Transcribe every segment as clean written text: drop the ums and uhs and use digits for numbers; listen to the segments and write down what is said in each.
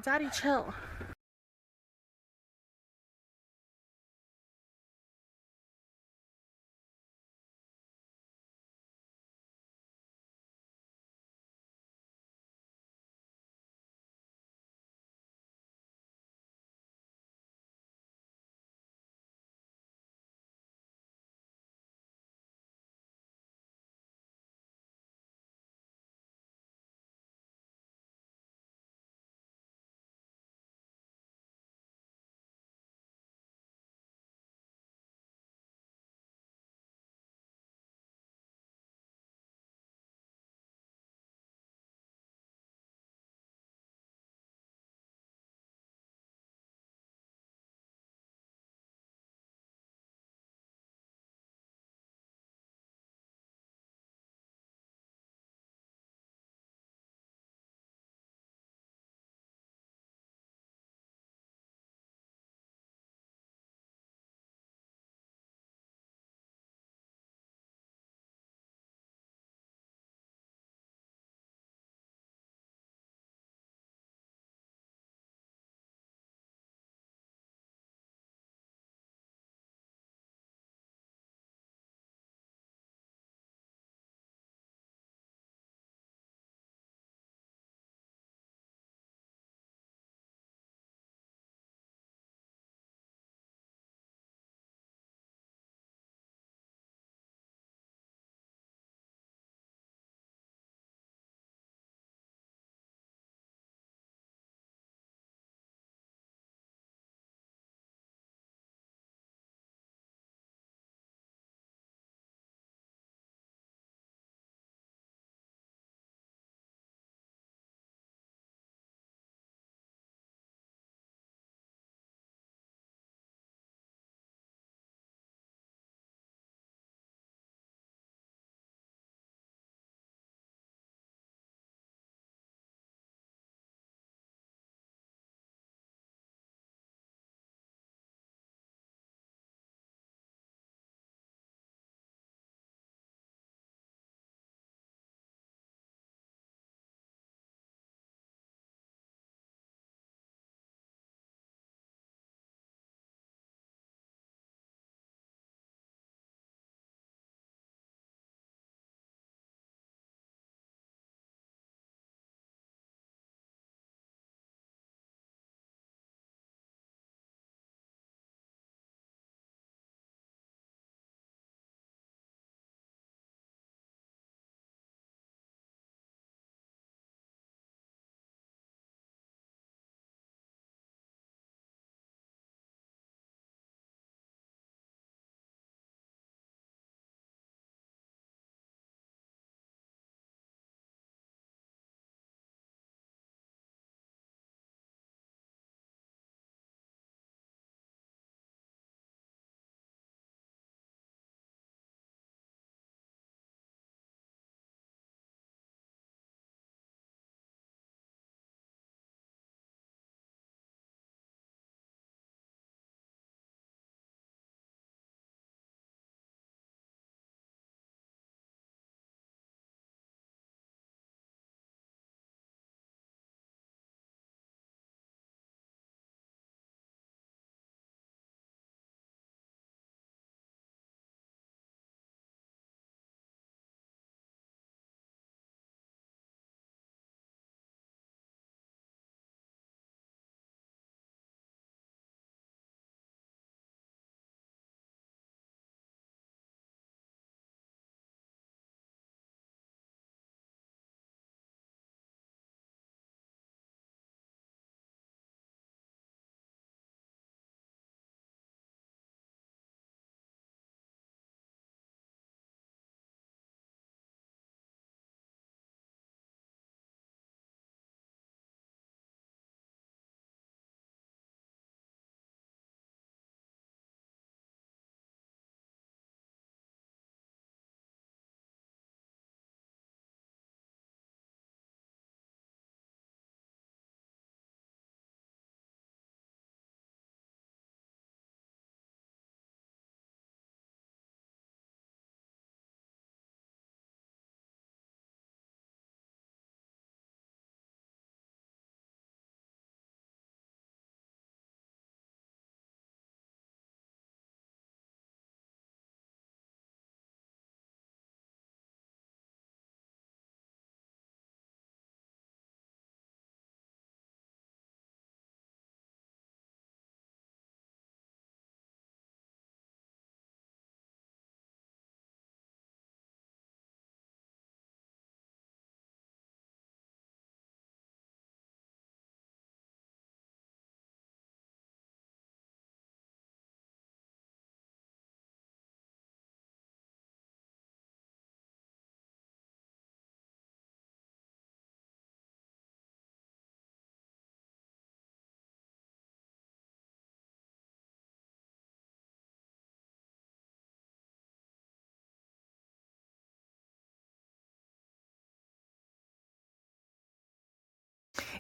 Daddy, chill.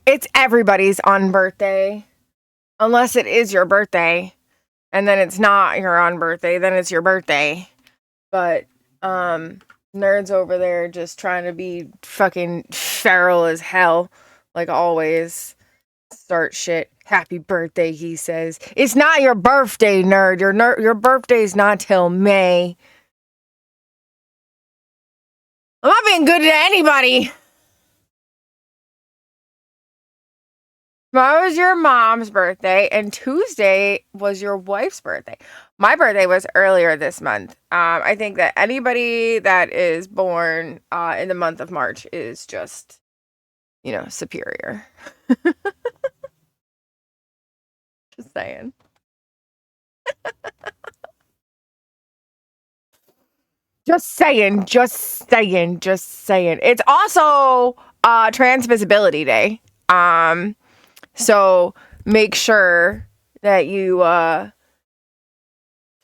It's everybody's on birthday. Unless it is your birthday. And then it's not your on birthday, then it's your birthday. But, nerds over there just trying to be fucking feral as hell. Like always. Start shit. Happy birthday, he says. It's not your birthday, nerd. Your birthday's not till May. I'm not being good to anybody. Tomorrow was your mom's birthday, and Tuesday was your wife's birthday. My birthday was earlier this month. I think that anybody that is born in the month of March is just, superior. Just saying. Just saying. It's also Trans Visibility Day. So make sure that you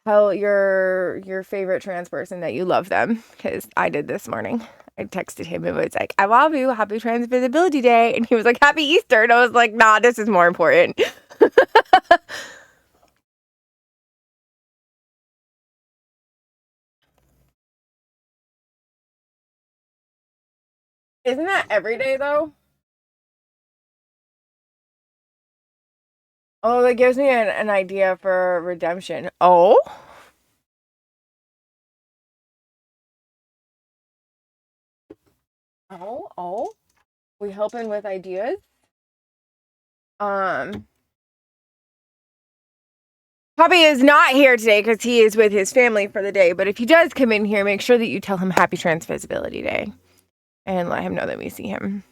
tell your favorite trans person that you love them, because I did this morning. I texted him and was like, I love you, happy Trans Visibility Day, and he was like, happy Easter, and I was like, nah, this is more important. Isn't that every day though? Oh, that gives me an idea for redemption. Oh? Oh? We helping with ideas? Um, Poppy is not here today because he is with his family for the day, but if he does come in here, make sure that you tell him Happy Trans Visibility Day and let him know that we see him.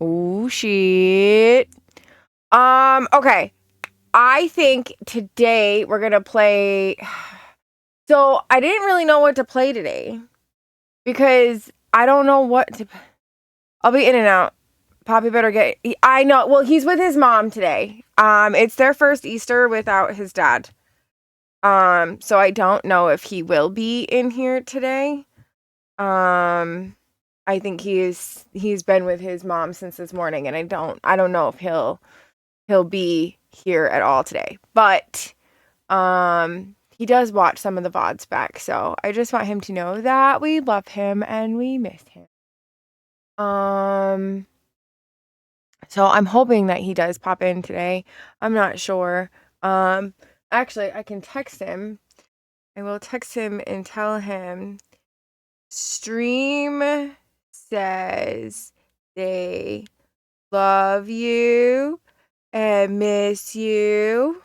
Oh, shit. Okay. I think today we're going to play... So, I didn't really know what to play today because I don't know what to... I'll be in and out. Poppy better get... I know. Well, he's with his mom today. It's their first Easter without his dad. So I don't know if he will be in here today. I think he's been with his mom since this morning, and I don't know if he'll be here at all today. But he does watch some of the VODs back, so I just want him to know that we love him and we miss him. So I'm hoping that he does pop in today. I'm not sure. Actually, I can text him. I will text him and tell him stream says they love you and miss you.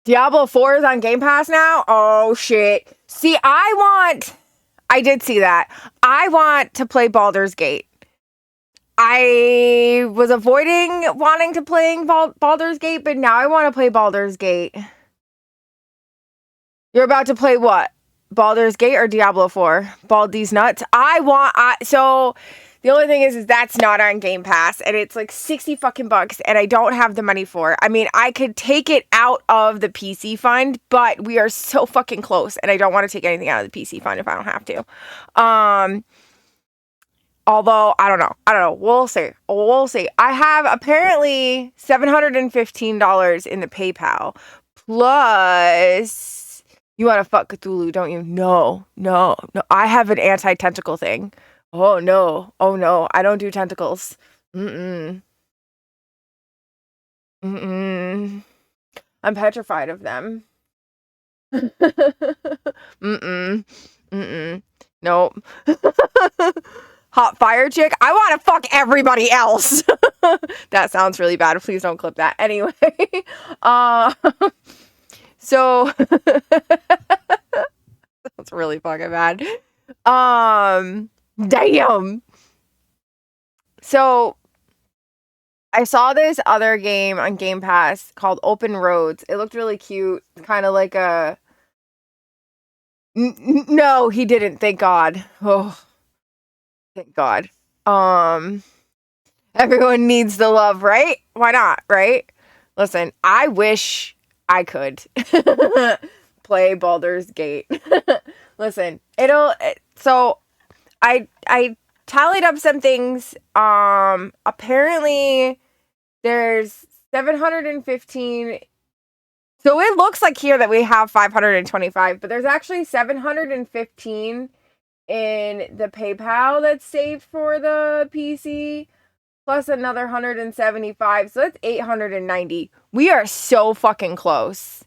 Diablo 4 is on Game Pass now? Oh, shit. See, I did see that. I want to play Baldur's Gate. I was avoiding wanting to play Baldur's Gate, but now I want to play Baldur's Gate. You're about to play what? Baldur's Gate or Diablo 4? Baldi's nuts? So the only thing is that's not on Game Pass, and it's like 60 fucking bucks, and I don't have the money for it. I mean, I could take it out of the PC fund, but we are so fucking close, and I don't want to take anything out of the PC fund if I don't have to. Although, I don't know. We'll see. I have apparently $715 in the PayPal. Plus, you want to fuck Cthulhu, don't you? No. I have an anti-tentacle thing. Oh, no. I don't do tentacles. I'm petrified of them. Nope. Hot fire chick? I want to fuck everybody else. That sounds really bad. Please don't clip that. Anyway. So that's really fucking bad. Damn. So I saw this other game on Game Pass called Open Roads. It looked really cute. Kind of like a... No, he didn't. Thank God. Oh, thank God. Everyone needs the love, right? Why not, right? Listen, I wish I could play Baldur's Gate. Listen, so I tallied up some things. Apparently there's 715. So it looks like here that we have 525, but there's actually 715 in the PayPal that's saved for the PC, plus another 175. So that's 890. We are so fucking close.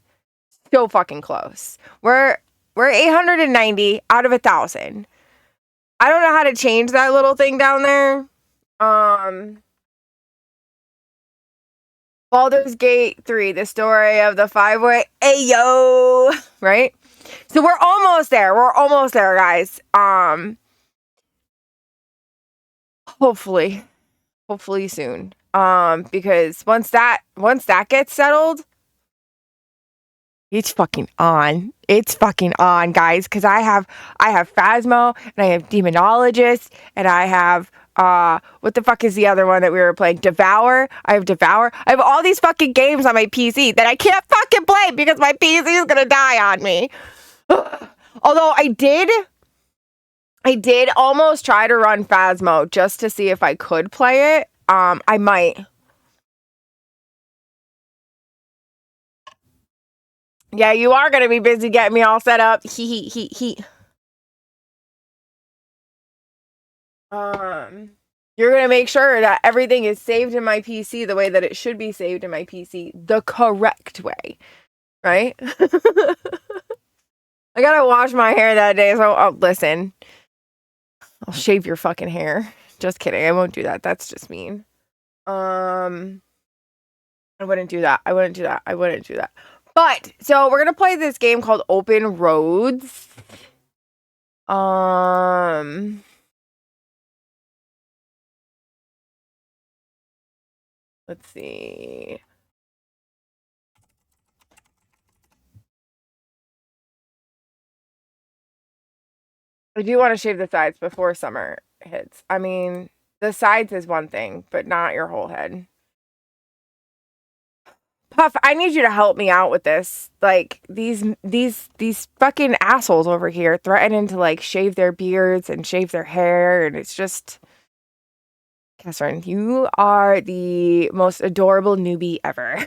So fucking close. We're 890 out of 1,000. I don't know how to change that little thing down there. Baldur's Gate 3, the story of the five-way. Ayo! Right? So we're almost there. We're almost there, guys. Hopefully soon. Because once that gets settled, it's fucking on. It's fucking on, guys. Because I have Phasmo, and I have Demonologist, and I have what the fuck is the other one that we were playing? Devour. I have all these fucking games on my PC that I can't fucking play because my PC is gonna die on me. Although I did almost try to run Phasmo just to see if I could play it. I might. Yeah, you are gonna be busy getting me all set up. He. You're gonna make sure that everything is saved in my PC the way that it should be saved in my PC, the correct way, right? I gotta wash my hair that day, so listen. I'll shave your fucking hair. Just kidding. I won't do that. That's just mean. I wouldn't do that. But so we're gonna play this game called Open Roads. Let's see. I do want to shave the sides before summer hits. I mean, the sides is one thing, but not your whole head. Puff, I need you to help me out with this. Like, these fucking assholes over here threatening to, like, shave their beards and shave their hair, and it's just... Catherine, you are the most adorable newbie ever.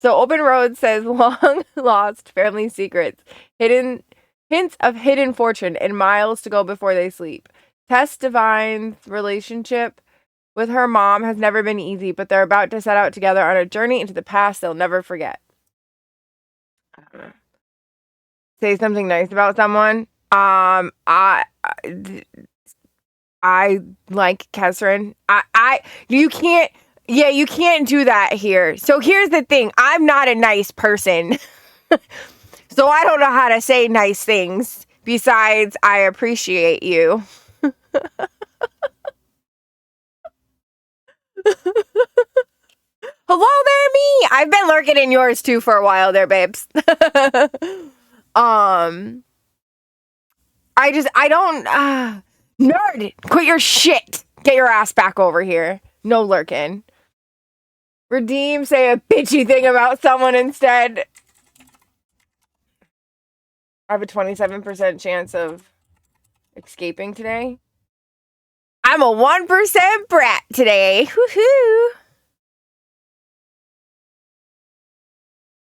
So Open Road says long lost family secrets, hidden hints of hidden fortune, and miles to go before they sleep. Tess Divine's relationship with her mom has never been easy, but they're about to set out together on a journey into the past they'll never forget. Say something nice about someone. I like Catherine. You can't do that here. So here's the thing. I'm not a nice person. So I don't know how to say nice things. Besides, I appreciate you. Hello there, me. I've been lurking in yours too for a while there, babes. I don't, nerd, quit your shit. Get your ass back over here. No lurking. Redeem, say a bitchy thing about someone instead. I have a 27% chance of escaping today. I'm a 1% brat today. Woohoo!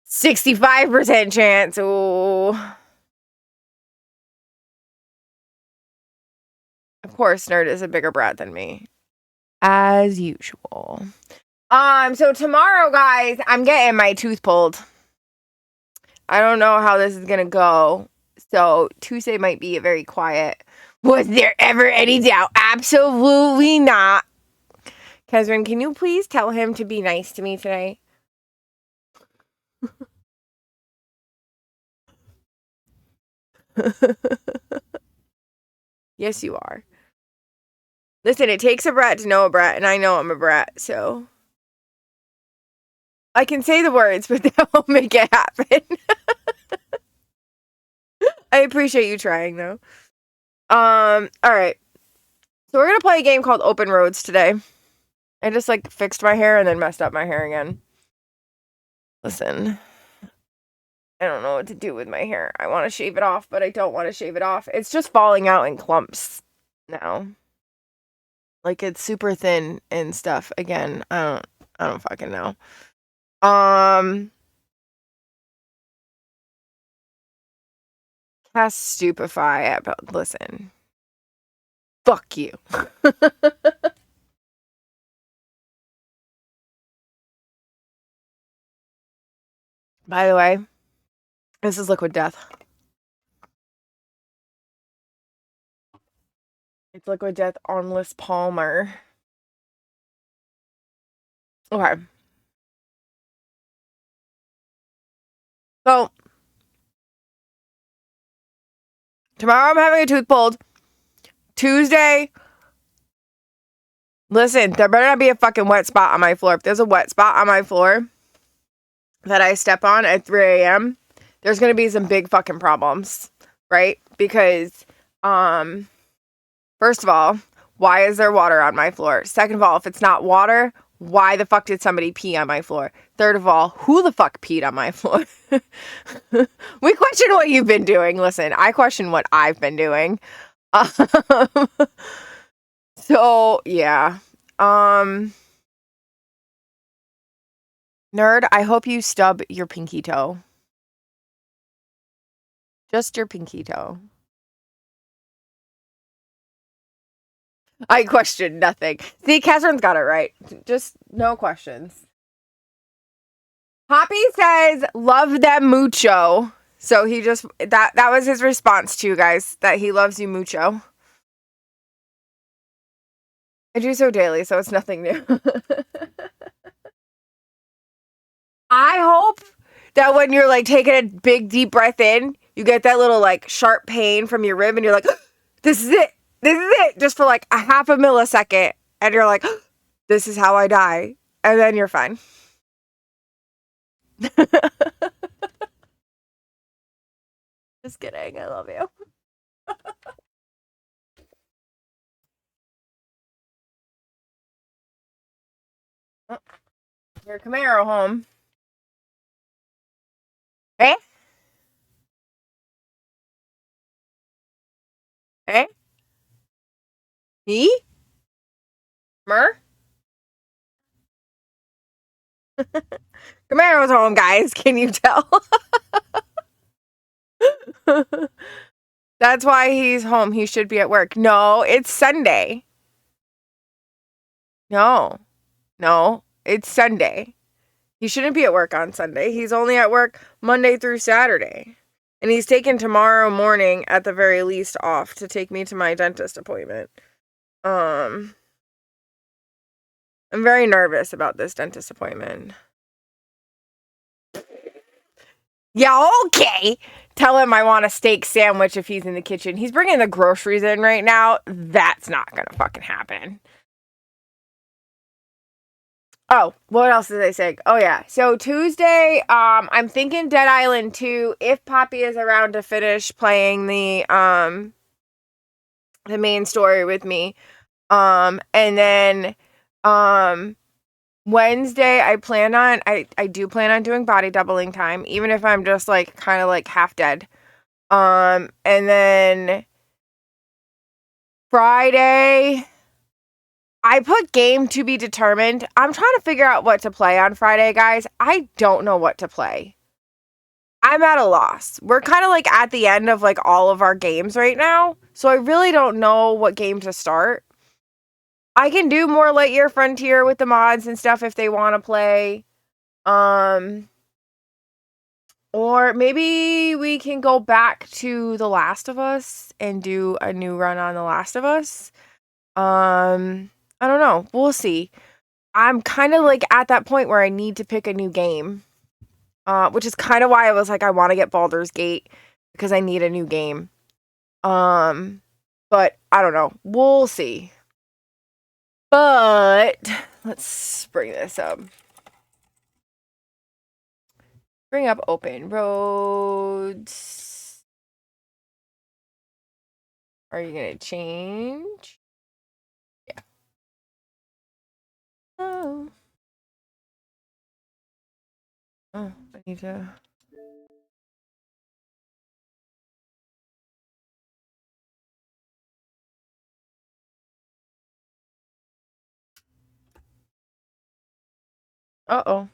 65% chance. Ooh. Of course, Nerd is a bigger brat than me. As usual. So tomorrow, guys, I'm getting my tooth pulled. I don't know how this is gonna go. So Tuesday might be very quiet. Was there ever any doubt? Absolutely not. Catherine, can you please tell him to be nice to me today? Yes, you are. Listen, it takes a brat to know a brat, and I know I'm a brat, so I can say the words, but that won't make it happen. I appreciate you trying, though. All right. So we're gonna play a game called Open Roads today. I just like fixed my hair and then messed up my hair again. Listen, I don't know what to do with my hair. I want to shave it off, but I don't want to shave it off. It's just falling out in clumps now. Like it's super thin and stuff. Again, I don't fucking know. Cast stupefy about listen. Fuck you. By the way, this is Liquid Death. It's Liquid Death on Liz Palmer. Okay. So, tomorrow I'm having a tooth pulled. Tuesday, listen, there better not be a fucking wet spot on my floor. If there's a wet spot on my floor that I step on at 3 a.m., there's going to be some big fucking problems, right? Because, first of all, why is there water on my floor? Second of all, if it's not water, why the fuck did somebody pee on my floor? Third of all, who the fuck peed on my floor? We question what you've been doing. Listen, I question what I've been doing. So, yeah. Nerd, I hope you stub your pinky toe. Just your pinky toe. I question nothing. See, Catherine's got it right. Just no questions. Poppy says, love them mucho. So he just, that was his response to you guys, that he loves you mucho. I do so daily, so it's nothing new. I hope that when you're like taking a big deep breath in, you get that little like sharp pain from your rib and you're like, this is it. This is it. Just for like a half a millisecond. And you're like, this is how I die. And then you're fine. Just kidding. I love you. Your Camaro home. Eh? Eh? He? Mer? Camaro's home, guys. Can you tell? That's why he's home. He should be at work. No, it's Sunday. No, it's Sunday. He shouldn't be at work on Sunday. He's only at work Monday through Saturday. And he's taking tomorrow morning at the very least off to take me to my dentist appointment. I'm very nervous about this dentist appointment. Yeah, okay. Tell him I want a steak sandwich if he's in the kitchen. He's bringing the groceries in right now. That's not gonna fucking happen. Oh, what else did I say? Oh yeah. So Tuesday, I'm thinking Dead Island 2 if Poppy is around to finish playing the main story with me. And then Wednesday I do plan on doing body doubling time, even if I'm just like kind of like half dead. And then Friday I put game to be determined. I'm trying to figure out what to play on Friday, guys. I don't know what to play. I'm at a loss. We're kind of like at the end of like all of our games right now. So I really don't know what game to start. I can do more Lightyear Frontier with the mods and stuff if they want to play. Or maybe we can go back to The Last of Us and do a new run on The Last of Us. I don't know. We'll see. I'm kind of like at that point where I need to pick a new game. Which is kind of why I was like, I want to get Baldur's Gate because I need a new game. But I don't know. We'll see. But let's bring this up. Bring up Open Roads. Are you going to change? Oh. Oh, I need to. Uh-oh.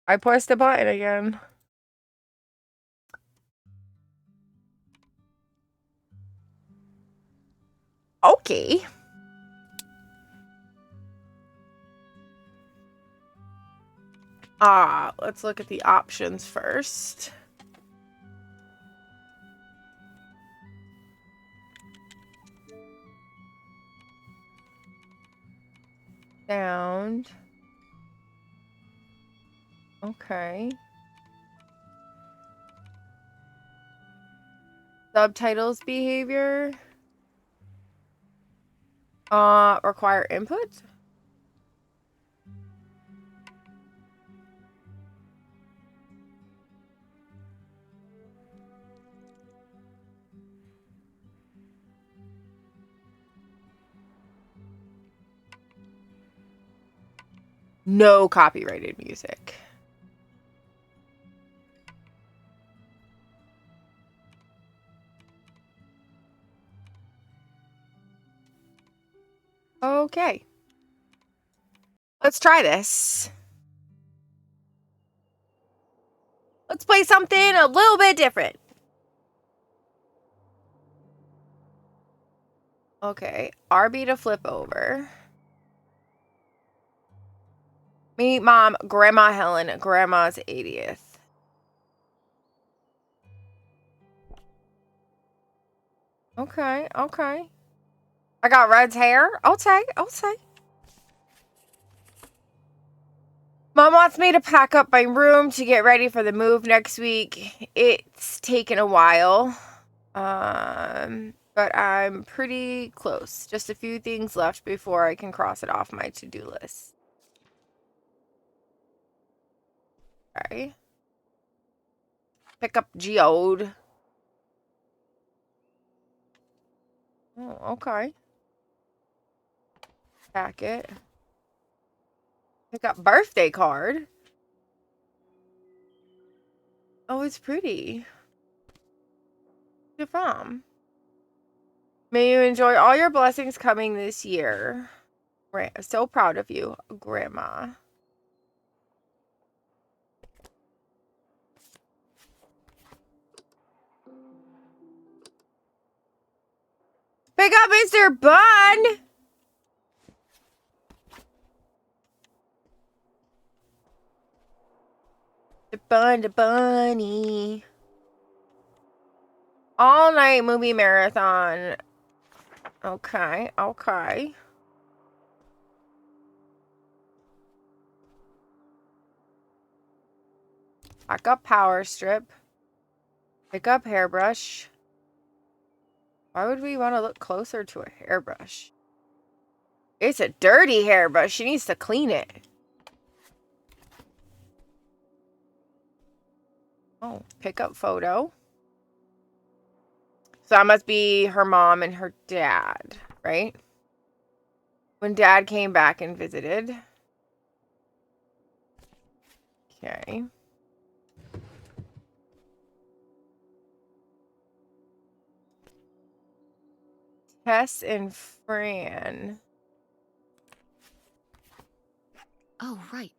I pressed the button again. Okay. Let's look at the options first. Sound. Okay. Subtitles behavior. Require input? No copyrighted music. Okay. Let's try this. Let's play something a little bit different. Okay. RB to flip over. Meet Mom, Grandma Helen, Grandma's 80th. Okay, okay. I got Red's hair. I'll take. Mom wants me to pack up my room to get ready for the move next week. It's taken a while. But I'm pretty close. Just a few things left before I can cross it off my to-do list. Okay. Pick up geode. Oh, okay. Packet. Pick up birthday card. Oh, it's pretty. Who's it from? May you enjoy all your blessings coming this year. So proud of you, Grandma. Pick up Mr. Bun! The bunny. All night movie marathon. Okay, okay. Pack up power strip. Pick up hairbrush. Why would we want to look closer to a hairbrush? It's a dirty hairbrush. She needs to clean it. Oh, pick up photo. So that must be her mom and her dad, right? When Dad came back and visited. Okay. Tess and Fran. Oh, right.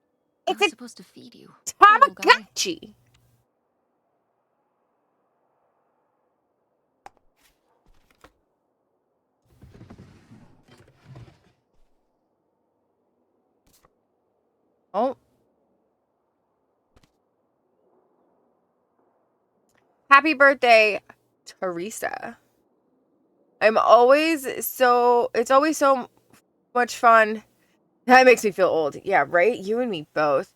It's I was supposed to feed you. Tamagotchi. Oh. Happy birthday, Teresa. It's always so much fun. That makes me feel old. Yeah, right? You and me both.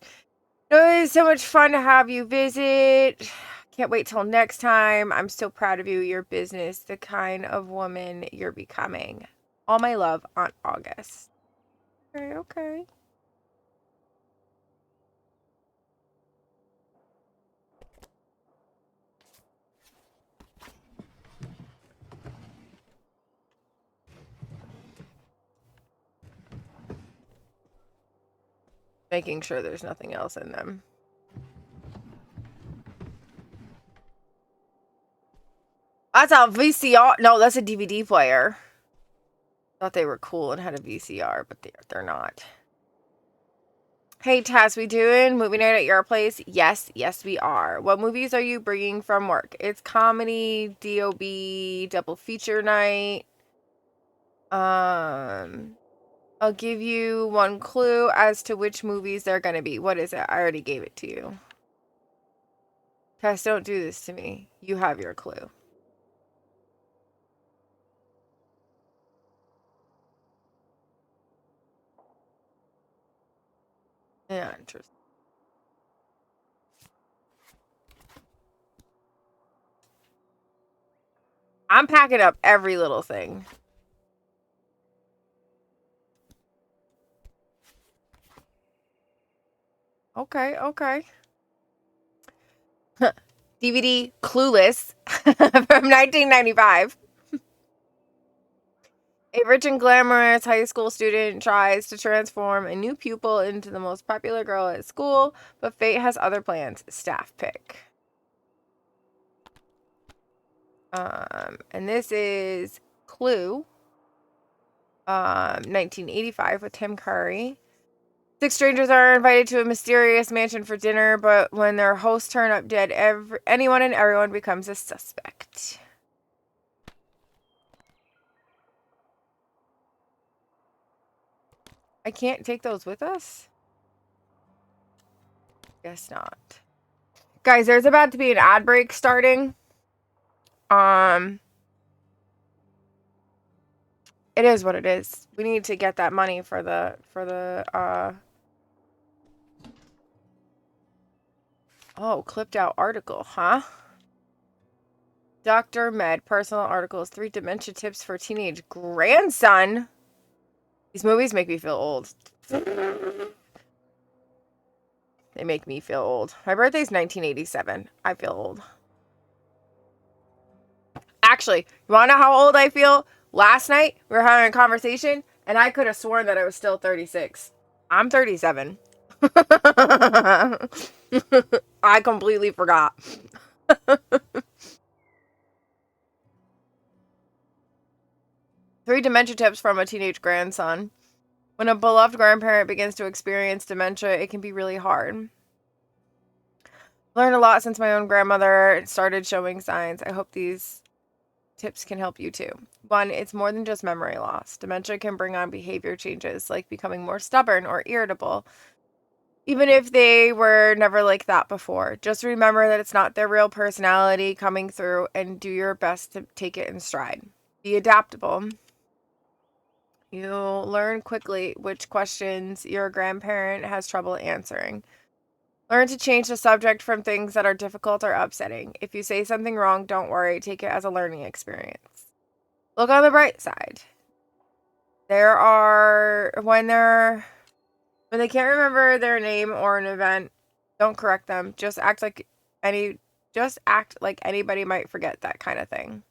It was so much fun to have you visit. Can't wait till next time. I'm so proud of you, your business, the kind of woman you're becoming. All my love, Aunt August. Okay, okay. Making sure there's nothing else in them. That's a VCR. No, that's a DVD player. Thought they were cool and had a VCR, but they're not. Hey, Tess, we doing movie night at your place? Yes, we are. What movies are you bringing from work? It's comedy, DOB, double feature night. I'll give you one clue as to which movies they're gonna be. What is it? I already gave it to you. Tess, don't do this to me. You have your clue. Yeah, interesting. I'm packing up every little thing. Okay. DVD Clueless from 1995. A rich and glamorous high school student tries to transform a new pupil into the most popular girl at school, but fate has other plans. Staff pick. And this is Clue, 1985 with Tim Curry. 6 strangers are invited to a mysterious mansion for dinner, but when their hosts turn up dead, anyone and everyone becomes a suspect. I can't take those with us? Guess not. Guys, there's about to be an ad break starting. It is what it is. We need to get that money for the oh, clipped out article, huh? Dr. Med, personal articles, 3 dementia tips for teenage grandson. These movies make me feel old. They make me feel old. My birthday's 1987. I feel old. Actually, you want to know how old I feel? Last night, we were having a conversation, and I could have sworn that I was still 36. I'm 37. I completely forgot. 3 dementia tips from a teenage grandson. When a beloved grandparent begins to experience dementia, it can be really hard. Learned a lot since my own grandmother started showing signs. I hope these tips can help you too. 1, it's more than just memory loss. Dementia can bring on behavior changes like becoming more stubborn or irritable, even if they were never like that before. Just remember that it's not their real personality coming through, and do your best to take it in stride. Be adaptable. You learn quickly which questions your grandparent has trouble answering. Learn to change the subject from things that are difficult or upsetting. If you say something wrong, don't worry. Take it as a learning experience. Look on the bright side. When they can't remember their name or an event, don't correct them. Just act like anybody might forget, that kind of thing.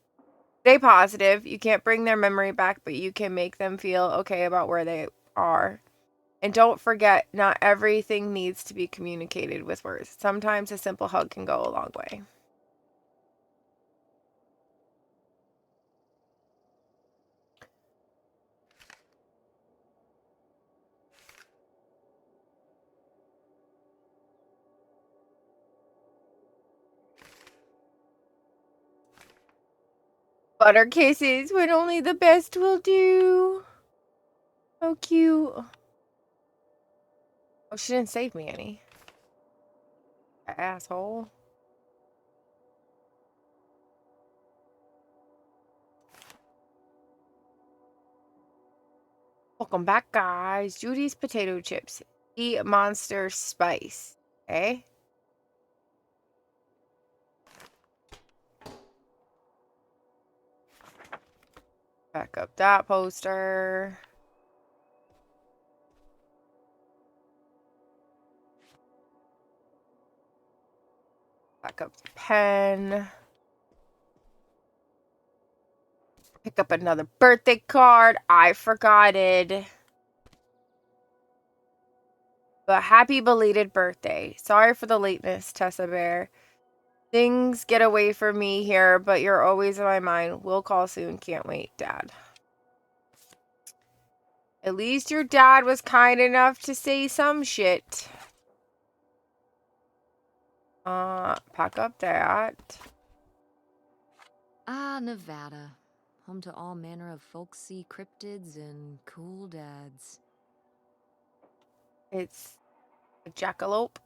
Stay positive. You can't bring their memory back, but you can make them feel okay about where they are. And don't forget, not everything needs to be communicated with words. Sometimes a simple hug can go a long way. Butter kisses when only the best will do. So cute. Oh, she didn't save me any. Asshole. Welcome back, guys. Judy's potato chips. Eat monster spice. Okay? Back up that poster. Back up the pen. Pick up another birthday card. I forgot it. But happy belated birthday. Sorry for the lateness, Tessa Bear. Things get away from me here, but you're always in my mind. We'll call soon. Can't wait, Dad. At least your dad was kind enough to say some shit. Pack up that. Ah, Nevada. Home to all manner of folksy cryptids and cool dads. It's a jackalope.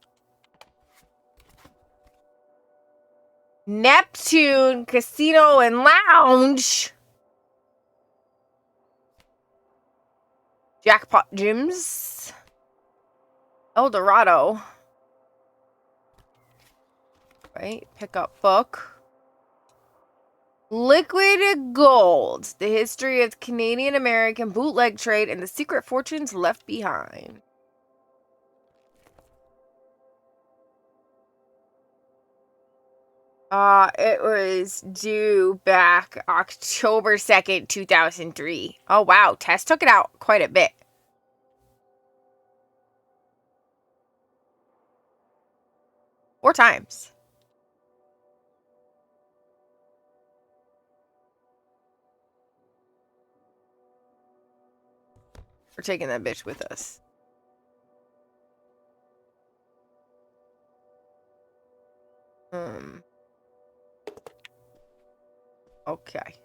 Neptune Casino and Lounge. Jackpot Gyms. El Dorado. Right? Pick up book. Liquid Gold. The history of Canadian-American bootleg trade and the secret fortunes left behind. It was due back October 2nd, 2003. Oh, wow. Tess took it out quite a bit. Four times. We're taking that bitch with us. Okay.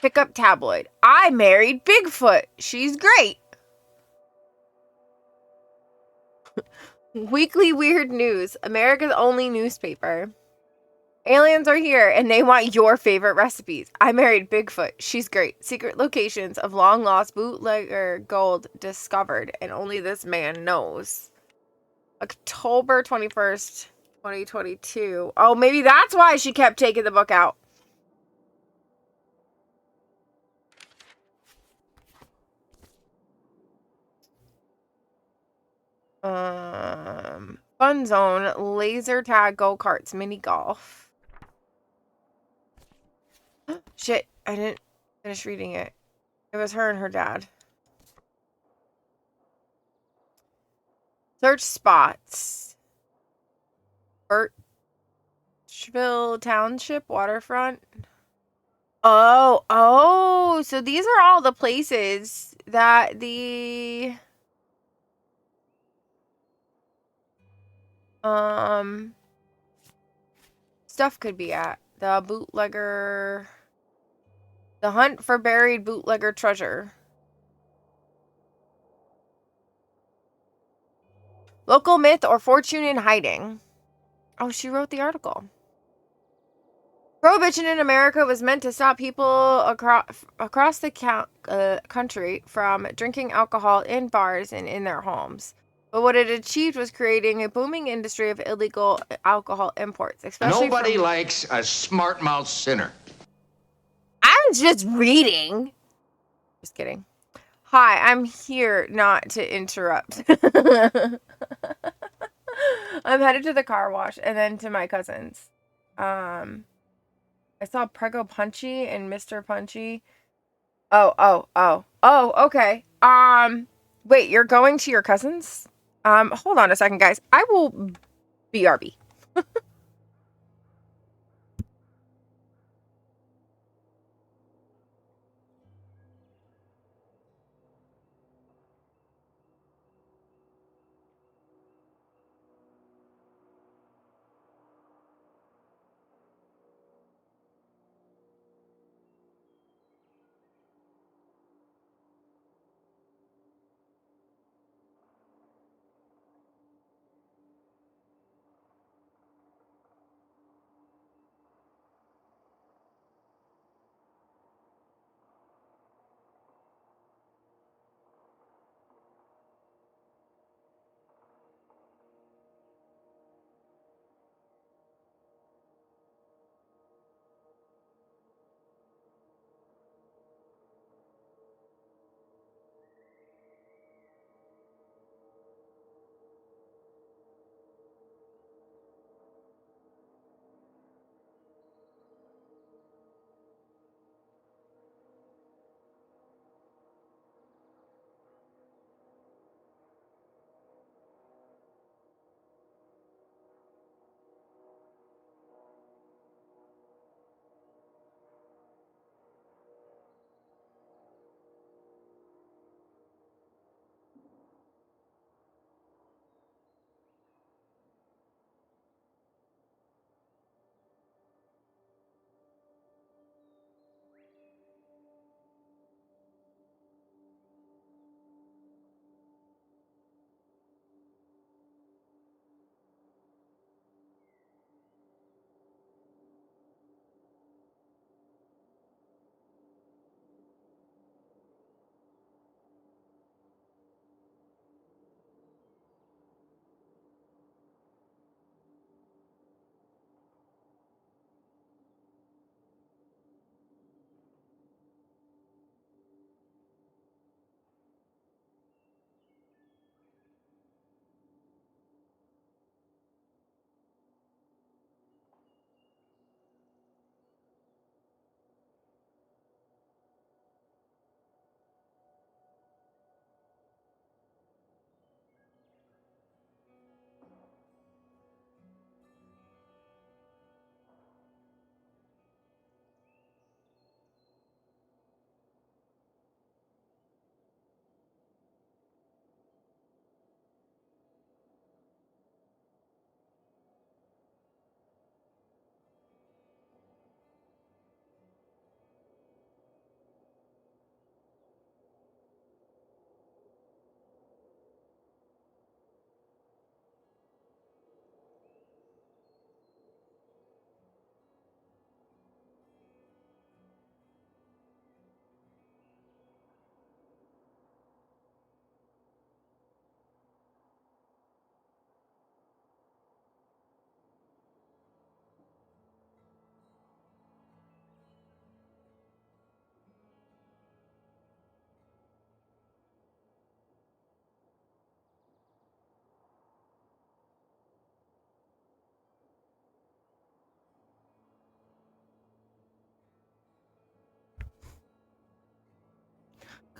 Pick up tabloid. I married Bigfoot. She's great. Weekly Weird News. America's only newspaper. Aliens are here and they want your favorite recipes. I married Bigfoot. She's great. Secret locations of long lost bootlegger gold discovered and only this man knows. October 21st, 2022. Oh, maybe that's why she kept taking the book out. Fun Zone, laser tag, go-karts, mini golf. Shit, I didn't finish reading it. It was her and her dad. Search spots. Birchville Township, waterfront. Oh, so these are all the places that the stuff could be at. The bootlegger, the hunt for buried bootlegger treasure. Local myth or fortune in hiding. Oh, she wrote the article. Prohibition in America was meant to stop people across the country from drinking alcohol in bars and in their homes. But what it achieved was creating a booming industry of illegal alcohol imports, especially Nobody likes a smart-mouthed sinner. I was just reading. Just kidding. Hi, I'm here not to interrupt. I'm headed to the car wash and then to my cousin's. I saw Prego Punchy and Mr. Punchy. Oh, okay. Wait, you're going to your cousin's? Hold on a second, guys. I will BRB.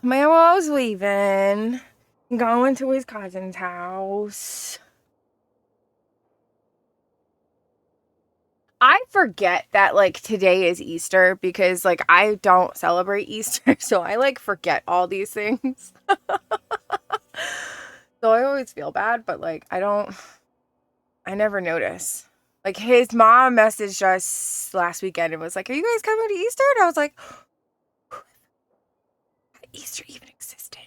Camaro's leaving. Going to his cousin's house. I forget that, like, today is Easter because, like, I don't celebrate Easter, so I, like, forget all these things. So I always feel bad, but, like, I never notice. Like, his mom messaged us last weekend and was like, "Are you guys coming to Easter?" And I was like, Easter even existed.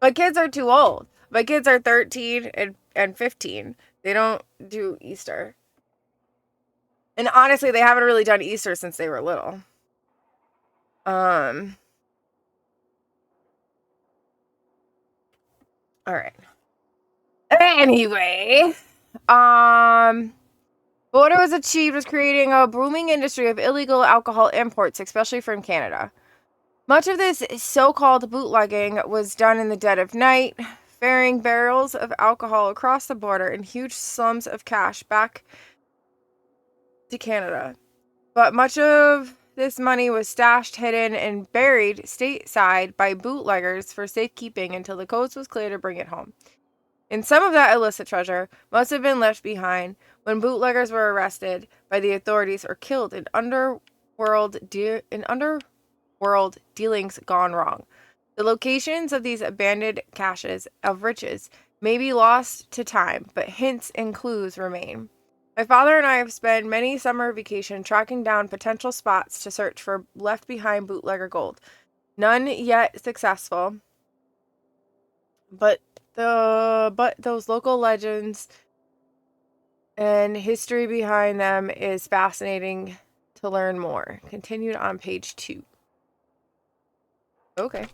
My kids are too old. My kids are 13 and 15. They don't do Easter. And honestly, they haven't really done Easter since they were little. All right. Anyway, what it was achieved was creating a booming industry of illegal alcohol imports, especially from Canada. Much of this so-called bootlegging was done in the dead of night, ferrying barrels of alcohol across the border and huge sums of cash back to Canada. But much of this money was stashed, hidden, and buried stateside by bootleggers for safekeeping until the coast was clear to bring it home. And some of that illicit treasure must have been left behind when bootleggers were arrested by the authorities or killed in underworld dealings gone wrong. The locations of these abandoned caches of riches may be lost to time, but hints and clues remain. My father and I have spent many summer vacations tracking down potential spots to search for left behind bootlegger gold. None yet successful, but those local legends and history behind them is fascinating to learn more. Continued on page 2. Okay.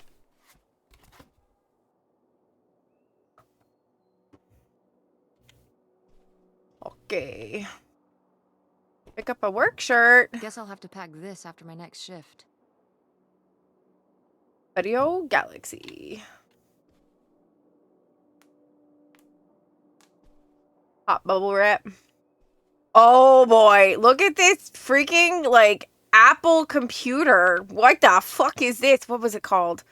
Okay. Pick up a work shirt. Guess I'll have to pack this after my next shift. Video Galaxy. Hot bubble wrap. Oh boy, look at this freaking, like, Apple computer. What the fuck is this? What was it called?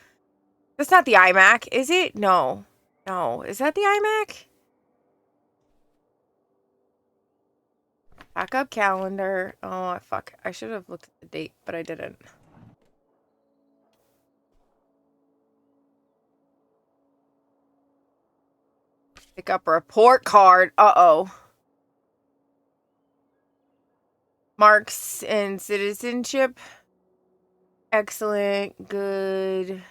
That's not the iMac, is it? No. No. Is that the iMac? Backup calendar. Oh, fuck. I should have looked at the date, but I didn't. Pick up report card. Uh-oh. Marks and citizenship. Excellent. Good.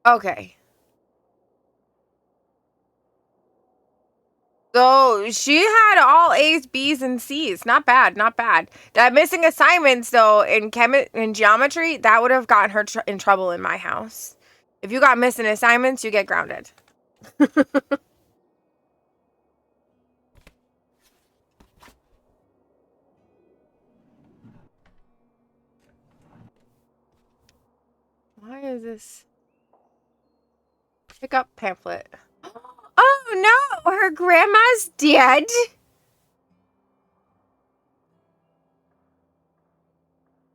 Okay. So she had all A's, B's, and C's. Not bad, not bad. That missing assignments, though, in geometry, that would have gotten her in trouble in my house. If you got missing assignments, you get grounded. Why is this? Pick up pamphlet. Oh no, her grandma's dead.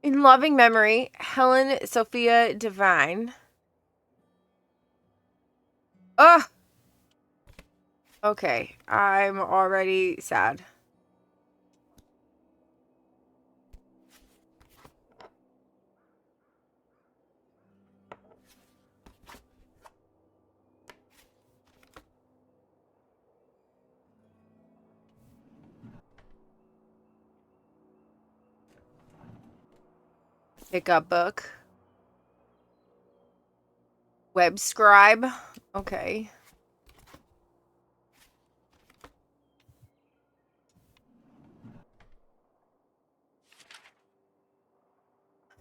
In loving memory, Helen Sophia Devine. Ugh. Okay, I'm already sad. Pick up book. Web scribe. Okay.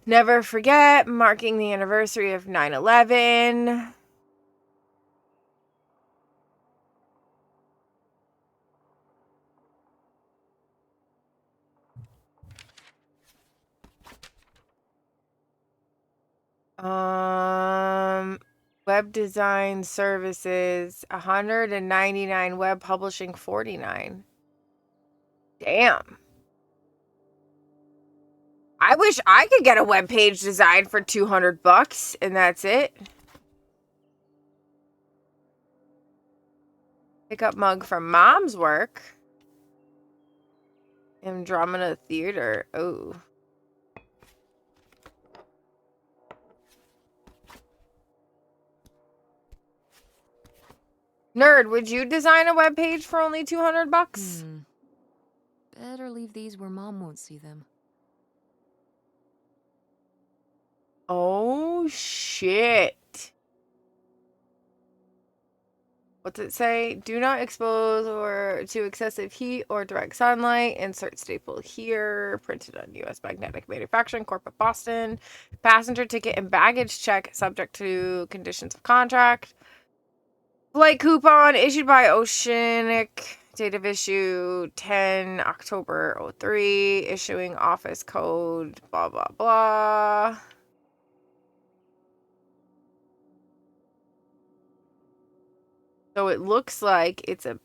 Never forget, marking the anniversary of 9/11. Web design services, 199, web publishing, 49. Damn. I wish I could get a webpage designed for $200 and that's it. Pick up mug from mom's work. Andromeda Theater. Oh. Nerd, would you design a webpage for only $200? Better leave these where Mom won't see them. Oh, shit. What's it say? Do not expose or to excessive heat or direct sunlight. Insert staple here. Printed on U.S. Magnetic Manufacturing Corp. of Boston. Passenger ticket and baggage check subject to conditions of contract. Flight coupon issued by Oceanic. Date of issue 10 October 03. Issuing office code blah blah blah. So it looks like it's a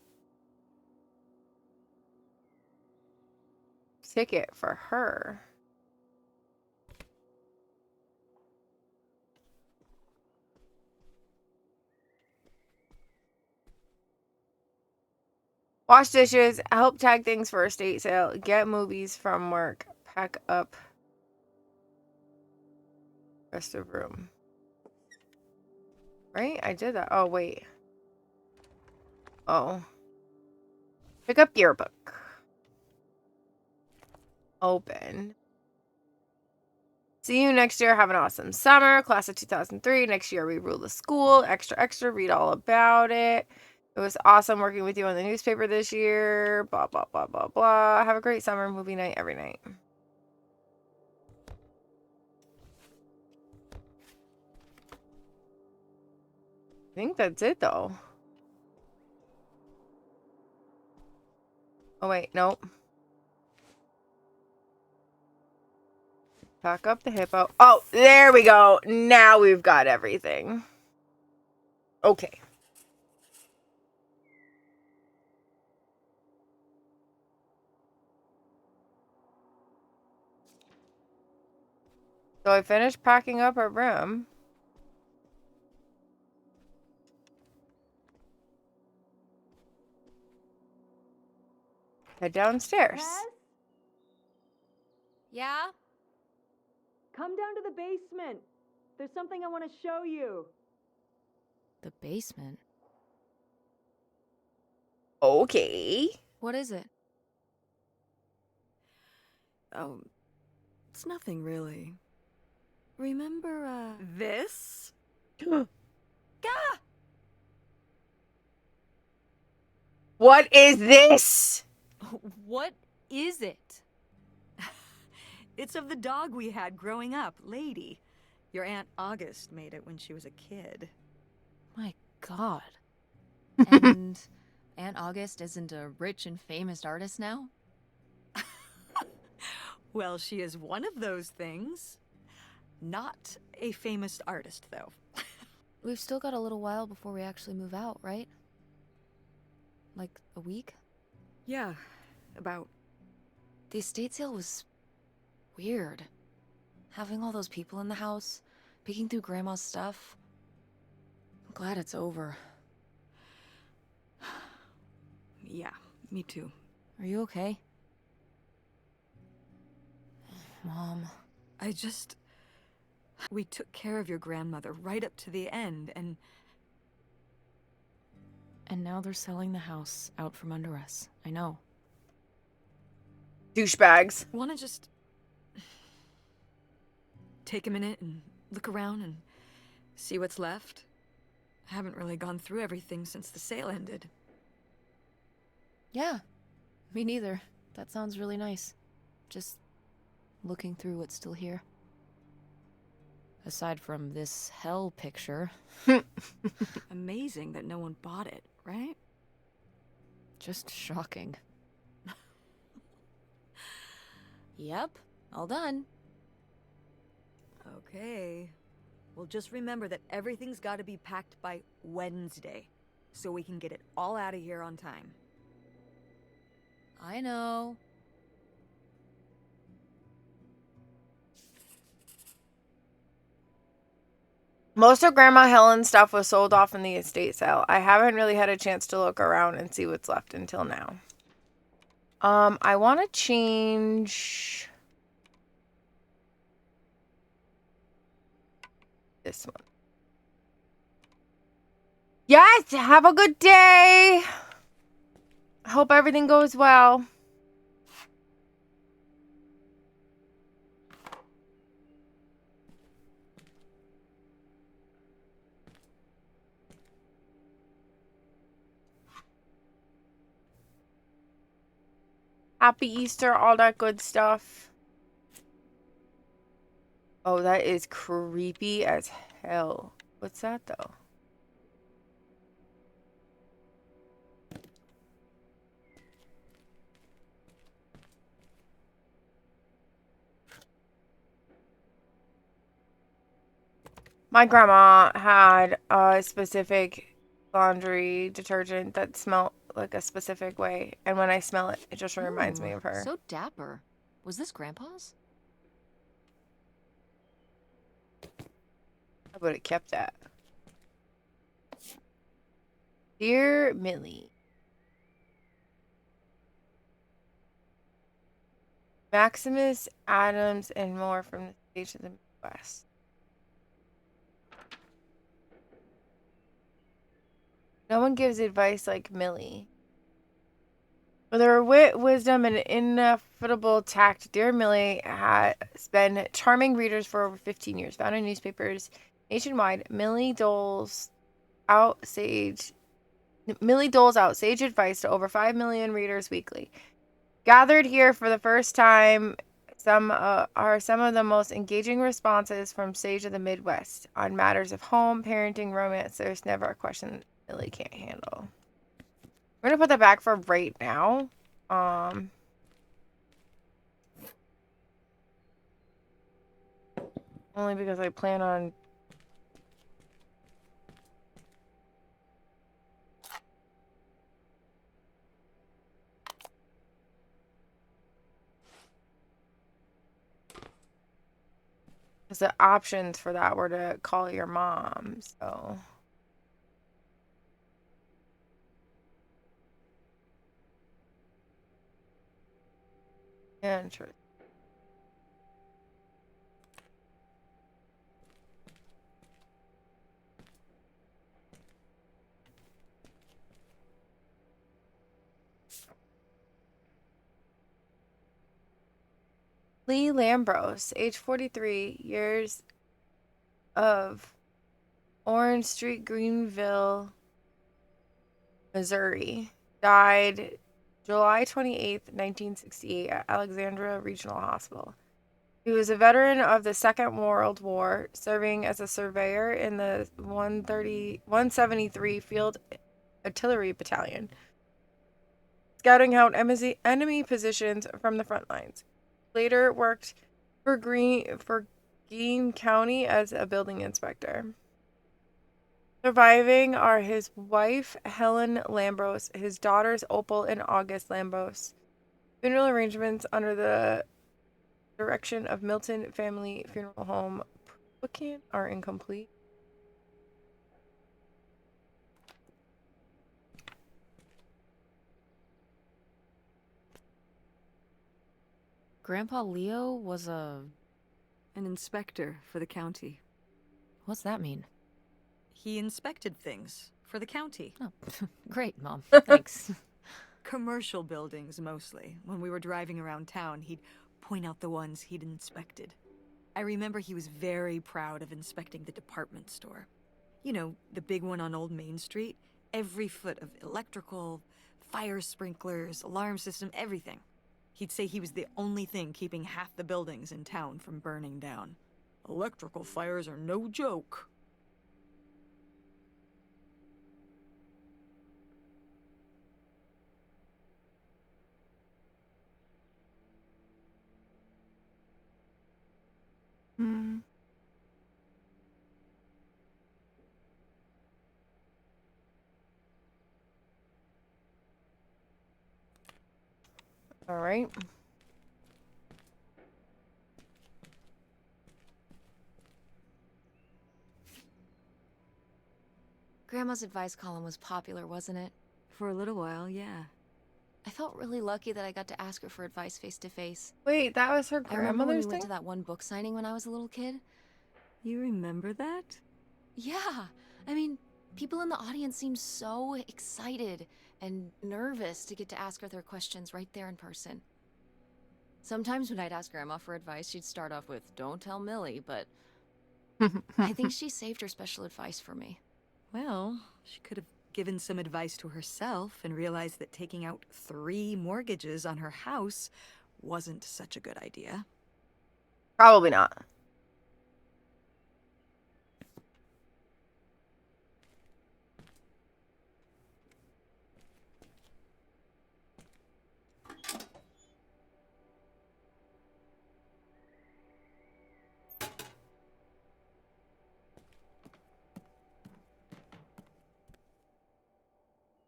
ticket for her. Wash dishes, help tag things for estate sale, get movies from work, pack up rest of room. Right? I did that. Oh, wait. Oh. Pick up yearbook. Open. See you next year. Have an awesome summer. Class of 2003. Next year we rule the school. Extra, extra. Read all about it. It was awesome working with you on the newspaper this year. Blah, blah, blah, blah, blah. Have a great summer. Movie night every night. I think that's it, though. Oh, wait. Nope. Pack up the hippo. Oh, there we go. Now we've got everything. Okay. So I finished packing up our room. Head downstairs. Tess? Yeah? Come down to the basement. There's something I want to show you. The basement? Okay. What is it? Oh, it's nothing really. Remember, this? Gah! What is this? What is it? It's of the dog we had growing up, Lady. Your Aunt August made it when she was a kid. My God. And Aunt August isn't a rich and famous artist now? Well, she is one of those things. Not a famous artist, though. We've still got a little while before we actually move out, right? Like a week? Yeah, about. The estate sale was weird. Having all those people in the house, picking through Grandma's stuff. I'm glad it's over. Yeah, me too. Are you okay? Mom. We took care of your grandmother right up to the end, and now they're selling the house out from under us. I know. Douchebags. want to just take a minute and look around and see what's left. I haven't really gone through everything since the sale ended. Yeah, me neither. That sounds really nice. Just looking through what's still here. Aside from this hell picture. Amazing that no one bought it, right? Just shocking. Yep, all done. Okay. Well, just remember that everything's got to be packed by Wednesday, so we can get it all out of here on time. I know. Most of Grandma Helen's stuff was sold off in the estate sale. I haven't really had a chance to look around and see what's left until now. I want to change this one. Yes, have a good day. I hope everything goes well. Happy Easter, all that good stuff. Oh, that is creepy as hell. What's that, though? My grandma had a specific laundry detergent that smelled like a specific way. And when I smell it, it just reminds me of her. So dapper. Was this Grandpa's? I would have kept that. Dear Millie. Maximus, Adams, and more from the stage of the Midwest. No one gives advice like Millie. With her wit, wisdom, and ineffable tact, dear Millie has been charming readers for over 15 years. Found in newspapers nationwide, Millie doles out sage advice to over 5 million readers weekly. Gathered here for the first time, some of the most engaging responses from Sage of the Midwest on matters of home, parenting, romance. There's never a question Millie can't handle. We're gonna put that back for right now. Only because I plan on because the options for that were to call your mom, so interesting. Lee Lambros, age 43, years of Orange Street, Greenville, Missouri. Died July 28th, 1968 at Alexandria Regional Hospital. He was a veteran of the Second World War, serving as a surveyor in the 173 Field Artillery Battalion, scouting out enemy positions from the front lines. Later worked for Greene County as a building inspector. Surviving are his wife, Helen Lambros, his daughters, Opal and August Lambros. Funeral arrangements under the direction of Milton Family Funeral Home are incomplete. Grandpa Leo was an inspector for the county. What's that mean? He inspected things for the county. Oh, great, Mom. Thanks. Commercial buildings, mostly. When we were driving around town, he'd point out the ones he'd inspected. I remember he was very proud of inspecting the department store. You know, the big one on Old Main Street. Every foot of electrical, fire sprinklers, alarm system, everything. He'd say he was the only thing keeping half the buildings in town from burning down. Electrical fires are no joke. Hmm. All right. Grandma's advice column was popular, wasn't it? For a little while, yeah. I felt really lucky that I got to ask her for advice face to face. Wait, that was her I remember when we grandmother's went thing? to that one book signing when I was a little kid. You remember that? Yeah, I mean, people in the audience seemed so excited and nervous to get to ask her their questions right there in person. Sometimes when I'd ask Grandma for advice, she'd start off with, "Don't tell Millie," but I think she saved her special advice for me. Well, she could have given some advice to herself and realized that taking out 3 mortgages on her house wasn't such a good idea. Probably not.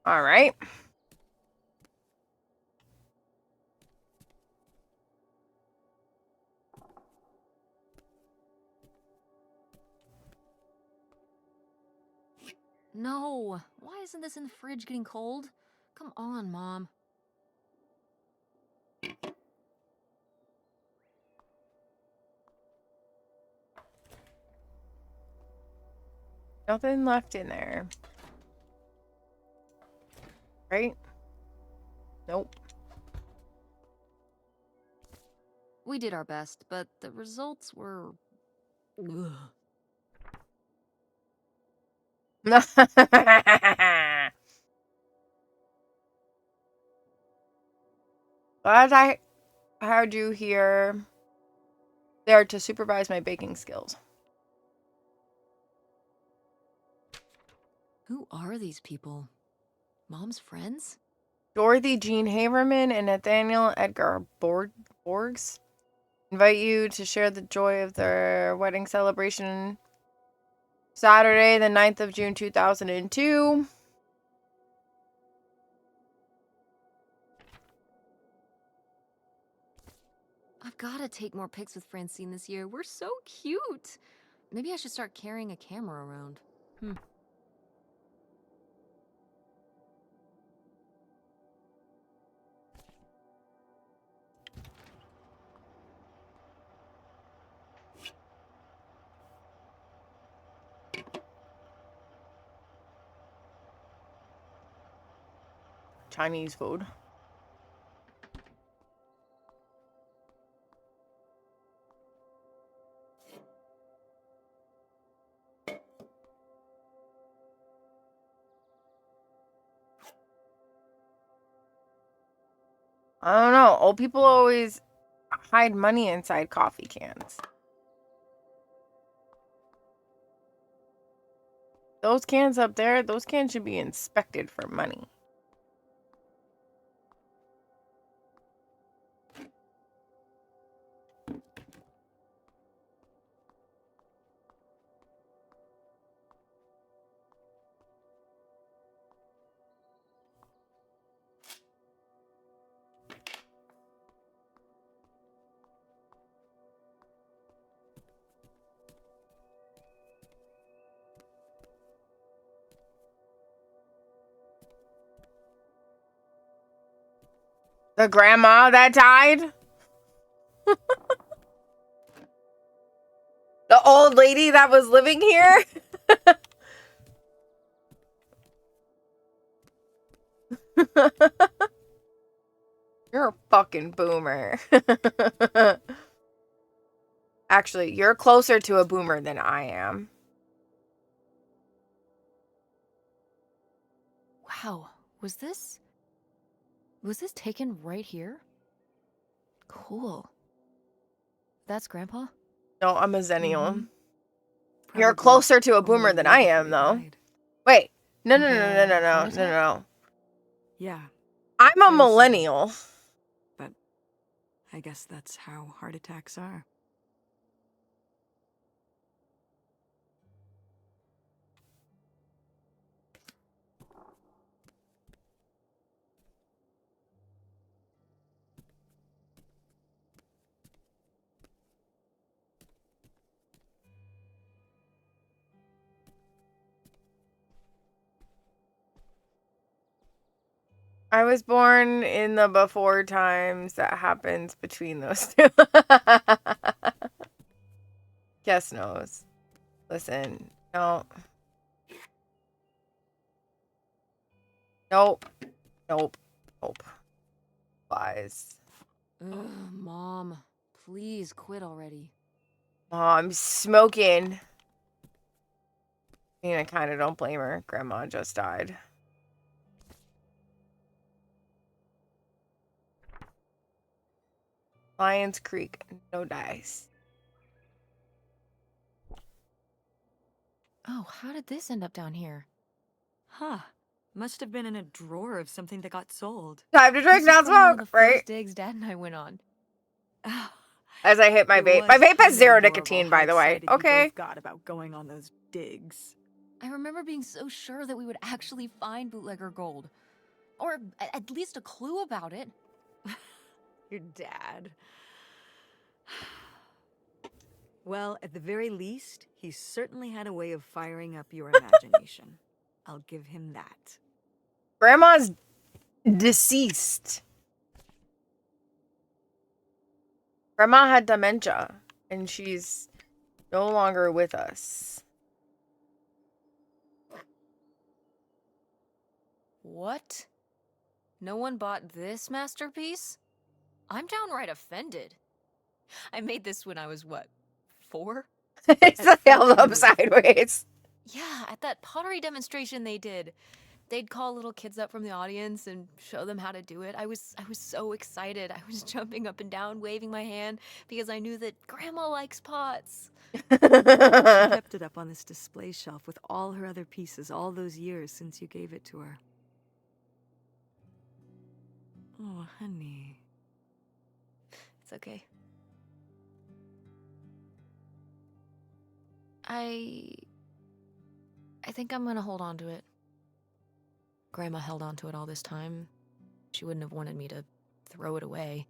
All right. No, why isn't this in the fridge getting cold? Come on, Mom. Nothing left in there. Right? Nope. We did our best, but the results were... Ugh. Glad I had you here there to supervise my baking skills. Who are these people? Mom's friends? Dorothy Jean Haverman and Nathaniel Edgar Borgs invite you to share the joy of their wedding celebration Saturday, the 9th of June, 2002. I've gotta take more pics with Francine this year. We're so cute. Maybe I should start carrying a camera around. Chinese food. I don't know. Old people always hide money inside coffee cans. Those cans up there, those cans should be inspected for money. The grandma that died? The old lady that was living here? You're a fucking boomer. Actually, you're closer to a boomer than I am. Wow, was this taken right here? Cool. That's Grandpa? No, I'm a zennial. Mhm. You're Probably closer to a only boomer a than year I before am, he though. died. Wait. No, no, no, no, no, The no, no, heart no, attack? no. Yeah, I'm a Very sudden. millennial. but I guess that's how heart attacks are. I was born in the before times that happens between those two. Guess knows. Listen, no. Nope. Nope. Nope. Lies. Ugh, Mom, please quit already. I'm smoking. I mean, I kind of don't blame her. Grandma just died. Lions Creek, no dice. Oh, how did this end up down here? Huh. Must have been in a drawer of something that got sold. Time to drink, This not is from one of smoke, the right? first digs Dad and I went on. As I hit my It vape. My was vape has kind of 0 adorable nicotine, how by the way. excited you Okay. both got about going on those digs. I remember being so sure that we would actually find bootlegger gold. Or at least a clue about it. Your dad. Well, at the very least, he certainly had a way of firing up your imagination. I'll give him that. Grandma's deceased. Grandma had dementia, and she's no longer with us. What? No one bought this masterpiece? I'm downright offended. I made this when I was, what, 4? It's At held 14, up you were sideways. Yeah, at that pottery demonstration they did. They'd call little kids up from the audience and show them how to do it. I was so excited. I was jumping up and down, waving my hand, because I knew that Grandma likes pots. She kept it up on this display shelf with all her other pieces all those years since you gave it to her. Oh, honey. It's okay. I think I'm gonna hold on to it. Grandma held on to it all this time. She wouldn't have wanted me to throw it away.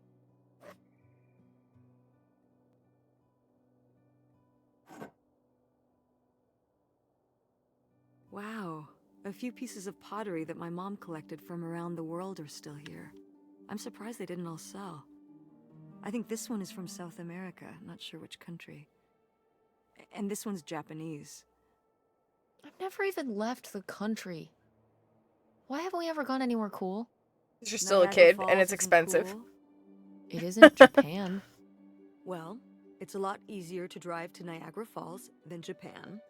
Wow. A few pieces of pottery that my mom collected from around the world are still here. I'm surprised they didn't all sell. I think this one is from South America, not sure which country. And this one's Japanese. I've never even left the country. Why haven't we ever gone anywhere cool? You're still a Niagara kid, Falls and it's isn't expensive. cool. It isn't Japan. Well, it's a lot easier to drive to Niagara Falls than Japan.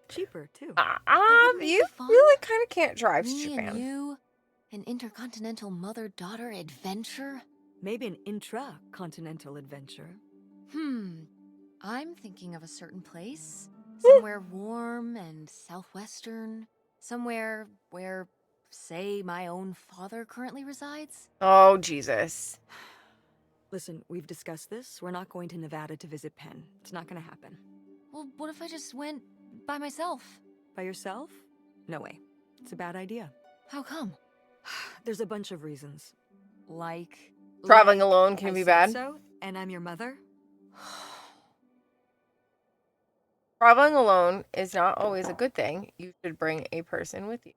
Cheaper, too. wouldn't it You be fun? really kind of can't drive to Me Japan. and you, an intercontinental mother-daughter adventure? Maybe an intra-continental adventure. I'm thinking of a certain place. Somewhere warm and southwestern. Somewhere where, say, my own father currently resides. Oh, Jesus. Listen, we've discussed this. We're not going to Nevada to visit Penn. It's not gonna happen. Well, what if I just went by myself? By yourself? No way. It's a bad idea. How come? There's a bunch of reasons. Like, Traveling Like, alone can I be said bad. So, and I'm your mother? Traveling alone is not always a good thing. You should bring a person with you.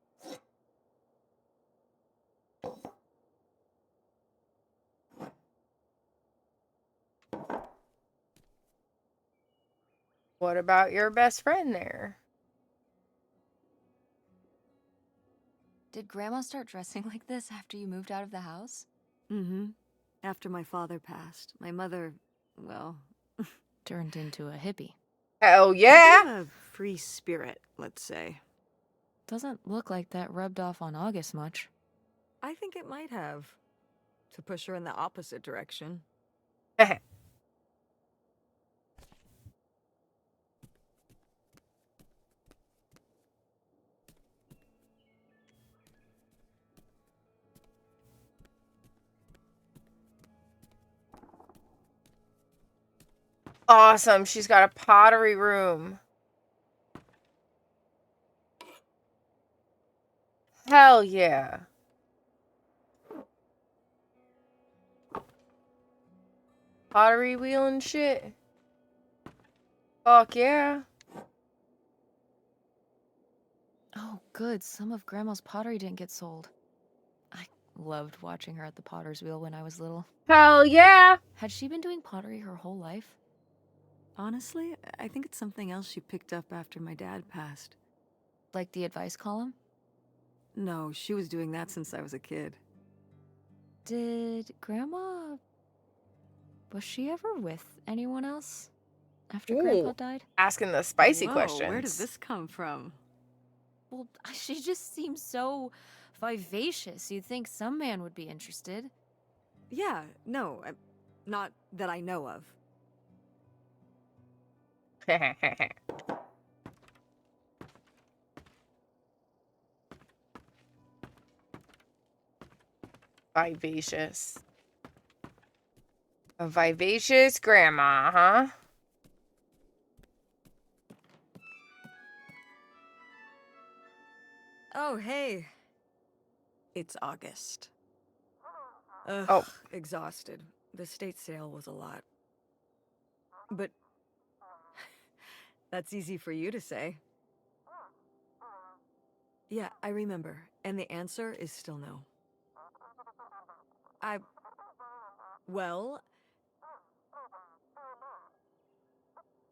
What about your best friend there? did Grandma start dressing like this after you moved out of the house? Mm-hmm. After my father passed, my mother, well, Turned into a hippie. Oh, yeah. a free spirit, let's say. Doesn't look like that rubbed off on August much. I think it might have. To push her in the opposite direction. Awesome. She's got a pottery room. Hell yeah. Pottery wheel and shit. Fuck yeah. Oh, good. Some of Grandma's pottery didn't get sold. I loved watching her at the potter's wheel when I was little. Hell yeah. Had she been doing pottery her whole life? Honestly, I think it's something else she picked up after my dad passed. Like the advice column? No, she was doing that since I was a kid. Did Grandma... Was she ever with anyone else after Grandpa Ooh. died? Asking the spicy Whoa, questions. where did this come from? Well, she just seems so vivacious. You'd think some man would be interested. Yeah, no, not that I know of. Vivacious. A vivacious grandma, huh? Oh, hey. It's August. Ugh, Oh. exhausted. The state sale was a lot. But that's easy for you to say. Yeah, I remember. And the answer is still no. Well...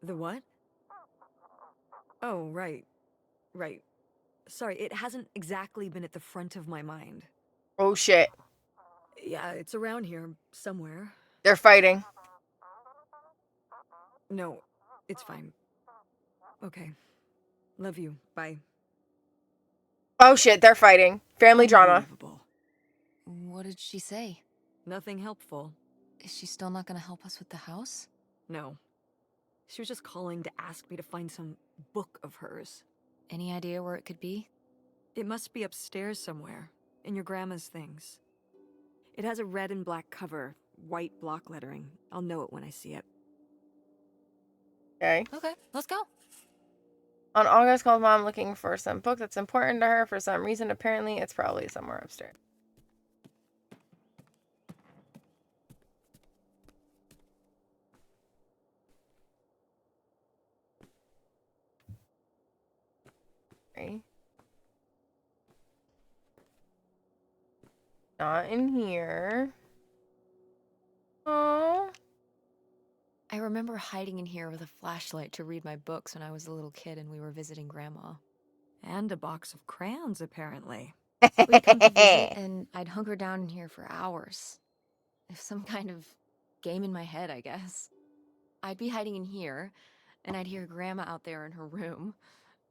The what? Oh, right. Right. Sorry, it hasn't exactly been at the front of my mind. Oh shit. Yeah, it's around here, somewhere. They're fighting. No, it's fine. Okay. Love you. Bye. Oh shit, they're fighting. Family drama. Unbelievable. What did she say? Nothing helpful. Is she still not gonna help us with the house? No. She was just calling to ask me to find some book of hers. Any idea where it could be? It must be upstairs somewhere, in your grandma's things. It has a red and black cover, white block lettering. I'll know it when I see it. Okay. Okay, let's go. On August called mom looking for some book that's important to her for some reason. Apparently, it's probably somewhere upstairs. Okay. Not in here. Oh. I remember hiding in here with a flashlight to read my books when I was a little kid and we were visiting Grandma. And a box of crayons, apparently. We'd come to visit and I'd hunker down in here for hours. If some kind of game in my head, I guess. I'd be hiding in here, and I'd hear Grandma out there in her room,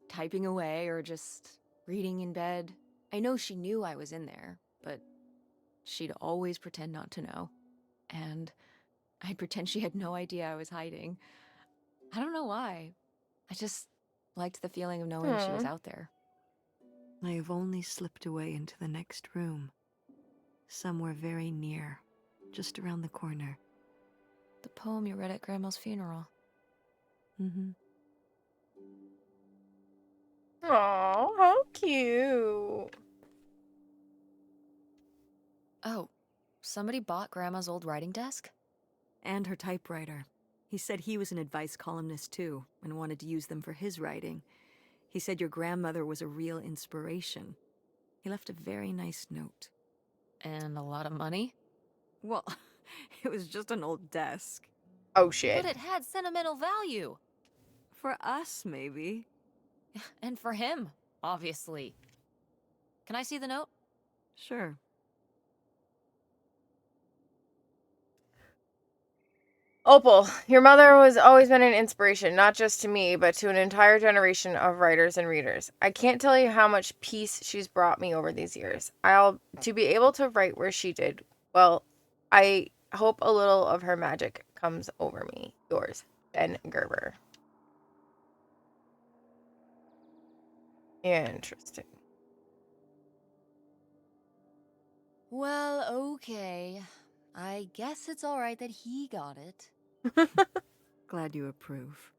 typing away or just reading in bed. I know she knew I was in there, but she'd always pretend not to know. And I'd pretend she had no idea I was hiding. I don't know why. I just liked the feeling of knowing she was out there. I have only slipped away into the next room. Somewhere very near. Just around the corner. The poem you read at Grandma's funeral. Mm-hmm. Oh, how cute. Oh, somebody bought Grandma's old writing desk? And her typewriter. He said he was an advice columnist too, and wanted to use them for his writing. He said your grandmother was a real inspiration. He left a very nice note. And a lot of money? Well, it was just an old desk. Oh shit. But it had sentimental value. For us, maybe. And for him, obviously. Can I see the note? Sure. Opal, your mother has always been an inspiration, not just to me, but to an entire generation of writers and readers. I can't tell you how much peace she's brought me over these years. To be able to write where she did, well, I hope a little of her magic comes over me. Yours, Ben Gerber. Interesting. Well, okay. I guess it's all right that he got it. Glad you approve.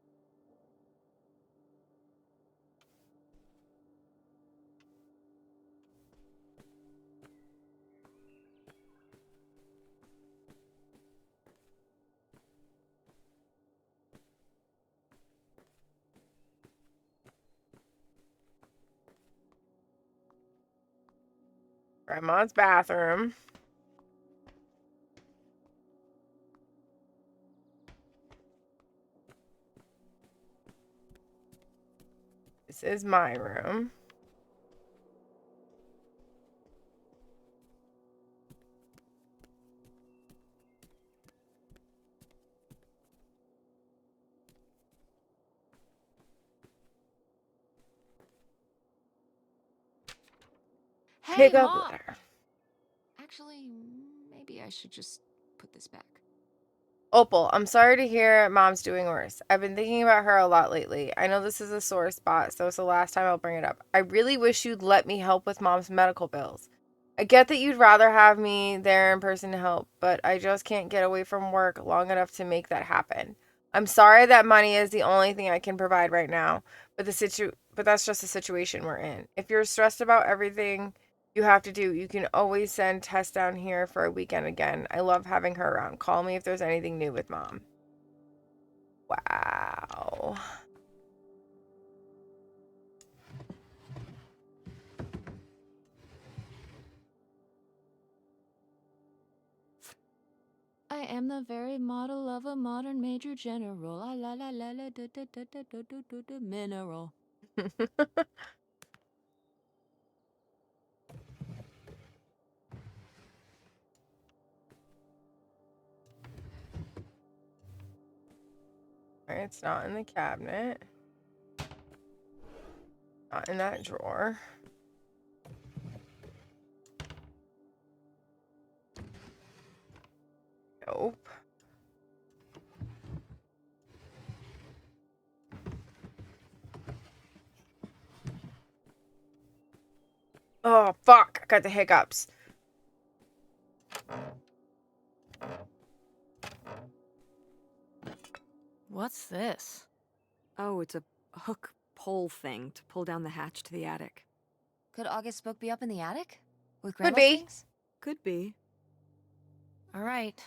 Grandma's bathroom. This is my room. Hey, Pick up Mom! litter. Actually, maybe I should just put this back. Opal, I'm sorry to hear Mom's doing worse. I've been thinking about her a lot lately. I know this is a sore spot, so it's the last time I'll bring it up. I really wish you'd let me help with Mom's medical bills. I get that you'd rather have me there in person to help, but I just can't get away from work long enough to make that happen. I'm sorry that money is the only thing I can provide right now, but that's just the situation we're in. If you're stressed about everything you have to do, you can always send Tess down here for a weekend again. I love having her around. Call me if there's anything new with Mom. Wow. I am the very model of a modern major general. La la la la la da da da da da da da da mineral. Alright, it's not in the cabinet. Not in that drawer. Nope. Oh, fuck. I got the hiccups. What's this? Oh, it's a hook pole thing to pull down the hatch to the attic. Could August's book be up in the attic? With Could Grandma's be. things? Could be. Alright.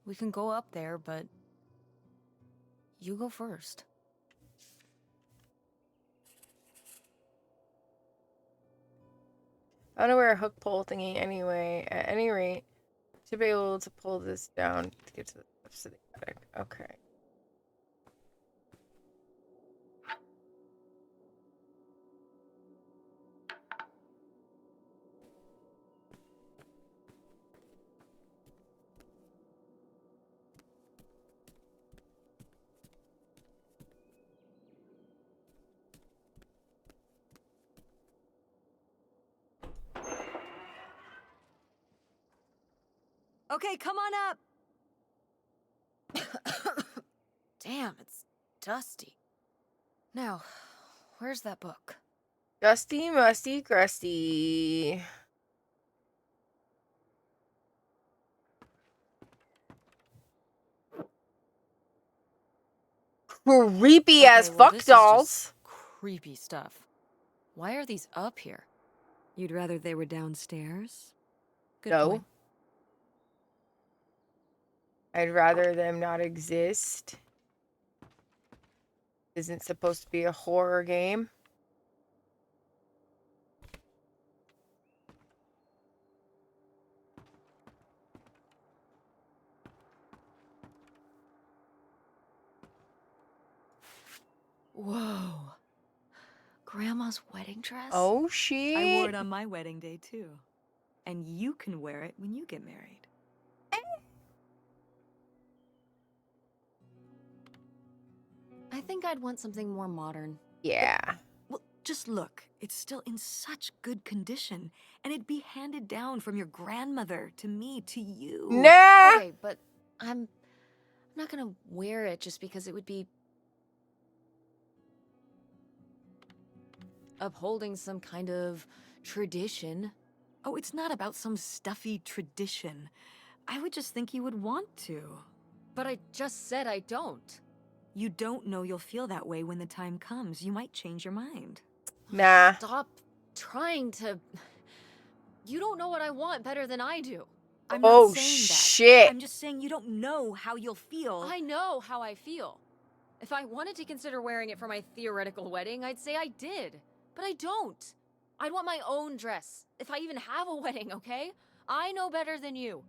We can go up there, but... you go first. I don't know where a hook pole thingy anyway. At any rate, to be able to pull this down to get to the steps of the attic. Okay. Okay, come on up! Damn, it's dusty. Now, where's that book? Dusty, musty, crusty. Creepy as well, fuck this is dolls. just creepy stuff. Why are these up here? You'd rather they were downstairs? Good No. point. I'd rather them not exist. Isn't supposed to be a horror game. Whoa. Grandma's wedding dress? Oh shit. I wore it on my wedding day, too. And you can wear it when you get married. I think I'd want something more modern. Yeah. Well, just look. It's still in such good condition. And it'd be handed down from your grandmother to me to you. Nah. Okay, but I'm not gonna wear it just because it would be upholding some kind of tradition. Oh, it's not about some stuffy tradition. I would just think you would want to. But I just said I don't. You don't know you'll feel that way when the time comes. You might change your mind. Nah. Stop trying to... You don't know what I want better than I do. I'm Oh not saying that. shit. I'm just saying you don't know how you'll feel. I know how I feel. If I wanted to consider wearing it for my theoretical wedding, I'd say I did. But I don't. I'd want my own dress, if I even have a wedding, okay? I know better than you.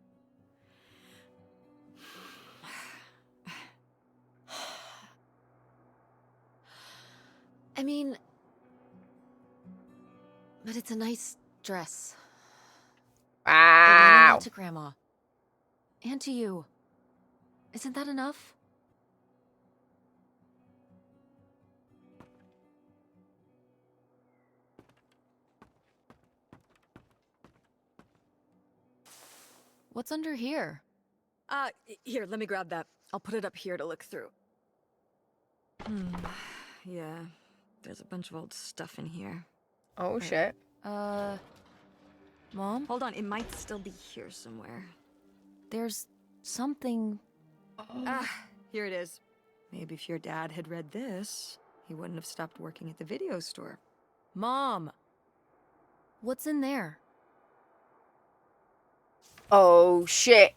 I mean, but it's a nice dress. It meant a Wow. lot to Grandma. And to you. Isn't that enough? What's under here? Here, let me grab that. I'll put it up here to look through. Yeah, there's a bunch of old stuff in here. Oh, shit. Mom? Hold on, it might still be here somewhere. There's something... Here it is. Maybe if your dad had read this, he wouldn't have stopped working at the video store. Mom! What's in there? Oh, shit.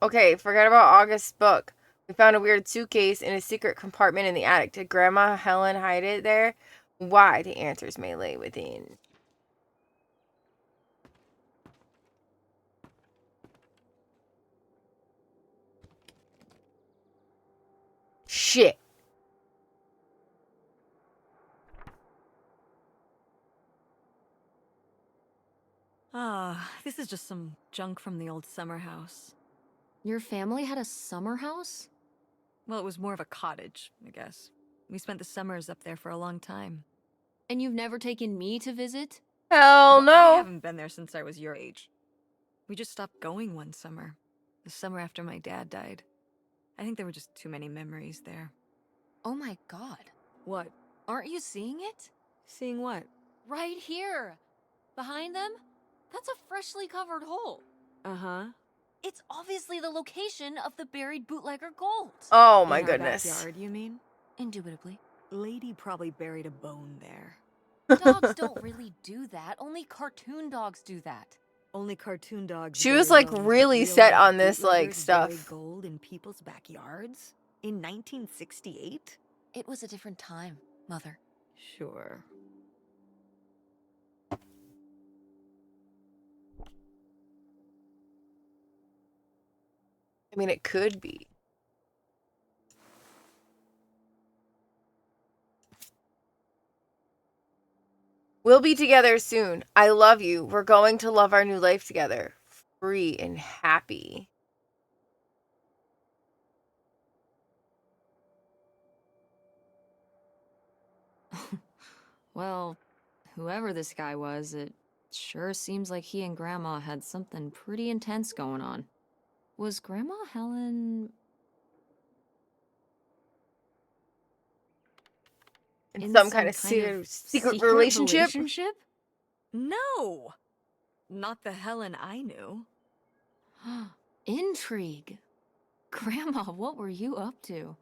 Okay, forget about August's book. We found a weird suitcase in a secret compartment in the attic. Did Grandma Helen hide it there? Why? The answers may lay within. Shit. This is just some junk from the old summer house. Your family had a summer house? Well, it was more of a cottage, I guess. We spent the summers up there for a long time. And you've never taken me to visit? Hell I no. haven't been there since I was your age. We just stopped going one summer. The summer after my dad died. I think there were just too many memories there. Oh my god. What? Aren't you seeing it? Seeing what? Right here! Behind them? That's a freshly covered hole. Uh-huh. It's obviously the location of the buried bootlegger gold. Oh my In our goodness. backyard, you mean? Indubitably. Lady probably buried a bone there. Dogs don't really do that. Only cartoon dogs do that. Only cartoon dogs. She was, bury like, bones, really but set real-life on this, like, bootleggers bury stuff. gold in people's backyards? In 1968? It was a different time, Mother. Sure. I mean, it could be. We'll be together soon. I love you. We're going to love our new life together. Free and happy. Well, whoever this guy was, it sure seems like he and Grandma had something pretty intense going on. Was Grandma Helen... In in some kind of secret relationship? No! Not the Helen I knew. Intrigue. Grandma, what were you up to?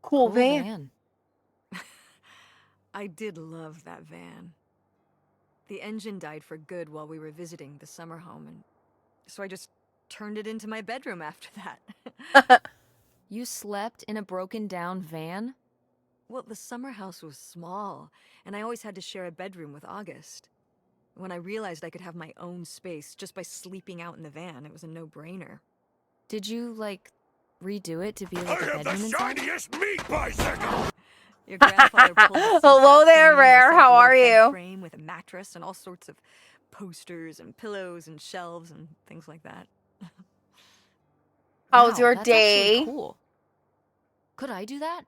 Cool van. I did love that van. The engine died for good while we were visiting the summer home, and so I just turned it into my bedroom after that. You slept in a broken down van? Well, the summer house was small, and I always had to share a bedroom with August. When I realized I could have my own space just by sleeping out in the van, it was a no-brainer. Did you, like, redo it to be like a bedroom inside? meat bicycle! Your grandfather pulled the seats Hello out for there, me and Rare. set up How a little are bed you? frame with a mattress and all sorts of posters and pillows and shelves and things like that. How was Wow, your that's day? actually cool. Could I do that?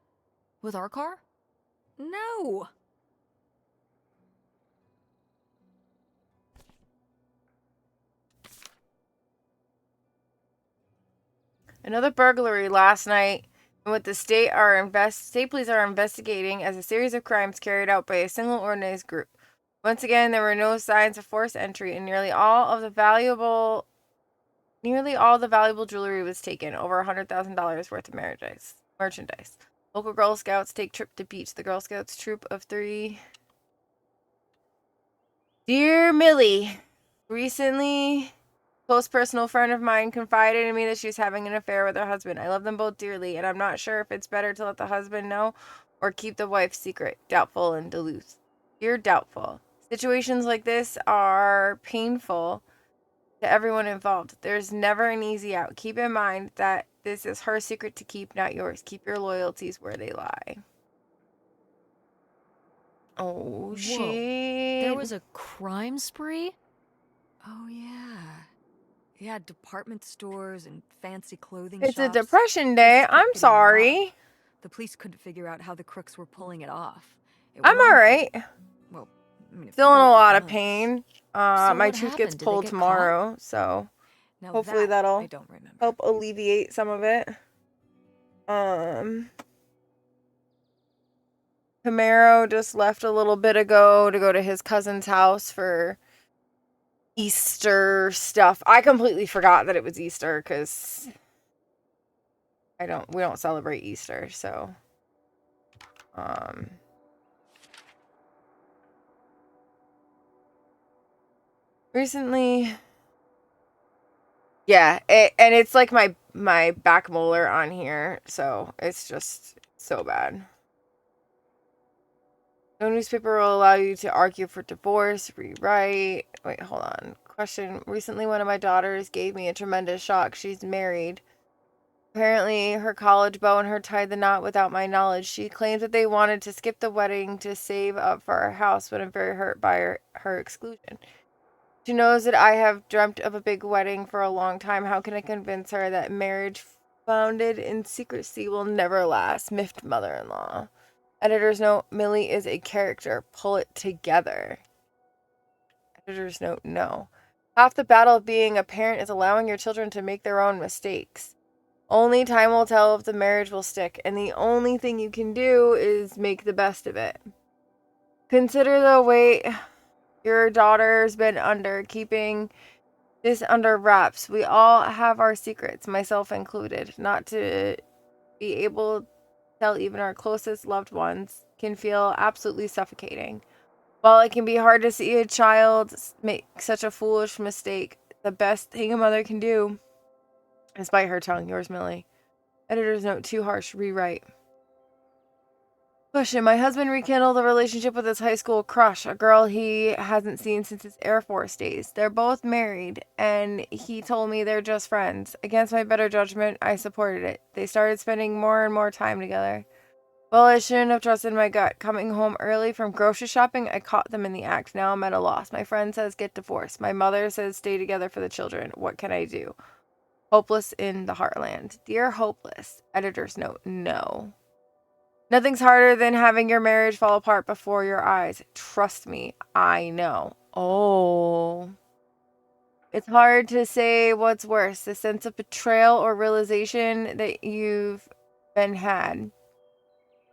With our car? No! Another burglary last night. And what the state police are investigating as a series of crimes carried out by a single organized group. Once again, there were no signs of forced entry, and nearly all the valuable jewelry was taken, over $100,000 worth of merchandise. Local Girl Scouts take trip to beach. The Girl Scouts troop of 3. Dear Millie, recently, close personal friend of mine confided in me that she's having an affair with her husband. I love them both dearly, and I'm not sure if it's better to let the husband know or keep the wife's secret. Doubtful and Duluth. Dear Doubtful, situations like this are painful to everyone involved. There's never an easy out. Keep in mind that this is her secret to keep, not yours. Keep your loyalties where they lie. Oh, Whoa. shit. There was a crime spree? Oh, yeah. Yeah, department stores and fancy clothing It's a shops. depression day. Kept I'm getting sorry. robbed. The police couldn't figure out how the crooks were pulling it off. It I'm went on for, alright. well, I mean, it Still in felt a like lot of months. pain. So My what tooth happened? gets Did they pulled get tomorrow, so Now hopefully that that'll I don't remember. help alleviate some of it. Camaro just left a little bit ago to go to his cousin's house for Easter stuff. I completely forgot that it was Easter because we don't celebrate Easter, so recently, yeah, and it's like my back molar on here, so it's just so bad. No newspaper will allow you to argue for divorce, rewrite. Wait, hold on. Question. Recently, one of my daughters gave me a tremendous shock. She's married. Apparently, her college beau and her tied the knot without my knowledge. She claims that they wanted to skip the wedding to save up for our house, but I'm very hurt by her exclusion. She knows that I have dreamt of a big wedding for a long time. How can I convince her that marriage founded in secrecy will never last? Miffed mother-in-law. Editor's note, Millie is a character. Pull it together. Editor's note, no. Half the battle of being a parent is allowing your children to make their own mistakes. Only time will tell if the marriage will stick, and the only thing you can do is make the best of it. Consider the weight your daughter's been under, keeping this under wraps. We all have our secrets, myself included. Not to be able to tell even our closest loved ones can feel absolutely suffocating. While it can be hard to see a child make such a foolish mistake, the best thing a mother can do is bite her tongue. Yours, Millie. Editor's note, too harsh. Rewrite. Question. My husband rekindled a relationship with his high school crush, a girl he hasn't seen since his Air Force days. They're both married, and he told me they're just friends. Against my better judgment, I supported it. They started spending more and more time together. Well, I shouldn't have trusted my gut. Coming home early from grocery shopping, I caught them in the act. Now I'm at a loss. My friend says get divorced. My mother says stay together for the children. What can I do? Hopeless in the heartland. Dear Hopeless. Editor's note, no. Nothing's harder than having your marriage fall apart before your eyes. Trust me, I know. Oh. It's hard to say what's worse, the sense of betrayal or realization that you've been had.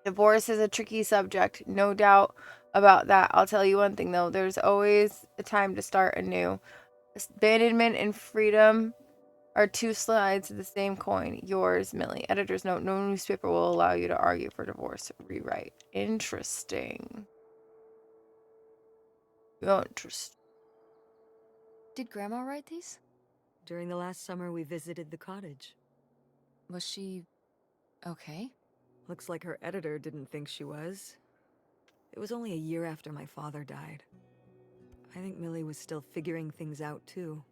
Divorce is a tricky subject, no doubt about that. I'll tell you one thing though, there's always a time to start anew. Abandonment and freedom are two sides of the same coin. Yours, Millie. Editor's note, no newspaper will allow you to argue for divorce. Rewrite. Interesting. Interesting. Did Grandma write these? During the last summer, we visited the cottage. Was she okay? Looks like her editor didn't think she was. It was only a year after my father died. I think Millie was still figuring things out, too.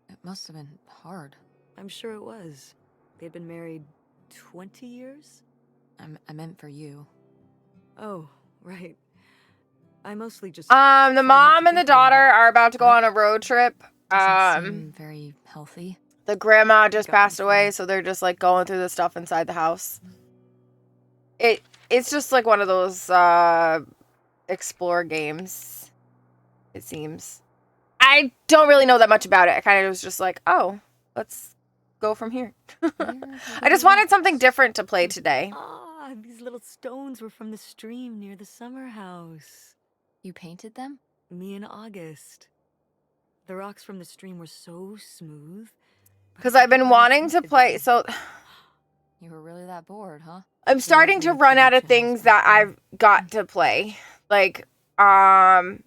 It must have been hard. I'm sure it was. They'd been married 20 years? I meant for you. Oh, right. I mostly just... The mom and the daughter are about to go on a road trip. Doesn't seem very healthy. The grandma just passed away, so they're just like going through the stuff inside the house. It's just like one of those explore games, it seems. I don't really know that much about it. I kind of was just like, oh, let's go from here. I just wanted something different to play today. Ah, these little stones were from the stream near the summer house. You painted them? Me in August. The rocks from the stream were so smooth. Because I've been wanting to play, so You were really that bored, huh? I'm starting to run out of things that I've got to play. Like, I'm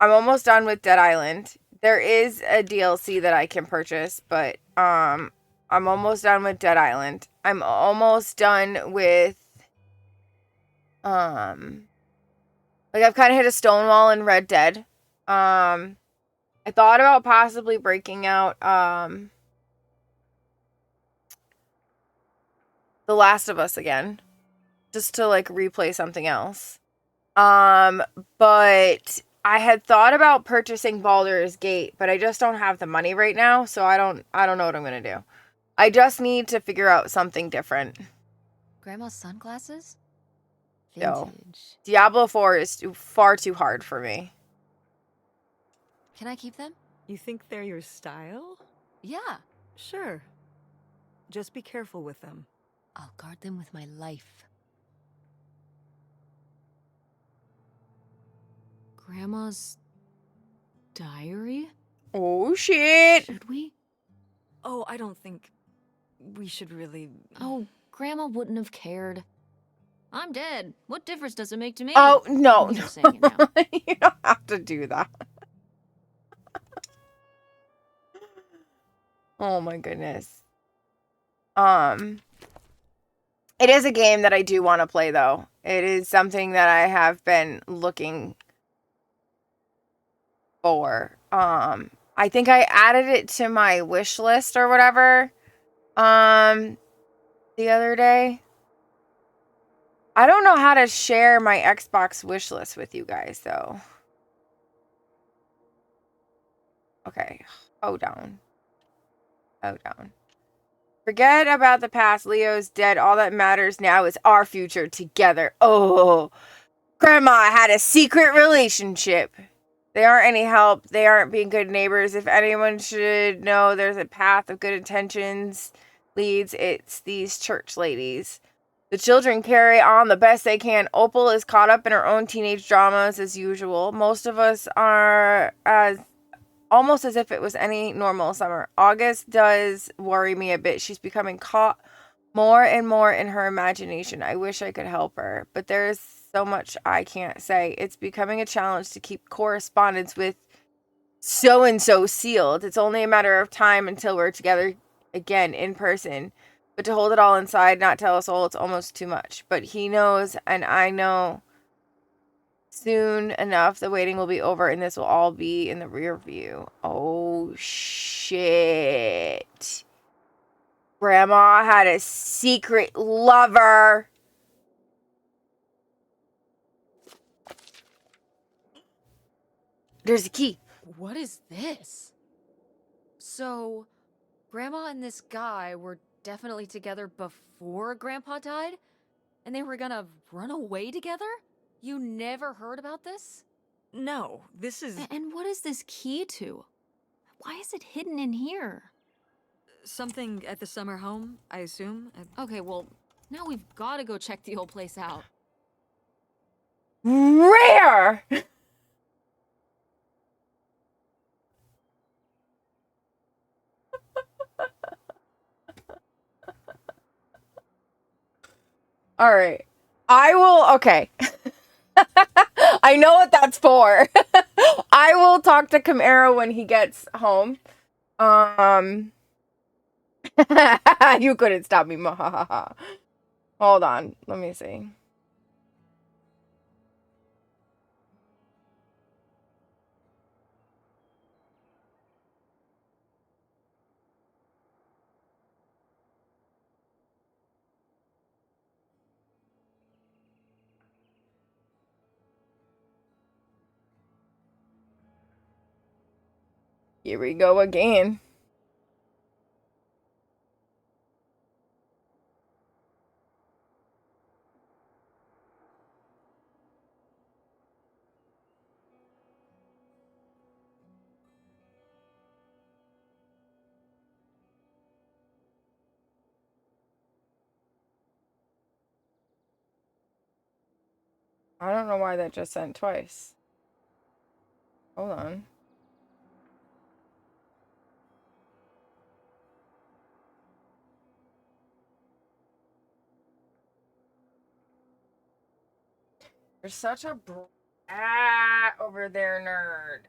almost done with Dead Island. There is a DLC that I can purchase, but I'm almost done with Dead Island. I'm almost done with like I've kind of hit a stone wall in Red Dead. I thought about possibly breaking out The Last of Us again, just to like replay something else. But I had thought about purchasing Baldur's Gate, but I just don't have the money right now, so I don't know what I'm gonna do. I just need to figure out something different. Grandma's sunglasses? No. Vintage. Diablo 4 is far too hard for me. Can I keep them? You think they're your style? Yeah. Sure. Just be careful with them. I'll guard them with my life. Grandma's diary? Oh shit! Should we? Oh, I don't think we should really... Oh, Grandma wouldn't have cared. I'm dead. What difference does it make to me? Oh no! I'm just saying it now. You don't have to do that. Oh my goodness. It is a game that I do want to play though. It is something that I have been looking for. I think I added it to my wish list or whatever the other day. I don't know how to share my Xbox wish list with you guys though. Okay. Oh down. Oh down. Forget about the past. Leo's dead. All that matters now is our future together. Oh, Grandma had a secret relationship. They aren't any help. They aren't being good neighbors. If anyone should know there's a path of good intentions leads, it's these church ladies. The children carry on the best they can. Opal is caught up in her own teenage dramas as usual. Most of us are almost as if it was any normal summer. August does worry me a bit. She's becoming caught more and more in her imagination. I wish I could help her, but there's so much I can't say. It's becoming a challenge to keep correspondence with so-and-so sealed. It's only a matter of time until we're together again in person. But to hold it all inside, not tell us all, it's almost too much. But he knows, and I know soon enough the waiting will be over and this will all be in the rear view. Oh, shit. Grandma had a secret lover. There's a key. What is this? So, Grandma and this guy were definitely together before Grandpa died? And they were gonna run away together? You never heard about this? No, this is... And what is this key to? Why is it hidden in here? something at the summer home, I assume? Okay, well, now we've gotta go check the old place out. Rare. All right. I will, okay. I know what that's for. I will talk to Camaro when he gets home. You couldn't stop me. Hold on. Let me see. Here we go again. I don't know why that just sent twice. Hold on. You're such a brat over there, nerd.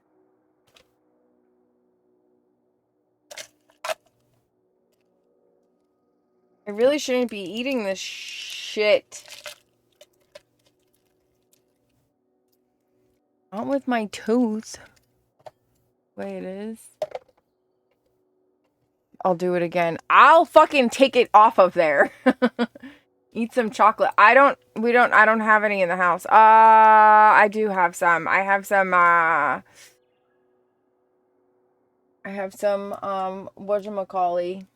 I really shouldn't be eating this shit. Not with my tooth. Way it is. I'll do it again. I'll fucking take it off of there. Eat some chocolate. I don't have any in the house. I do have some. I have some, whatchamacallit,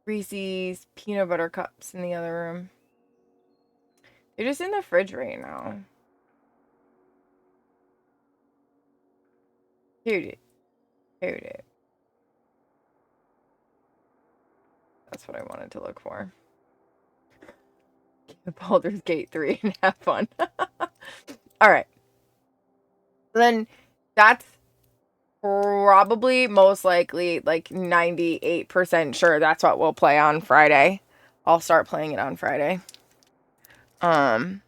Reese's peanut butter cups in the other room. They're just in the fridge right now. Dude. That's what I wanted to look for. Baldur's Gate 3 and have fun. Alright. Then that's probably most likely like 98% sure that's what we'll play on Friday. I'll start playing it on Friday. Because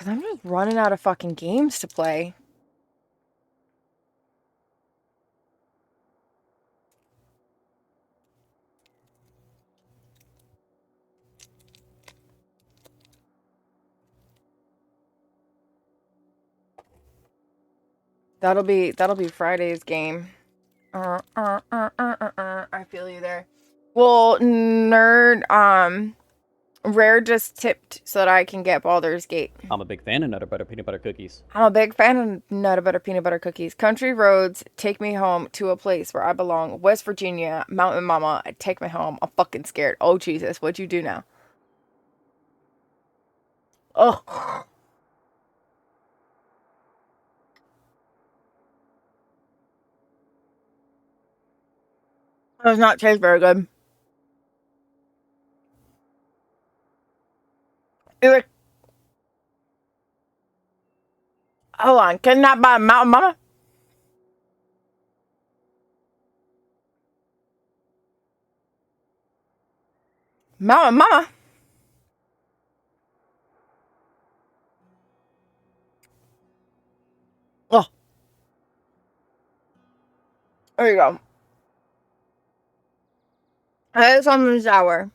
I'm just running out of fucking games to play. That'll be Friday's game. I feel you there. Well, nerd, Rare just tipped so that I can get Baldur's Gate. I'm a big fan of Nutter Butter Peanut Butter Cookies. I'm a big fan of Nutter Butter Peanut Butter Cookies. Country roads take me home to a place where I belong. West Virginia, Mountain Mama, take me home. I'm fucking scared. Oh, Jesus, what'd you do now? Oh. It does not taste very good. It hold on, can I buy Mountain Mama? Mountain Mama? Oh. There you go. I had something sour.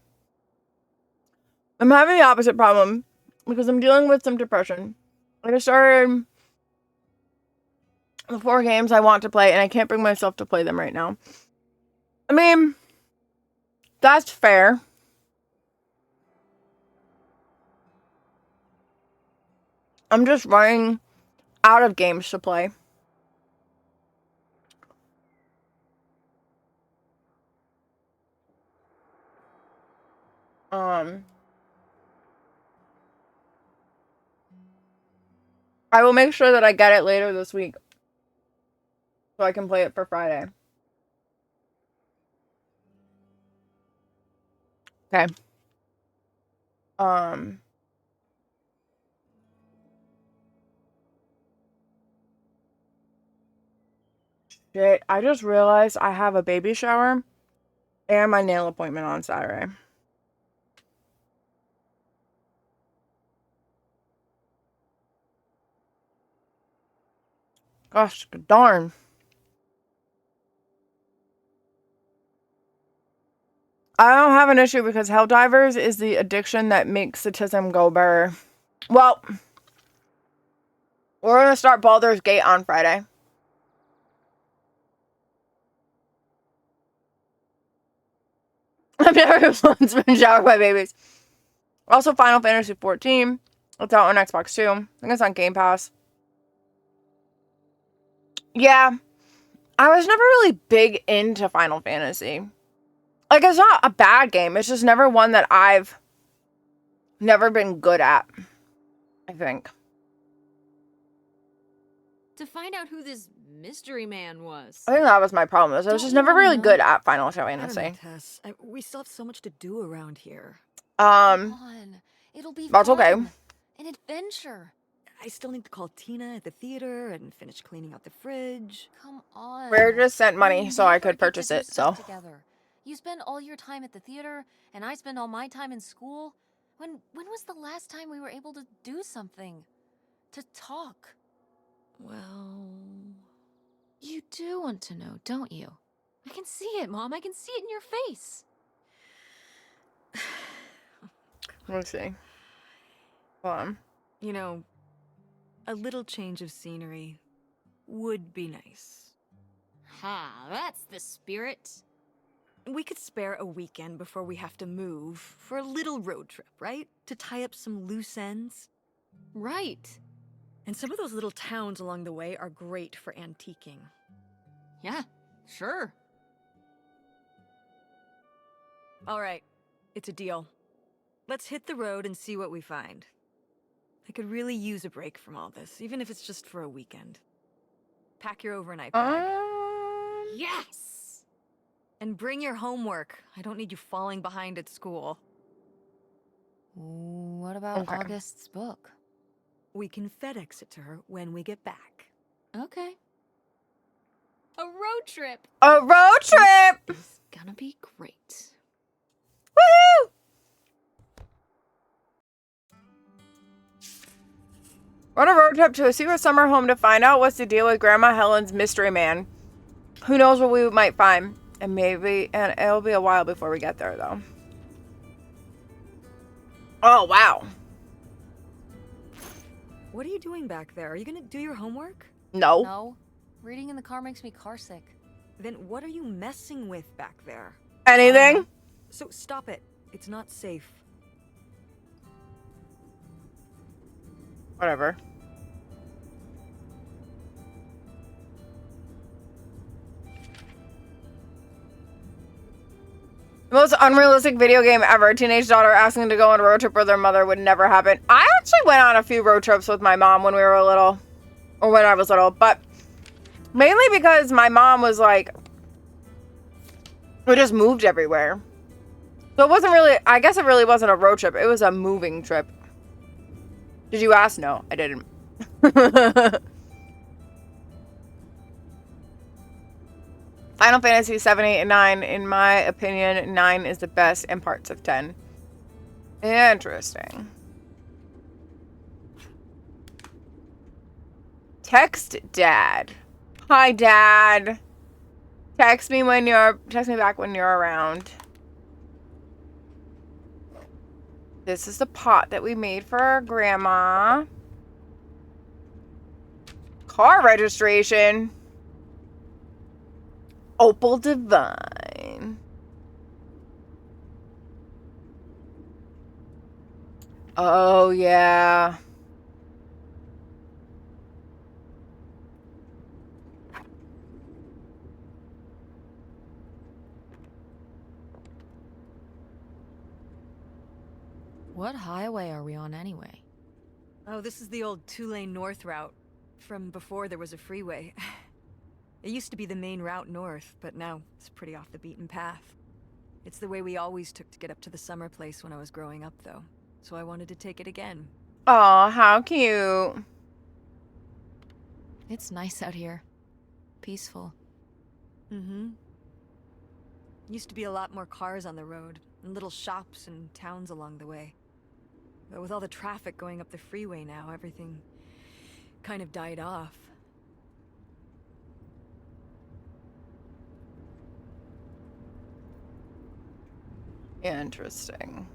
I'm having the opposite problem because I'm dealing with some depression. I started the 4 games I want to play and I can't bring myself to play them right now. I mean, that's fair. I'm just running out of games to play. I will make sure that I get it later this week so I can play it for Friday. Okay. Shit, I just realized I have a baby shower and my nail appointment on Saturday. Gosh darn. I don't have an issue because Helldivers is the addiction that makes autism go burr. Well, we're gonna start Baldur's Gate on Friday. I've never once been showered by babies. Also, Final Fantasy 14. It's out on Xbox too. I think it's on Game Pass. Yeah. I was never really big into Final Fantasy. Like, it's not a bad game. It's just never one that I've never been good at, I think. To find out who this mystery man was. I think that was my problem. I was just never really good at Final Fantasy. I don't know, Tess. We still have so much to do around here. Come on. It'll be That's fun. okay. An adventure. I still need to call Tina at the theater and finish cleaning out the fridge. Come on. Rare just sent money We so I never could get to purchase do it, stuff so. Together. You spend all your time at the theater, and I spend all my time in school. When was the last time we were able to do something? to talk. Well, you do want to know, don't you? I can see it, Mom. I can see it in your face. Let's see. Hold on. You know, a little change of scenery would be nice. Ha, that's the spirit. We could spare a weekend before we have to move for a little road trip, right? To tie up some loose ends. Right. And some of those little towns along the way are great for antiquing. Yeah, sure. All right, it's a deal. Let's hit the road and see what we find. I could really use a break from all this, even if it's just for a weekend. Pack your overnight bag. Yes! And bring your homework. I don't need you falling behind at school. What about Okay. August's book? We can FedEx it to her when we get back. Okay. A road trip! A road trip! It's gonna be great. Woohoo! We're on a road trip to a secret summer home to find out what's the deal with Grandma Helen's mystery man. Who knows what we might find. And it'll be a while before we get there, though. Oh, wow. What are you doing back there? Are you gonna do your homework? No. No, reading in the car makes me carsick. Then what are you messing with back there? Anything? So stop it. It's not safe. Whatever. The most unrealistic video game ever. Teenage daughter asking to go on a road trip with their mother would never happen. I actually went on a few road trips with my mom when we were little. Or when I was little. But mainly because my mom was like, we just moved everywhere. So it wasn't really, I guess it really wasn't a road trip. It was a moving trip. Did you ask? No, I didn't. Final Fantasy 7, 8, and 9. In my opinion, 9 is the best in parts of 10. Interesting. Text Dad. Hi, Dad. Text me back when you're around. This is the pot that we made for our grandma. Car registration. Opal Divine. Oh, yeah. What highway are we on anyway? Oh, this is the old 2-lane north route. From before there was a freeway. It used to be the main route north, but now it's pretty off the beaten path. It's the way we always took to get up to the summer place when I was growing up, though. So I wanted to take it again. Aw, how cute. It's nice out here. Peaceful. Mm-hmm. Used to be a lot more cars on the road, and little shops and towns along the way. But with all the traffic going up the freeway now, everything kind of died off. Interesting.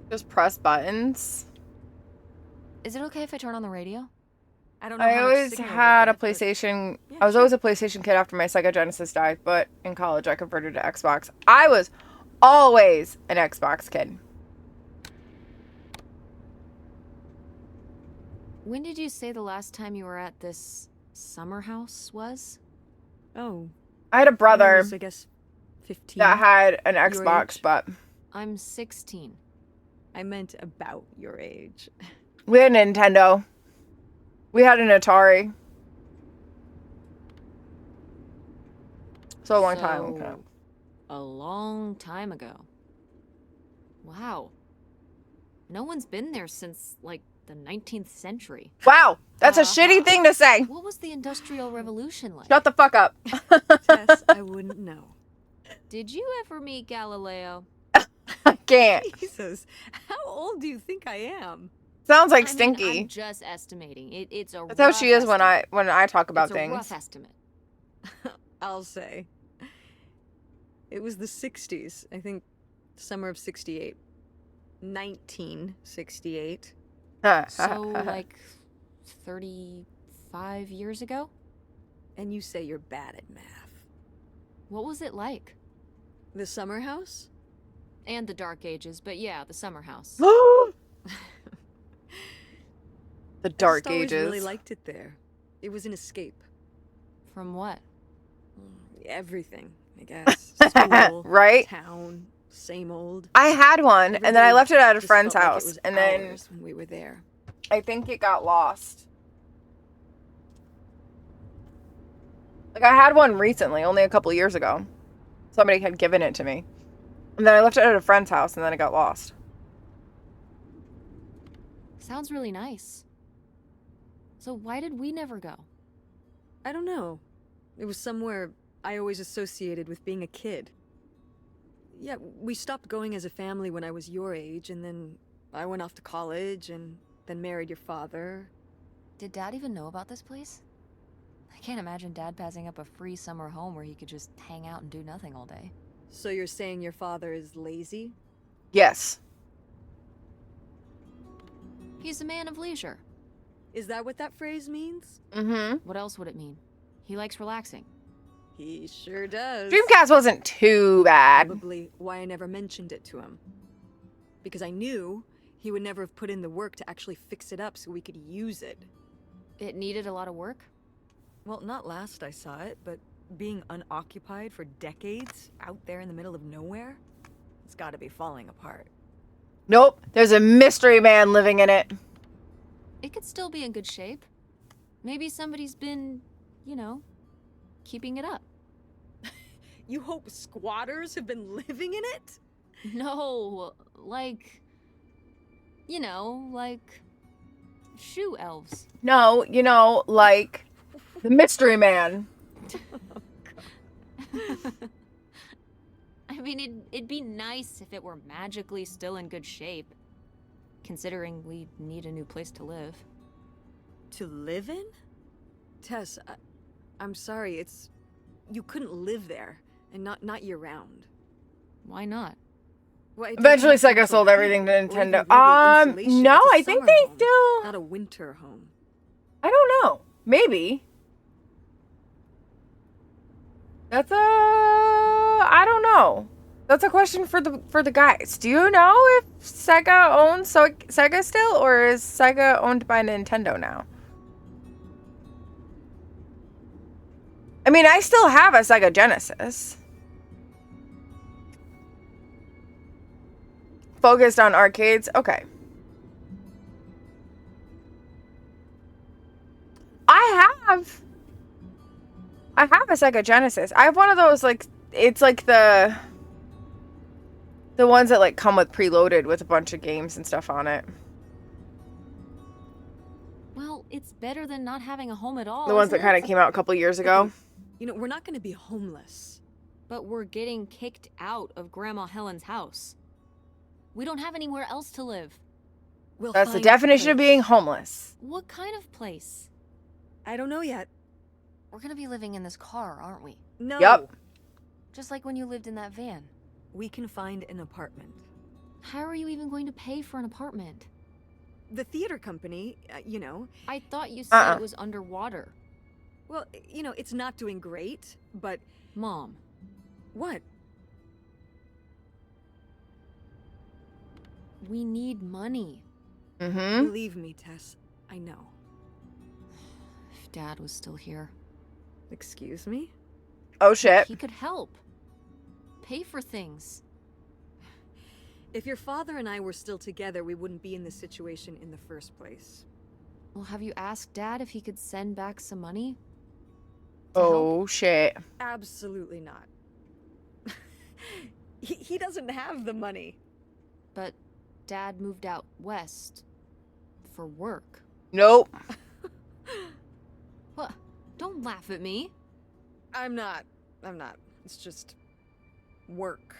Just press buttons. Is it okay if I turn on the radio? I don't know I how much always signal we'll had a get, but- PlayStation. Yeah, I was sure. always a PlayStation kid after my Sega Genesis died, but in college I converted to Xbox. I was always an Xbox kid. When did you say the last time you were at this summer house was? Oh, I had a I brother was, I guess, 15. that had an Your Xbox, age? but I'm 16. I meant about your age. we had a Nintendo. We had an Atari. So a long time ago. A long time ago. Wow. No one's been there since, like, the 19th century. Wow, that's a shitty thing to say. What was the Industrial Revolution like? Shut the fuck up. Tess, I wouldn't know. Did you ever meet Galileo? I can't. Jesus, how old do you think I am? Sounds like I mean, Stinky. I'm just estimating. It's a That's how rough she is estimate. when I talk about It's a things. rough estimate. I'll say. It was the 60s, I think summer of 68. 1968. So, like, 35 years ago? And you say you're bad at math. What was it like? The summer house? And the Dark Ages, but yeah, the summer house. The Dark I just always Ages. really liked it there. It was an escape. From what? Everything, I guess. School, Right? town, same old. I had one, and then I Everybody left it at a just friend's felt like it house, was and then hours when we were there. I think it got lost. Like, I had one recently, only a couple of years ago. Somebody had given it to me. And then I left it at a friend's house, and then it got lost. Sounds really nice. So why did we never go? I don't know. It was somewhere I always associated with being a kid. Yeah, we stopped going as a family when I was your age, and then I went off to college, and then married your father. Did Dad even know about this place? I can't imagine Dad passing up a free summer home where he could just hang out and do nothing all day. So you're saying your father is lazy? Yes. He's a man of leisure. Is that what that phrase means? Mm-hmm. What else would it mean? He likes relaxing. He sure does. Dreamcast wasn't too bad. Probably why I never mentioned it to him. Because I knew he would never have put in the work to actually fix it up so we could use it. It needed a lot of work? Well, not last I saw it, but being unoccupied for decades out there in the middle of nowhere, it's gotta be falling apart. Nope. There's a mystery man living in it. It could still be in good shape. Maybe somebody's been, you know, keeping it up. You hope squatters have been living in it? No, like, you know, like shoe elves. No, like the mystery man. I mean, it'd be nice if it were magically still in good shape, considering we need a new place to live. To live in? Tess, I'm sorry, you couldn't live there, and not year-round. Why not? Well, it Eventually, doesn't have Sega to sold be everything to or even Nintendo. really insulation. No, It's a I think summer they home, still. not a winter home. I don't know. Maybe. I don't know. That's a question for the guys. Do you know if Sega owns Sega still, or is Sega owned by Nintendo now? I mean, I still have a Sega Genesis. Focused on arcades? Okay. I have a Sega Genesis. I have one of those, like, it's like the ones that, like, come with preloaded with a bunch of games and stuff on it. Well, it's better than not having a home at all. The ones that isn't kind it? of came out a couple years ago. You know, we're not gonna be homeless. But we're getting kicked out of Grandma Helen's house. We don't have anywhere else to live. We'll That's the find a definition of place. being homeless. What kind of place? I don't know yet. We're gonna be living in this car, aren't we? No. Yup. Just like when you lived in that van. We can find an apartment. How are you even going to pay for an apartment? The theater company, you know. I thought you said Uh-uh. it was underwater. Well, you know, it's not doing great, but Mom, what? we need money. Mm-hmm. Believe me, Tess, I know. If Dad was still here, Excuse me? Oh, shit. he could help. Pay for things. If your father and I were still together, we wouldn't be in this situation in the first place. Well, have you asked Dad if he could send back some money? To help? Oh, shit. Absolutely not. he doesn't have the money. But Dad moved out west for work. Nope. What? Don't laugh at me. I'm not. It's just work.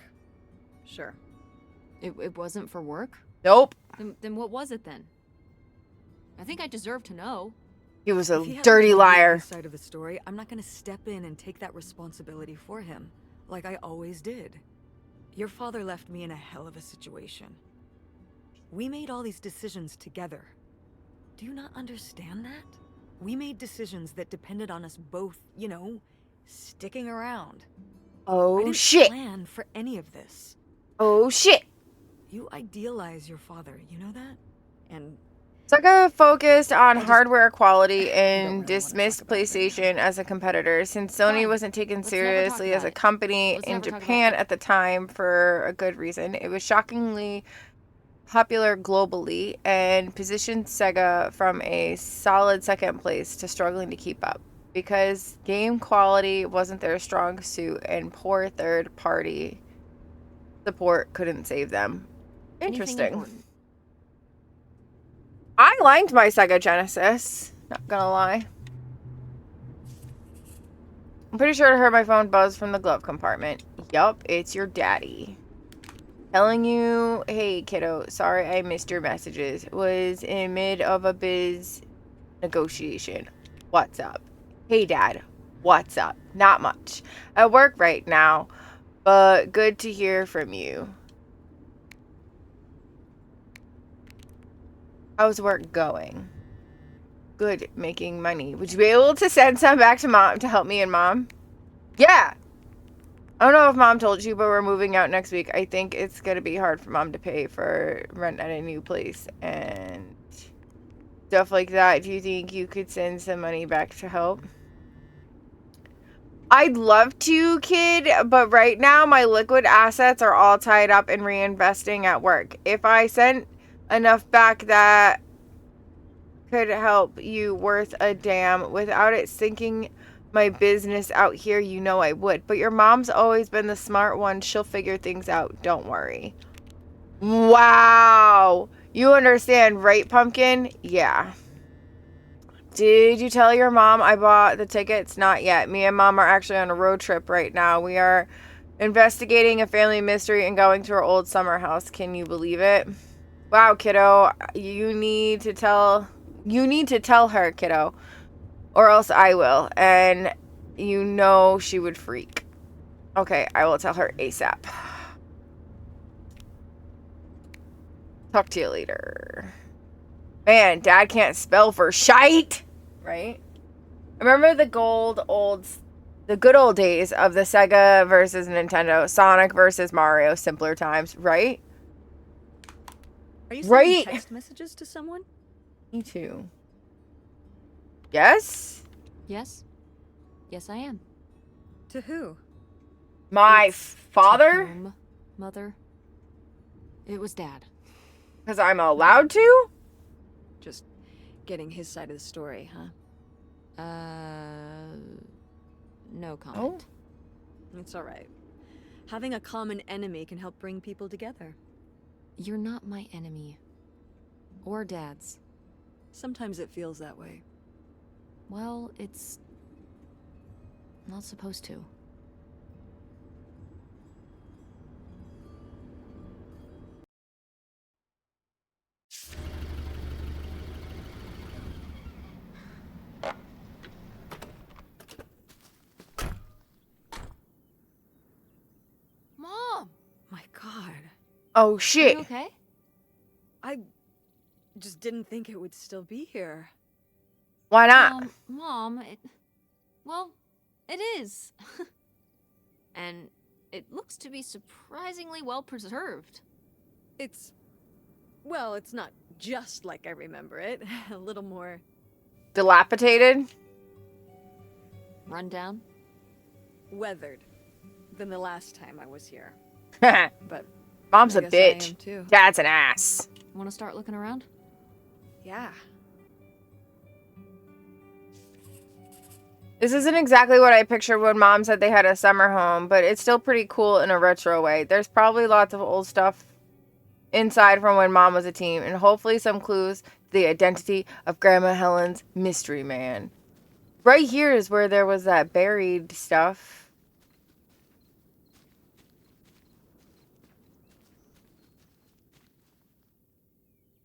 Sure. It wasn't for work? Nope. Then what was it then? I think I deserve to know. He was a If he hasn't dirty told you liar. his side of the story, I'm not gonna step in and take that responsibility for him, like I always did. Your father left me in a hell of a situation. We made all these decisions together. Do you not understand that? We made decisions that depended on us both, you know, sticking around. I Oh didn't shit. plan for any of this. Oh shit. You idealize your father, you know that? And Sega focused on I just hardware quality don't and really wanna dismissed talk about it right now. PlayStation as a competitor since Sony Fine. wasn't taken Let's never talk seriously as about a it. company Let's in never talk about Japan it. at the time for a good reason. It was shockingly popular globally and positioned Sega from a solid second place to struggling to keep up because game quality wasn't their strong suit and poor third party support couldn't save them. Anything Interesting. important? I liked my Sega Genesis, not gonna lie. I'm pretty sure I heard my phone buzz from the glove compartment. Yup, it's your daddy. Telling you, hey kiddo, sorry I missed your messages. Was in mid of a biz negotiation. What's up? Hey dad, what's up? Not much. I work right now, but good to hear from you. How's work going? Good, making money. Would you be able to send some back to mom to help me and mom? Yeah. I don't know if mom told you, but we're moving out next week. I think it's going to be hard for mom to pay for rent at a new place and stuff like that. Do you think you could send some money back to help? I'd love to, kid, but right now my liquid assets are all tied up in reinvesting at work. If I sent enough back that could help you worth a damn without it sinking my business out here, you know I would. But your mom's always been the smart one. She'll figure things out. Don't worry. Wow. You understand, right, Pumpkin? Yeah. Did you tell your mom I bought the tickets? Not yet. Me and mom are actually on a road trip right now. We are investigating a family mystery and going to our old summer house. Can you believe it? Wow, kiddo. You need to tell her, kiddo. Or else I will. And you know she would freak. Okay, I will tell her ASAP. Talk to you later. Man, dad can't spell for shite, right? Remember the good old days of the Sega versus Nintendo, Sonic versus Mario, simpler times, right? are you sending Right. text messages to someone? Me too. Yes? Yes? Yes, I am. To who? My It's father? to whom, Mother? It was Dad. Because I'm allowed to? Just getting his side of the story, huh? No comment. It's all right. Having a common enemy can help bring people together. You're not my enemy. Or Dad's. Sometimes it feels that way. Well, it's not supposed to. Mom! My God. Oh, Are shit. you okay? I just didn't think it would still be here. Why not? Mom, well, it is. And it looks to be surprisingly well preserved. Well, it's not just like I remember it. A little more Dilapidated? Run down? weathered than the last time I was here. Mom's But a I guess I bitch. am too. Dad's an ass. Want to start looking around? Yeah. This isn't exactly what I pictured when Mom said they had a summer home, but it's still pretty cool in a retro way. There's probably lots of old stuff inside from when Mom was a teen, and hopefully some clues to the identity of Grandma Helen's mystery man. Right here is where there was that buried stuff.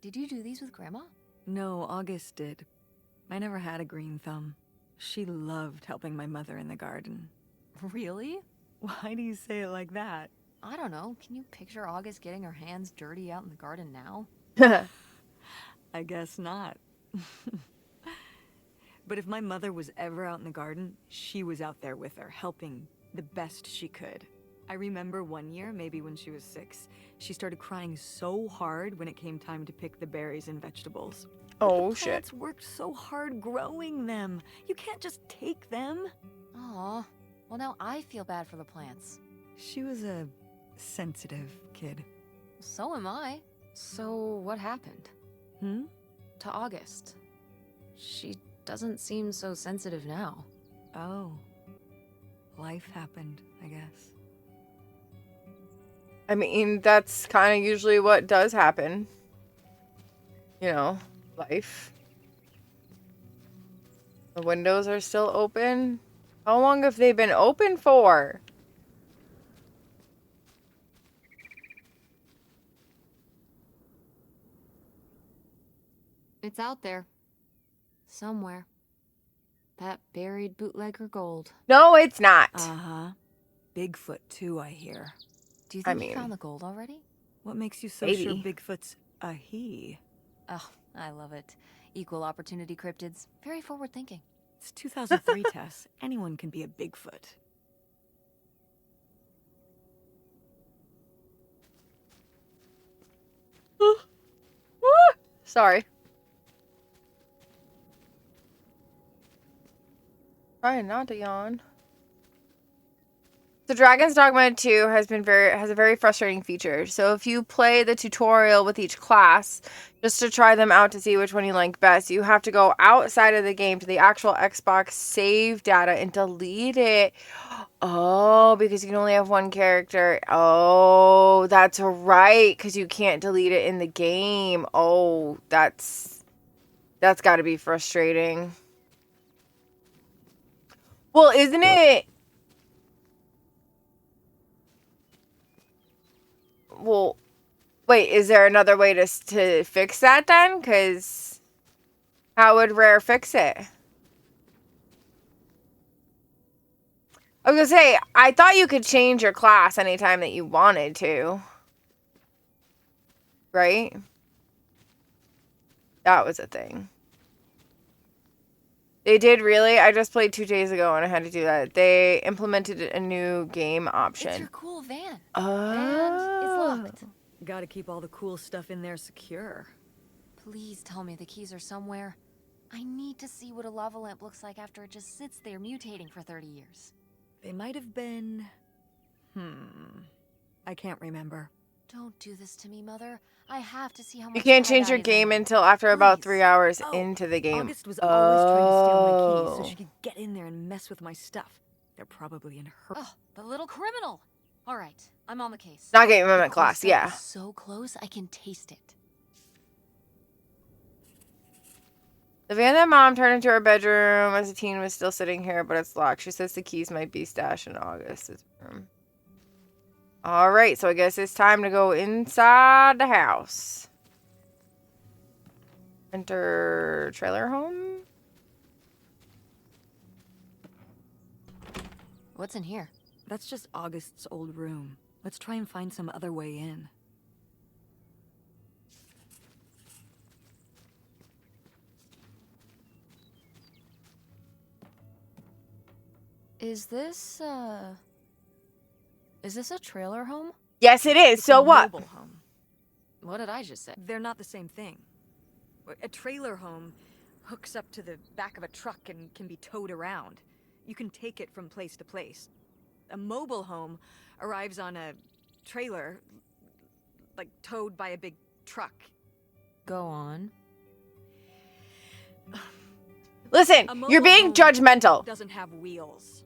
Did you do these with Grandma? No, August did. I never had a green thumb. She loved helping my mother in the garden. Really? Why do you say it like that? I don't know. Can you picture August getting her hands dirty out in the garden now? I guess not. But if my mother was ever out in the garden, she was out there with her, helping the best she could. I remember one year, maybe when she was 6, she started crying so hard when it came time to pick the berries and vegetables. Oh, The shit. plants worked so hard growing them. You can't just take them. Aw. Well, now I feel bad for the plants. She was a sensitive kid. So am I. So what happened? Hmm? To August. She doesn't seem so sensitive now. Oh. Life happened, I guess. I mean, that's kind of usually what does happen. You know, life. The windows are still open. How long have they been open for? It's out there. Somewhere. That buried bootlegger gold. No, it's not. Uh-huh. Bigfoot, too, I hear. Do you I think you mean, found the gold already? What makes you so maybe. sure Bigfoot's a he? Oh, I love it. Equal opportunity cryptids. Very forward thinking. It's 2003, Tess. Anyone can be a Bigfoot. Sorry. Trying not to yawn. So Dragon's Dogma 2 has a very frustrating feature. So if you play the tutorial with each class, just to try them out to see which one you like best, you have to go outside of the game to the actual Xbox save data and delete it. Oh, because you can only have one character. Oh, that's right, because you can't delete it in the game. Oh, that's got to be frustrating. Well, isn't it? Well, wait, is there another way to fix that then? Because how would Rare fix it? I was gonna say, I thought you could change your class anytime that you wanted to. Right? That was a thing. They did really? I just played 2 days ago and I had to do that. They implemented a new game option. It's your cool van. Oh. And it's locked. Gotta keep all the cool stuff in there secure. Please tell me the keys are somewhere. I need to see what a lava lamp looks like after it just sits there mutating for 30 years. They might have been... I can't remember. Don't do this to me, Mother. I have to see how much You can't change tie-dye your is in game there. until after about Please. 3 hours Oh, into the game. August was always trying to steal my keys so Oh. she could get in there and mess with my stuff. They're probably in her... Oh, the little criminal. All right, I'm on the case. Not game amendment The class, stuff yeah. is so close, I can taste it. The van that Mom turned into her bedroom as a teen was still sitting here, but it's locked. She says the keys might be stashed in August's room. All right, so I guess it's time to go inside the house. Enter trailer home. What's in here? That's just August's old room. Let's try and find some other way in. Is this a trailer home? Yes, it is. It's So a what? mobile home. What did I just say? They're not the same thing. A trailer home hooks up to the back of a truck and can be towed around. You can take it from place to place. A mobile home arrives on a trailer, like towed by a big truck. Go on. Listen, A you're mobile being home judgmental. doesn't have wheels.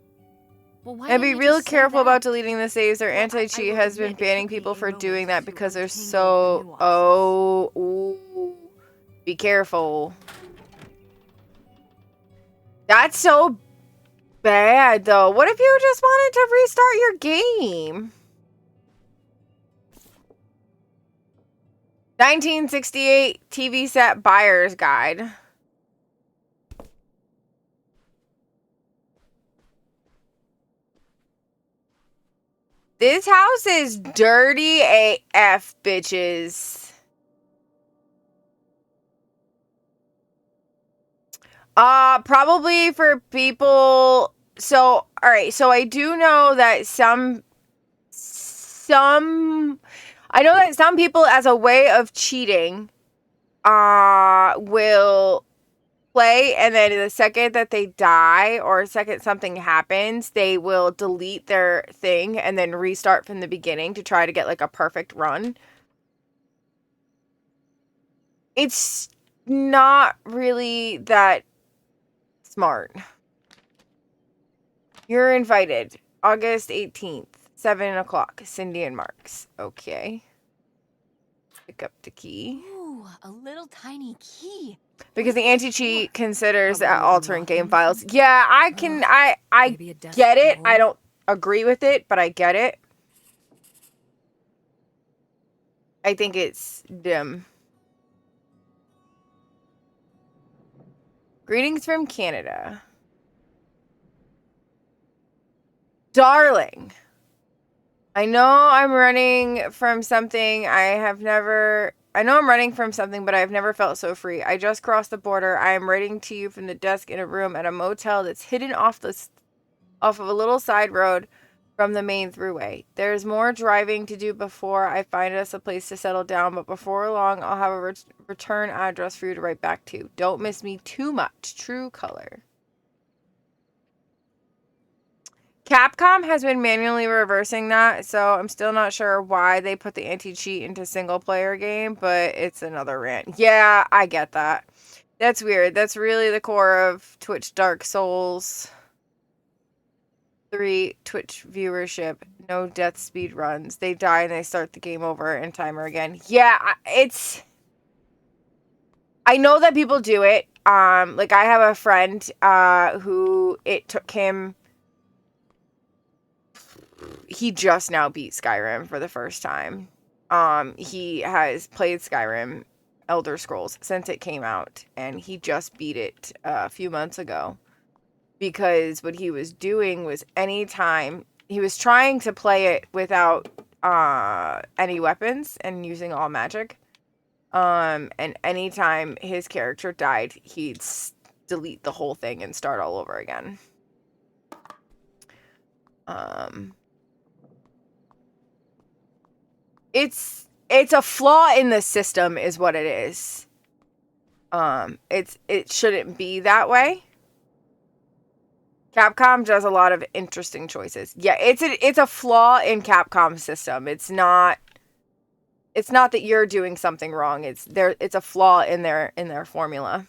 Well, why And be didn't you real just say careful that? about deleting the saves. Their Well, I anti-cheat will has been admit it banning took me people a for moment doing that to because they're untangle the so... nuances. Oh, ooh. Be careful. That's so bad, though. What if you just wanted to restart your game? 1968 TV set buyer's guide. This house is dirty AF, bitches. Probably for people. So, all right. So I do know that some I know that some people, as a way of cheating, will play, and then the second that they die or the second something happens, they will delete their thing and then restart from the beginning to try to get like a perfect run. It's not really that smart. You're invited. August 18th, 7 o'clock. Cindy and Marks. Okay. Pick up the key. Ooh, a little tiny key. Because the anti-cheat considers Probably that altering game unlocking files. Yeah, I can, I Maybe a desk get it. drawer? I don't agree with it, but I get it. I think it's dim. Greetings from Canada. Darling, I know I'm running from something I know I'm running from something, but I've never felt so free. I just crossed the border. I am writing to you from the desk in a room at a motel that's hidden off of a little side road from the main throughway. There's more driving to do before I find us a place to settle down, but before long, I'll have a return address for you to write back to. Don't miss me too much. True color. Capcom has been manually reversing that, so I'm still not sure why they put the anti-cheat into single-player game, but it's another rant. Yeah, I get that. That's weird. That's really the core of Twitch Dark Souls 3 Twitch viewership. No death speed runs. They die and they start the game over and timer again. Yeah, I know that people do it. Like I have a friend who it took him. He just now beat Skyrim for the first time. He has played Skyrim, Elder Scrolls, since it came out, and he just beat it a few months ago. Because what he was doing was anytime he was trying to play it without any weapons and using all magic. And anytime his character died, he'd delete the whole thing and start all over again. It's a flaw in the system is what it is. It shouldn't be that way. Capcom does a lot of interesting choices. Yeah, it's a flaw in Capcom's system. It's not that you're doing something wrong. It's a flaw in their formula.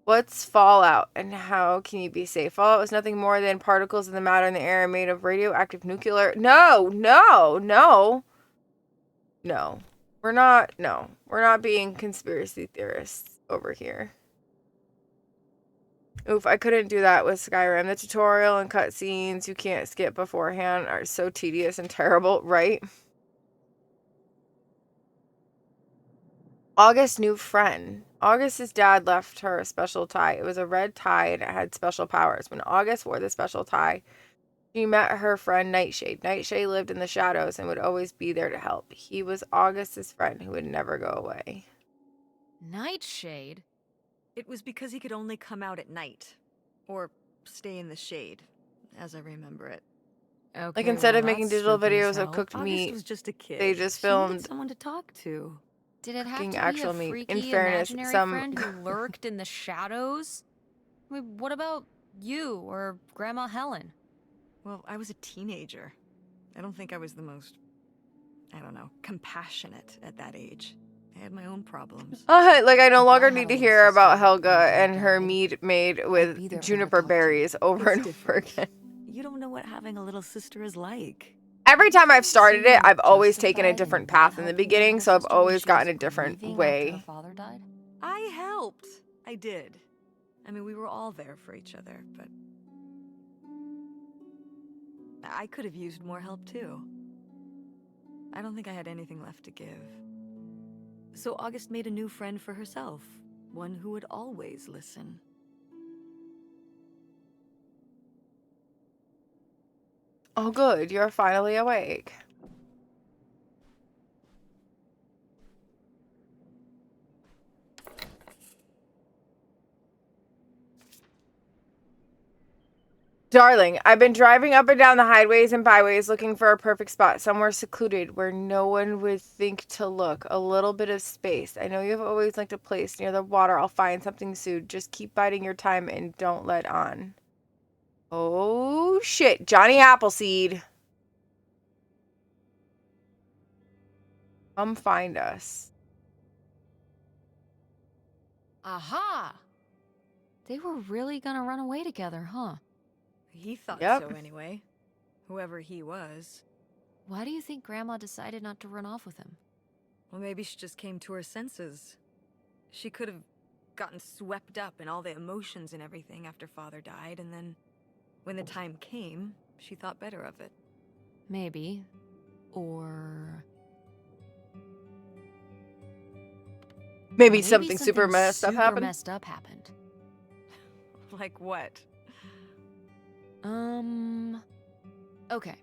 What's Fallout and how can you be safe? Fallout was nothing more than particles in the matter in the air made of radioactive nuclear. No. We're not being conspiracy theorists over here. Oof, I couldn't do that with Skyrim. The tutorial and cutscenes you can't skip beforehand are so tedious and terrible, right? August's new friend. August's dad left her a special tie. It was a red tie and it had special powers. When August wore the special tie, she met her friend Nightshade. Nightshade lived in the shadows and would always be there to help. He was August's friend who would never go away. Nightshade? It was because he could only come out at night. Or stay in the shade, as I remember it. Okay, Like instead of well, making that's digital spooky as videos of hell. cooked August meat, was just a kid. they just She needed filmed someone to talk to. Did it have cooking to be actual a meat. freaky, In fairness, imaginary friend who lurked in the shadows? I mean, what about you or Grandma Helen? Well, I was a teenager. I don't think I was the most, compassionate at that age. I had my own problems. like I no If longer I had need a to little hear about sister Helga who and her died, mead made be with there for her juniper to talk to. berries over It's and over different. again. You don't know what having a little sister is like. Every time I've started it, So I've always taken a justified different in not path in the helping your beginning, little so I've sister when always she gotten was a different grieving after her way. father died? I helped. I did. I mean, we were all there for each other, but I could have used more help too. I don't think I had anything left to give. So August made a new friend for herself, one who would always listen. Oh, good. You're finally awake. Darling, I've been driving up and down the highways and byways looking for a perfect spot, somewhere secluded where no one would think to look. A little bit of space. I know you've always liked a place near the water. I'll find something soon. Just keep biding your time and don't let on. Oh, shit. Johnny Appleseed. Come find us. Aha! They were really gonna run away together, huh? He thought Yep. so anyway. Whoever he was. Why do you think Grandma decided not to run off with him? Well, maybe she just came to her senses. She could have gotten swept up in all the emotions and everything after Father died, and then, when the time came, she thought better of it. Maybe. Or... Maybe something super messed up super happened. messed up happened. Like what? Okay.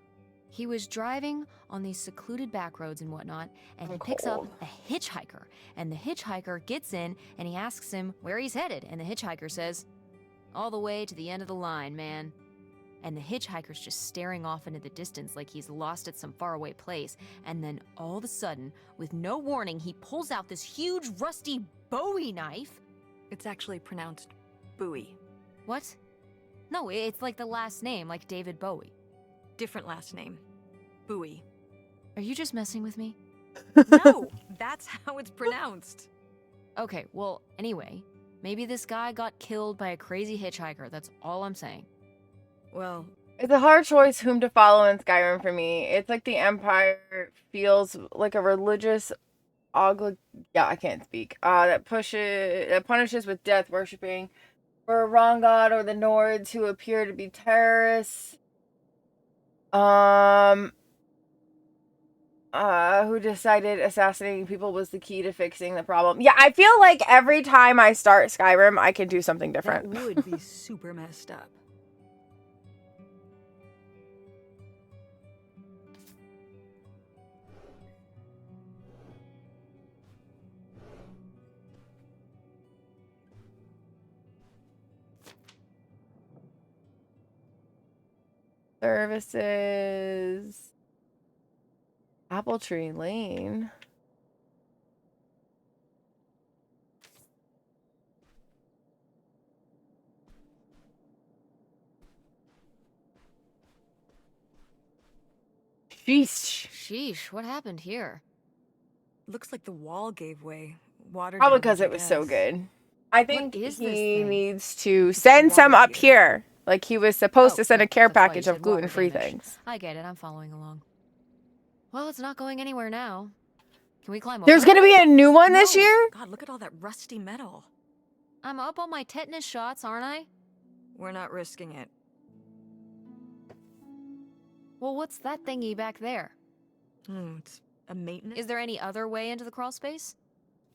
He was driving on these secluded back roads and whatnot, and he I'm picks up cold. a hitchhiker. And the hitchhiker gets in, and he asks him where he's headed. And the hitchhiker says, all the way to the end of the line, man. And the hitchhiker's just staring off into the distance like he's lost at some faraway place. And then all of a sudden, with no warning, he pulls out this huge rusty Bowie knife. It's actually pronounced Bowie. What? No, it's like the last name, like David Bowie. Different last name. Bowie. Are you just messing with me? No, that's how it's pronounced. Okay, well, anyway, maybe this guy got killed by a crazy hitchhiker. That's all I'm saying. Well, It's a hard choice whom to follow in Skyrim for me. It's like the Empire feels like a religious I can't speak. That punishes with death worshipping for a wrong god, or the Nords who appear to be terrorists. Who decided assassinating people was the key to fixing the problem. Yeah, I feel like every time I start Skyrim, I can do something that different. would be super messed up. Services. Apple Tree Lane. Sheesh. Sheesh, what happened here? Looks like the wall gave way. Water Probably damage, because I it was so guess. good. I think is this he thing? needs to send some water up here. Like he was supposed to send a care that's why you package said of water gluten-free damage. things. I get it, I'm following along. Well, it's not going anywhere now. Can we climb There's over? gonna be a new one this No. year? God, look at all that rusty metal. I'm up on my tetanus shots, aren't I? We're not risking it. Well, what's that thingy back there? It's a maintenance. Is there any other way into the crawl space?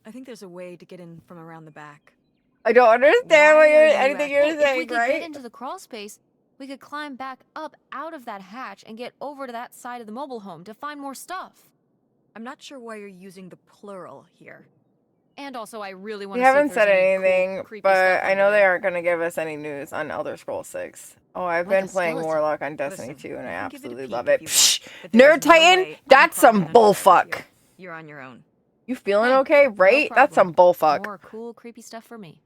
I think there's a way to get in from around the back. I don't understand Why are you anything you're Well, if we saying, could right? get into the crawl space, we could climb back up out of that hatch and get over to that side of the mobile home to find more stuff. I'm not sure why you're using the plural here. And also, I really want We to see if haven't there's said any cool, anything, creepy but stuff I under know they there. aren't going to give us any news on Elder Scrolls 6. Oh, I've Like been a playing skeleton. Warlock on Destiny Listen, 2, and I you can give it a absolutely peek love if it. you Psh, want, but there Nerd is no Titan, way I'm that's some crawling under the bed bullfuck. here. You're on your own. You feeling Hey, okay, no right? That's some bullfuck. More cool, creepy stuff for me.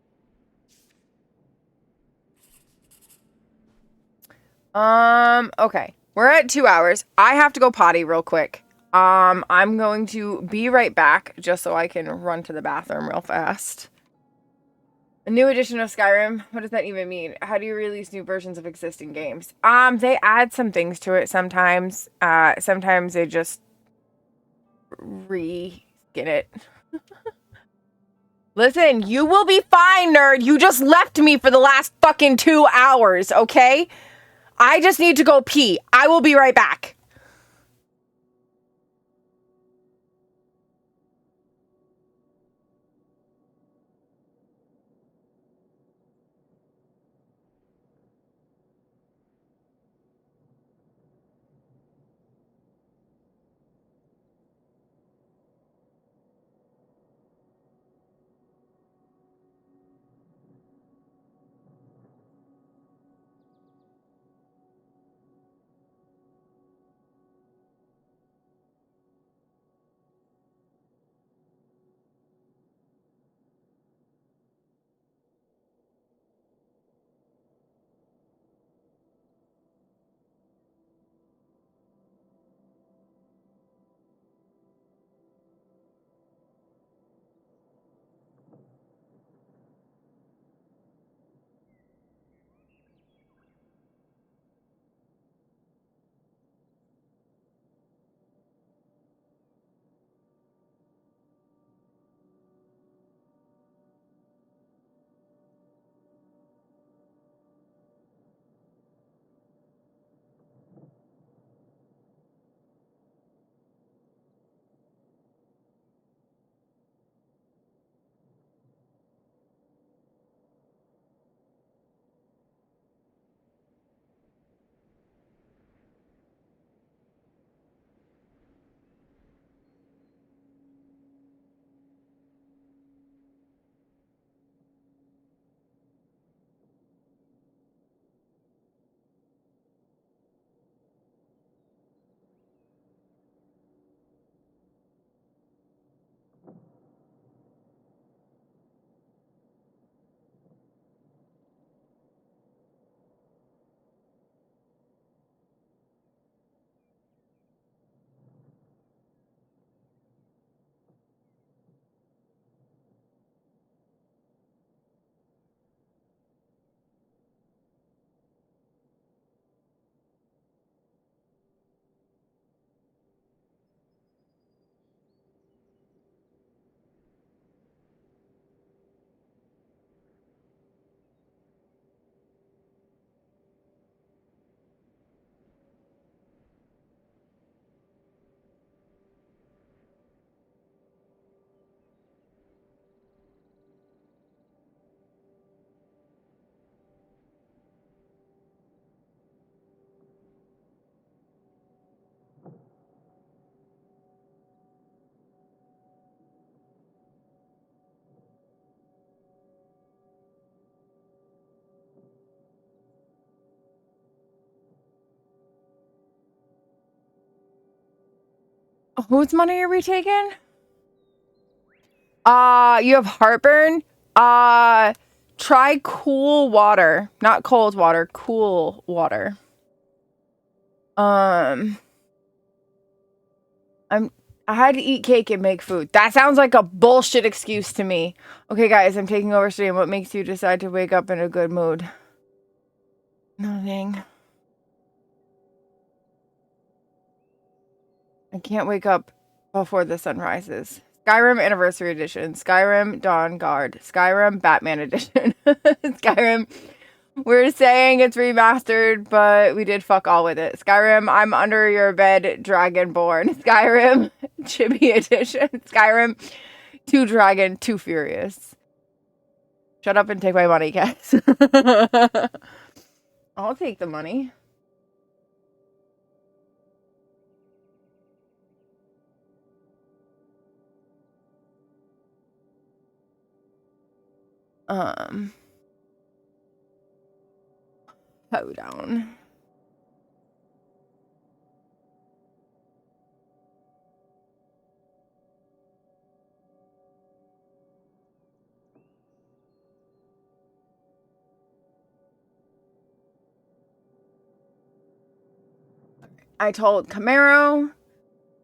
Okay. We're at 2 hours. I have to go potty real quick. I'm going to be right back just so I can run to the bathroom real fast. A new edition of Skyrim. What does that even mean? How do you release new versions of existing games? They add some things to it sometimes. Sometimes they just re-skin it. Listen, you will be fine, nerd. You just left me for the last fucking 2 hours, okay? I just need to go pee. I will be right back. Whose money are we taking? You have heartburn? Try cool water. Not cold water, cool water. I had to eat cake and make food. That sounds like a bullshit excuse to me. Okay, guys, I'm taking over today. What makes you decide to wake up in a good mood? Nothing. I can't wake up before the sun rises. Skyrim Anniversary Edition. Skyrim Dawn Guard. Skyrim Batman Edition. Skyrim. We're saying it's remastered, but we did fuck all with it. Skyrim, I'm under your bed, Dragonborn. Skyrim, Chibi Edition. Skyrim, 2 Dragon, 2 Furious. Shut up and take my money, guys. I'll take the money. Hold on. I told Camaro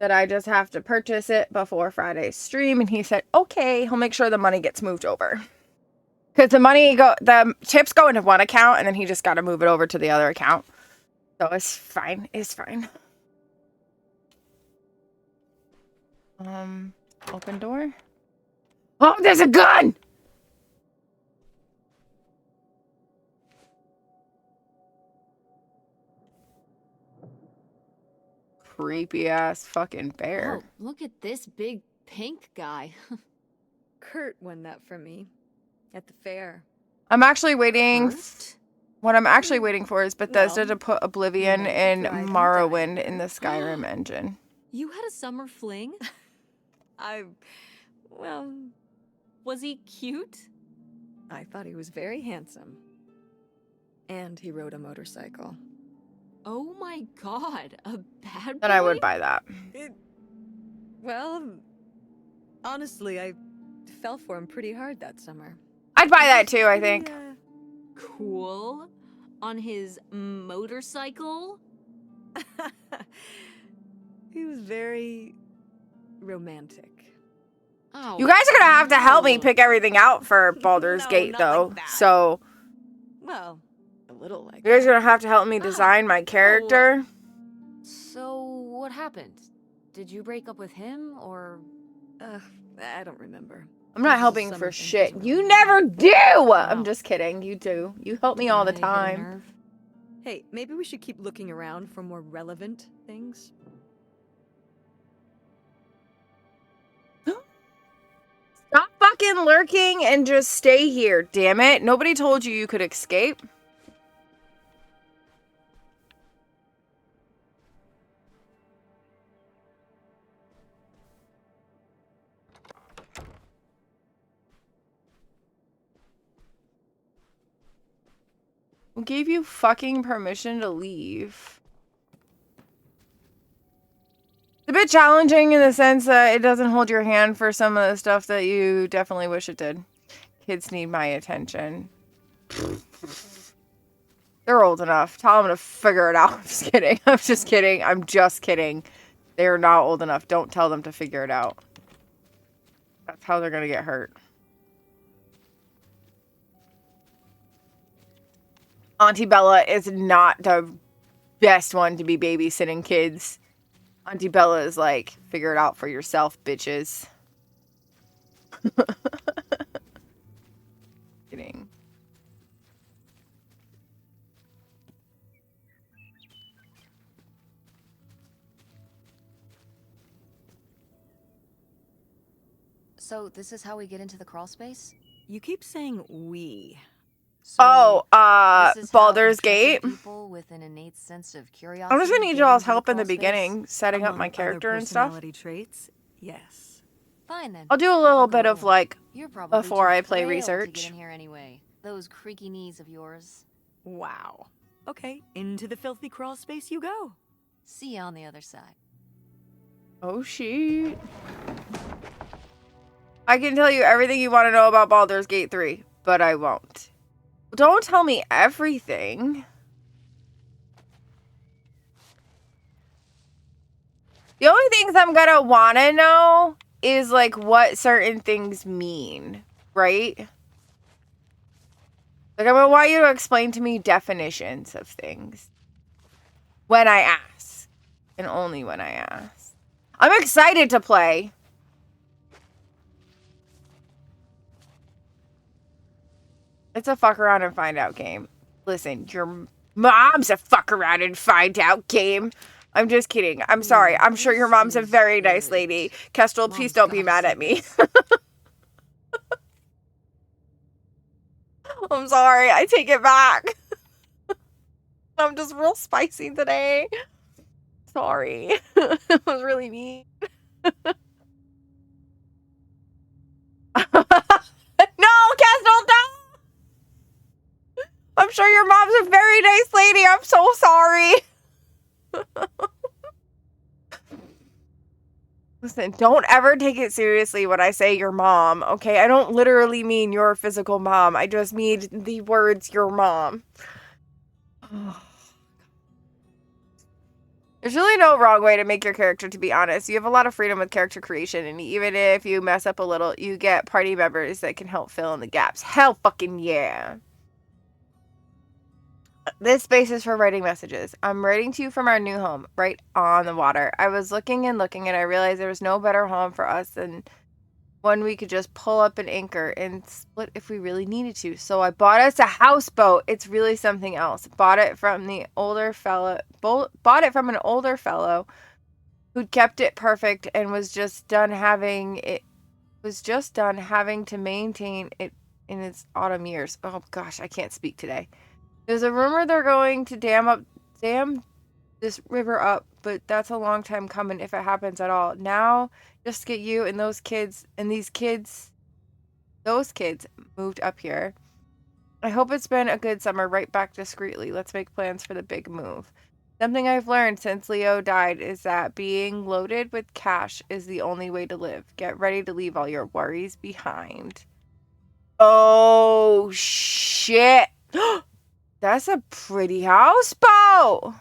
that I just have to purchase it before Friday's stream, and he said, okay, he'll make sure the money gets moved over. Because the tips go into one account, and then he just got to move it over to the other account. So it's fine. It's fine. Open door. Oh, there's a gun! Creepy ass fucking bear. Oh, look at this big pink guy. Kurt won that from me at the fair. I'm actually waiting. Kurt? What I'm actually waiting for is Bethesda Well, to put Oblivion and Morrowind in the Skyrim engine. You had a summer fling? Well, Was he cute? I thought he was very handsome. And he rode a motorcycle. Oh my god, a bad boy? Then I would buy that. Well, honestly, I fell for him pretty hard that summer. I'd buy that too, I think. Cool. On his motorcycle? He was very romantic. Oh. You guys are gonna have to help me pick everything out for Baldur's No, Gate, not though. like that. So Well, a little like you guys that. are gonna have to help me design my character. So, what happened? Did you break up with him, or...? I don't remember. I'm not This is helping summer for thing shit. as well. You never do. I'm Wow. just kidding. You do. You help me all the Did I hit a time. nerve? Hey, maybe we should keep looking around for more relevant things. Stop fucking lurking and just stay here, damn it. Nobody told you you could escape. Who gave you fucking permission to leave? It's a bit challenging in the sense that it doesn't hold your hand for some of the stuff that you definitely wish it did. Kids need my attention. They're old enough. Tell them to figure it out. I'm just kidding. I'm just kidding. I'm just kidding. They're not old enough. Don't tell them to figure it out. That's how they're going to get hurt. Auntie Bella is not the best one to be babysitting kids. Auntie Bella is like, figure it out for yourself, bitches. Kidding. So, this is how we get into the crawl space? You keep saying we. So, this is how Baldur's interested Gate. people with an innate sense of curiosity I'm just gonna need get y'all's into the help in the crawl space? beginning, setting up Among my other character and stuff. personality traits, yes. Fine then. I'll do a little I'll go bit of along. like You're probably before too I play frail to research. get in here anyway. Those creaky knees of yours. Wow. Okay, into the filthy crawl space you go. See you on the other side. Oh, shit. I can tell you everything you want to know about Baldur's Gate 3, but I won't. Don't tell me everything. The only things I'm gonna want to know is, like, what certain things mean, right? Like, I'm gonna want you to explain to me definitions of things. When I ask. And only when I ask. I'm excited to play. It's a fuck around and find out game. Listen, your mom's a fuck around and find out game. I'm just kidding. I'm sorry. I'm sure your mom's a very nice lady. Kestrel, please don't be mad at me. I'm sorry. I take it back. I'm just real spicy today. Sorry. It was really mean. No, Kestrel, don't! I'm sure your mom's a very nice lady. I'm so sorry. Listen, don't ever take it seriously when I say your mom, okay? I don't literally mean your physical mom. I just mean the words your mom. There's really no wrong way to make your character, to be honest. You have a lot of freedom with character creation, and even if you mess up a little, you get party members that can help fill in the gaps. Hell fucking yeah. This space is for writing messages. I'm writing to you from our new home, right on the water. I was looking and looking, and I realized there was no better home for us than one we could just pull up an anchor and split if we really needed to. So I bought us a houseboat. It's really something else. Bought it from an older fellow who'd kept it perfect and was just done having to maintain it in its autumn years. Oh gosh, I can't speak today. There's a rumor they're going to dam this river up, but that's a long time coming if it happens at all. Now, just get you and those kids moved up here. I hope it's been a good summer. Right back discreetly. Let's make plans for the big move. Something I've learned since Leo died is that being loaded with cash is the only way to live. Get ready to leave all your worries behind. Oh, shit. That's a pretty houseboat.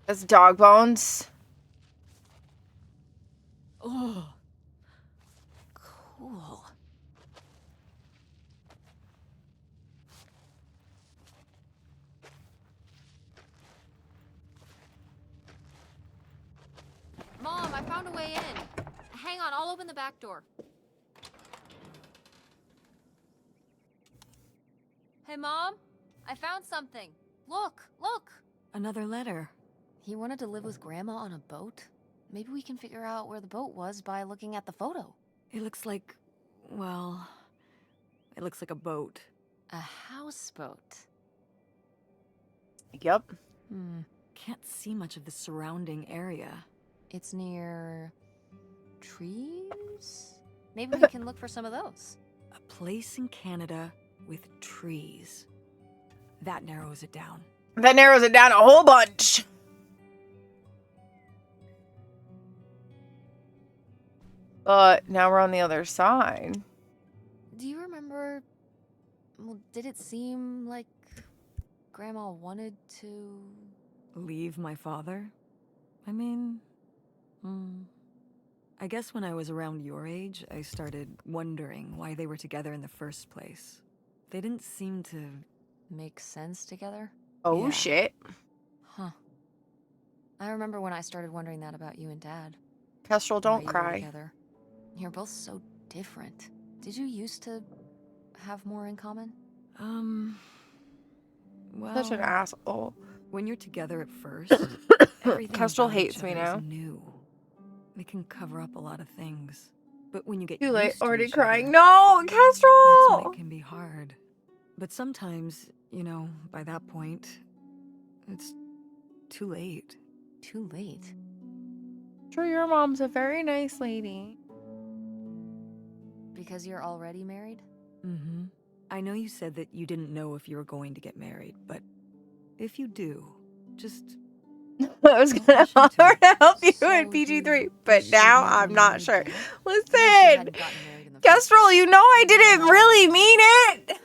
That's dog bones. Oh, cool. Mom, I found a way in. Hang on, I'll open the back door. Hey, Mom, I found something. Look, look. Another letter. He wanted to live with Grandma on a boat. Maybe we can figure out where the boat was by looking at the photo. It looks like, well, it looks like a boat. A houseboat. Yep. Can't see much of the surrounding area. It's near trees? Maybe we can look for some of those. A place in Canada with trees. That narrows it down. That narrows it down a whole bunch. But now we're on the other side. Do you remember... Well, did it seem like Grandma wanted to... Leave my father? I mean... I guess when I was around your age, I started wondering why they were together in the first place. They didn't seem to... Make sense together? Oh, Yeah. shit. Huh. I remember when I started wondering that about you and Dad. Kestrel, Why don't you were cry. together. You're both so different. Did you used to have more in common? Well... Such an asshole. When you're together at first, everything Kestrel about each hates me other now. is new. They can cover up a lot of things. But when you get Too late. used to Already each crying. other, No, that's when Kestrel! it can be hard. But sometimes, you know, by that point, it's too late. Too late. Sure, your mom's a very nice lady. Because you're already married? Mm-hmm. I know you said that you didn't know if you were going to get married, but if you do, just I was don't gonna rush into offer it. to help you So in PG-3, you but wish you'd now never I'm not married sure. Dad? I wish you Listen, hadn't gotten married in the first Kestrel, place. you know I didn't No. really mean it.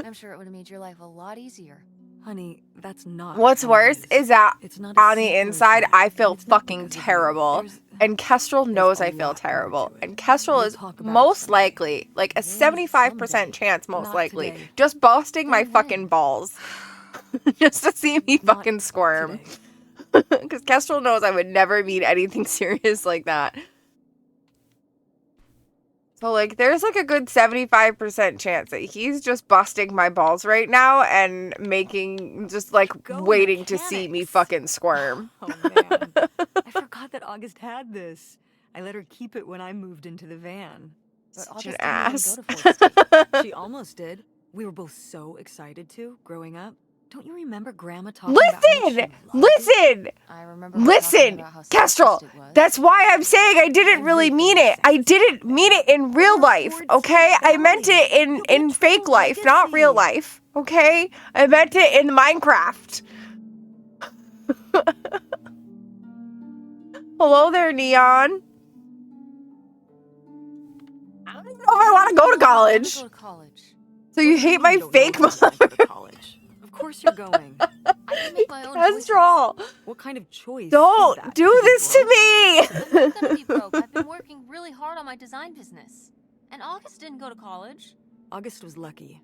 I'm sure it would have made your life a lot easier. Honey, that's not What's how worse it is that It's not as on the simple as inside, that, I and feel it's not fucking because of you. terrible. And Kestrel There's knows a I feel lot more terrible. to it. And Kestrel We'll is talk about it most someday. likely, like a Yeah, 75% someday. chance, most Not likely, today. just busting my Then fucking when? balls. Just to see me Not fucking squirm. today. Because Kestrel knows I would never mean anything serious like that. So, like, there's like a good 75% chance that he's just busting my balls right now and making, just like, Go waiting to see me mechanics. fucking squirm. Oh man, I forgot that August had this. I let her keep it when I moved into the van. But Such an August didn't even ass. go to Fort State. She almost did. We were both so excited to, growing up. Don't you remember Grandma talking about how much Listen! she loved it? Listen! I remember her talking Listen! about how Kestrel! sexist it was. That's why I'm saying I didn't really mean Everything it. I is didn't mean it in real You're life, 14, okay? I meant Valley. it in You'll get fake true life, not real legacy. life, okay? I meant it in Minecraft. Hello there, Neon. I don't even know if I want to go to college. Go to college. So you hate my fake mom? mom? Go to college. Of course you're going. I can make my own choices. Kestrel, What kind of choice? is don't that? do To be this to broke? me. I'm not gonna be broke. I've been working really hard on my design business. And August didn't go to college. August was lucky.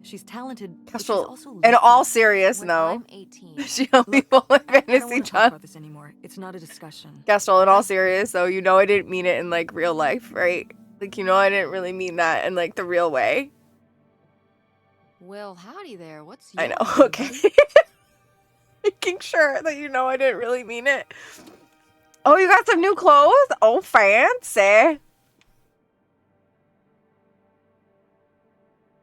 She's talented, but she's Kestrel, also in all lucky. serious, When no. I'm 18. She helped me Look, pull in I don't fantasy want to talk John. about this anymore. It's not a discussion. Kestrel, in all serious, though, you know I didn't mean it in, like, real life, right? Like, you know I didn't really mean that in, like, the real way. Well, howdy there. What's your I know, name, okay. buddy? Making sure that you know I didn't really mean it. Oh, you got some new clothes? Oh, fancy.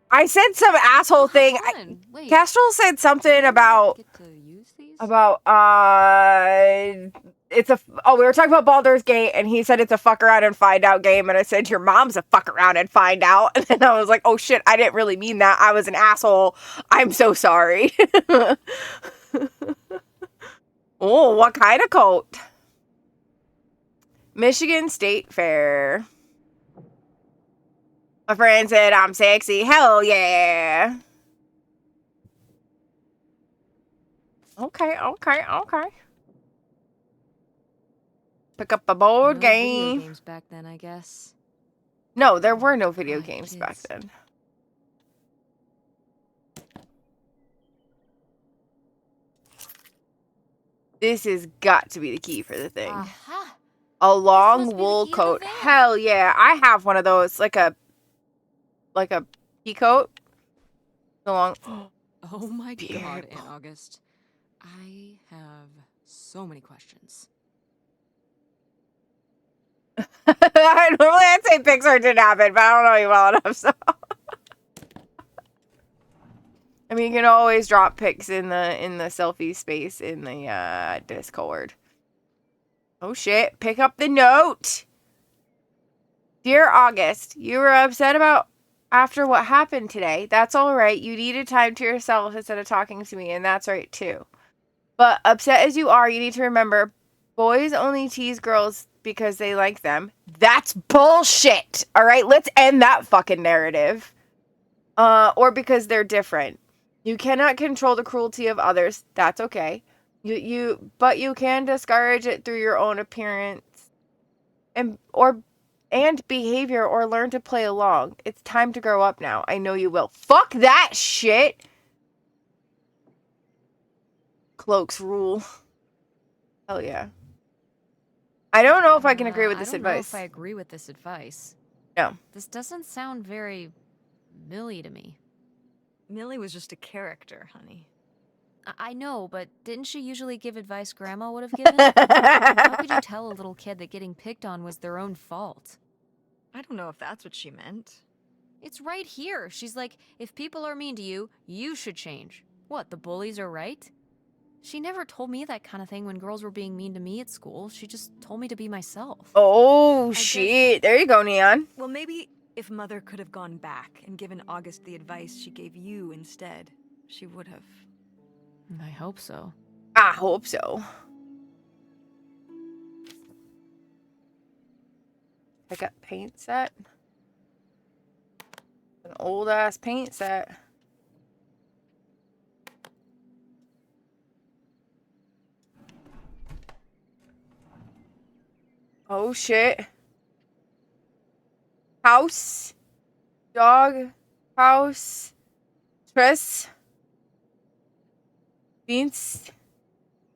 I said some asshole Oh, thing. how fun. Wait, Kestrel said something about get to use these? it's a we were talking about Baldur's Gate and he said it's a fuck around and find out game and I said your mom's a fuck around and find out and then I was like, oh shit, I didn't really mean that. I was an asshole. I'm so sorry. Oh, what kind of coat? Michigan State Fair. My friend said I'm sexy. Hell yeah. Okay. Pick up a board No game. video games back then, I guess. No, there were no video Quiet games back kids. then. This has got to be the key for the thing. Aha! A long must be the wool key to the coat. van. Hell yeah. I have one of those, like a pea coat. The long. Oh my god, Beautiful. Aunt August. I have so many questions. Normally I'd say Pixar didn't happen, but I don't know you well enough, so. I mean, you can always drop pics in the selfie space in the Discord. Oh shit! Pick up the note. Dear August, you were upset about after what happened today. That's all right. You needed time to yourself instead of talking to me, and that's right too. But upset as you are, you need to remember, boys only tease girls because they like them. That's bullshit. All right, let's end that fucking narrative. Or because they're different. You cannot control the cruelty of others. That's okay. But you can discourage it through your own appearance and behavior or learn to play along. It's time to grow up now. I know you will. Fuck that shit. Cloaks rule. Hell yeah. I don't know if I can agree with this I don't know advice. if I agree with this advice. No. This doesn't sound very Millie to me. Millie was just a character, honey. I know, but didn't she usually give advice Grandma would have given? How could you tell a little kid that getting picked on was their own fault? I don't know if that's what she meant. It's right here. She's like, if people are mean to you, you should change. What, the bullies are right? She never told me that kind of thing when girls were being mean to me at school. She just told me to be myself. Oh, guess- shit. There you go, Neon. Well, maybe If Mother could have gone back and given August the advice she gave you instead, she would have. I hope so. I hope so. Pick up paint set. An old ass paint set. Oh shit. House. Dog. House. Tris. Beans.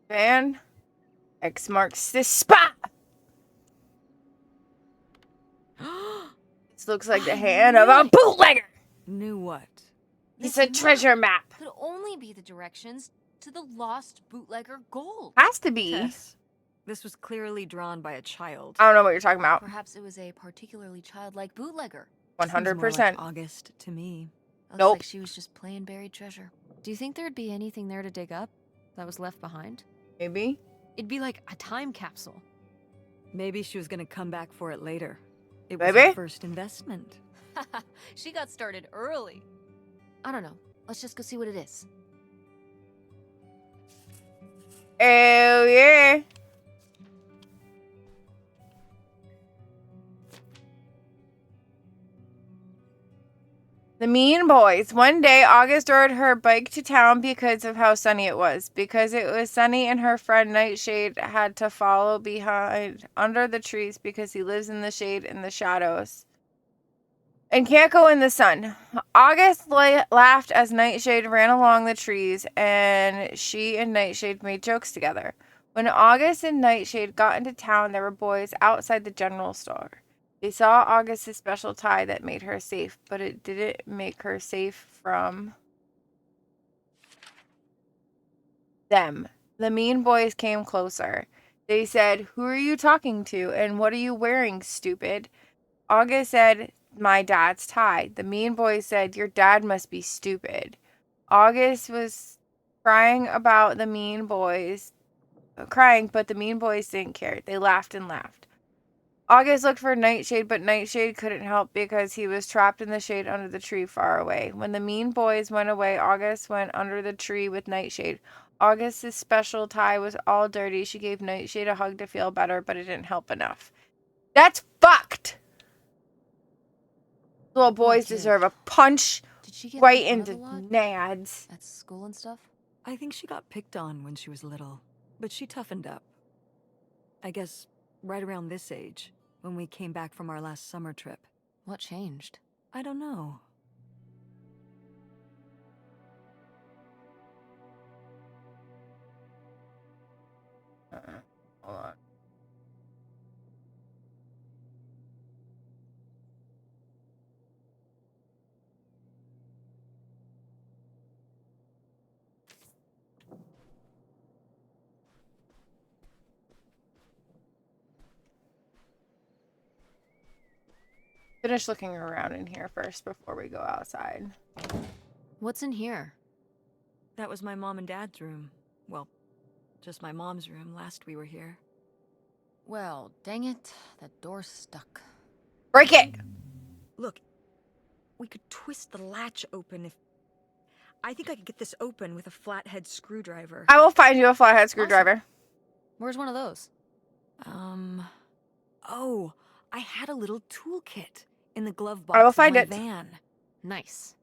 Van. X marks this spot. This looks like the hand of a bootlegger. Knew what? It's This a treasure map. could only be the directions to the lost bootlegger gold. Has to be. Tess, this was clearly drawn by a child. I don't know what you're talking about. Perhaps it was a particularly childlike bootlegger. Seems more 100%. like August to me. Looks Nope. like she was just playing buried treasure. Do you think there'd be anything there to dig up that was left behind? Maybe. It'd be like a time capsule. Maybe she was gonna come back for it later. It was Maybe. her first investment. She got started early. I don't know. Let's just go see what it is. Oh yeah. The Mean Boys. One day, August rode her bike to town because of how sunny it was. Because it was sunny and her friend Nightshade had to follow behind under the trees because he lives in the shade and the shadows and can't go in the sun. August laughed as Nightshade ran along the trees, and she and Nightshade made jokes together. When August and Nightshade got into town, there were boys outside the general store. They saw August's special tie that made her safe, but it didn't make her safe from them. The Mean Boys came closer. They said, "Who are you talking to, and what are you wearing, stupid?" August said, "My dad's tie." The Mean Boys said, "Your dad must be stupid." August was crying, but the Mean Boys didn't care. They laughed and laughed. August looked for Nightshade, but Nightshade couldn't help because he was trapped in the shade under the tree far away. When the Mean Boys went away, August went under the tree with Nightshade. August's special tie was all dirty. She gave Nightshade a hug to feel better, but it didn't help enough. That's fucked! Little boys kid. deserve a punch Did she get right made fun into of a lot nads. at school and stuff? I think she got picked on when she was little, but she toughened up. I guess right around this age, when we came back from our last summer trip. What changed? I don't know. Hold on. Finish looking around in here first before we go outside. What's in here? That was my mom and dad's room. Well, just my mom's room last we were here. Well, dang it. That door's stuck. Break it! Look, we could twist the latch open if... I think I could get this open with a flathead screwdriver. I will find you a flathead screwdriver. Where's one of those? Oh, I had a little toolkit in the glove I will box of find my it. van. Nice.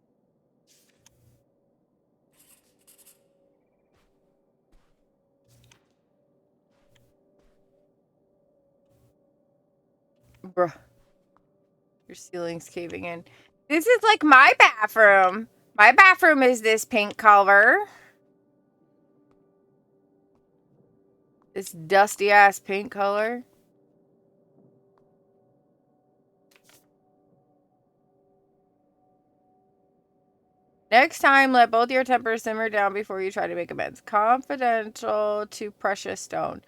Bruh. Your ceiling's caving in. This is like my bathroom. My bathroom is this pink color. This dusty ass pink color. Next time, let both your tempers simmer down before you try to make amends. Confidential to Precious Stone.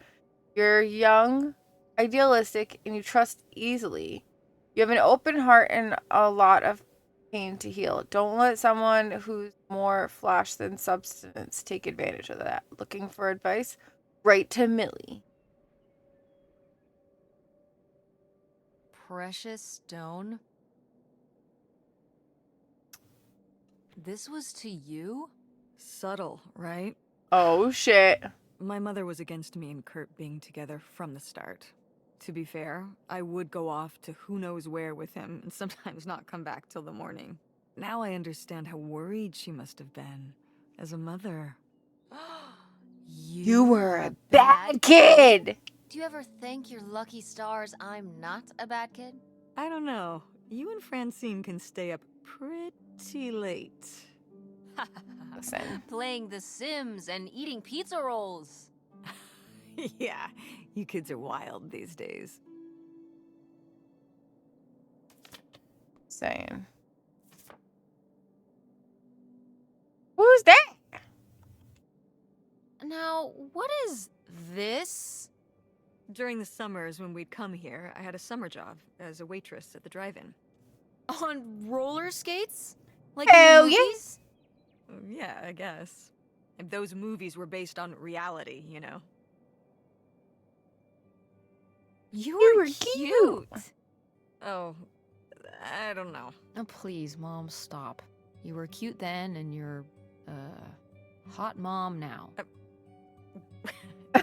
You're young, idealistic, and you trust easily. You have an open heart and a lot of pain to heal. Don't let someone who's more flash than substance take advantage of that. Looking for advice? Write to Millie. Precious stone? This was to you? Subtle, right? Oh, shit. My mother was against me and Kurt being together from the start. To be fair, I would go off to who knows where with him and sometimes not come back till the morning. Now I understand how worried she must have been as a mother. You were a bad kid. Do you ever thank your lucky stars I'm not a bad kid? I don't know. You and Francine can stay up pretty late. Listen. Playing The Sims and eating pizza rolls. Yeah, you kids are wild these days. Saying. Who's that? Now, what is this? During the summers when we'd come here, I had a summer job as a waitress at the drive-in. On roller skates? Like Hell in the yeah. movies? Yeah, I guess. And those movies were based on reality, you know. You were were cute. Oh, I don't know. Oh, please, Mom, stop. You were cute then, and you're, hot mom now.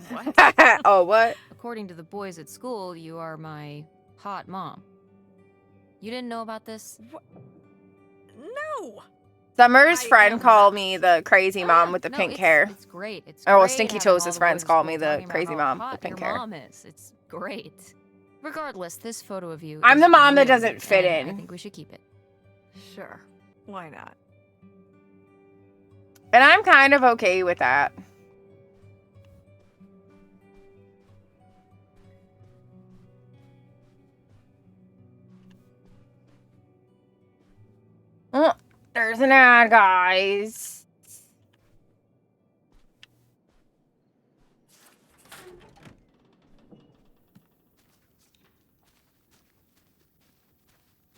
What? Oh, what? According to the boys at school, you are my hot mom. You didn't know about this? No! Summer's I friend am called not. me the crazy mom with the No, pink it's- hair. It's great. It's Oh, well, great Stinky having all Toes' the friends boys at call school me the talking about crazy how mom with hot pink your hair. mom is. It's great. Regardless, this photo of you I'm is the mom that real, doesn't fit and in. I think we should keep it. Sure. Why not? And I'm kind of okay with that. Oh, there's an ad, guys.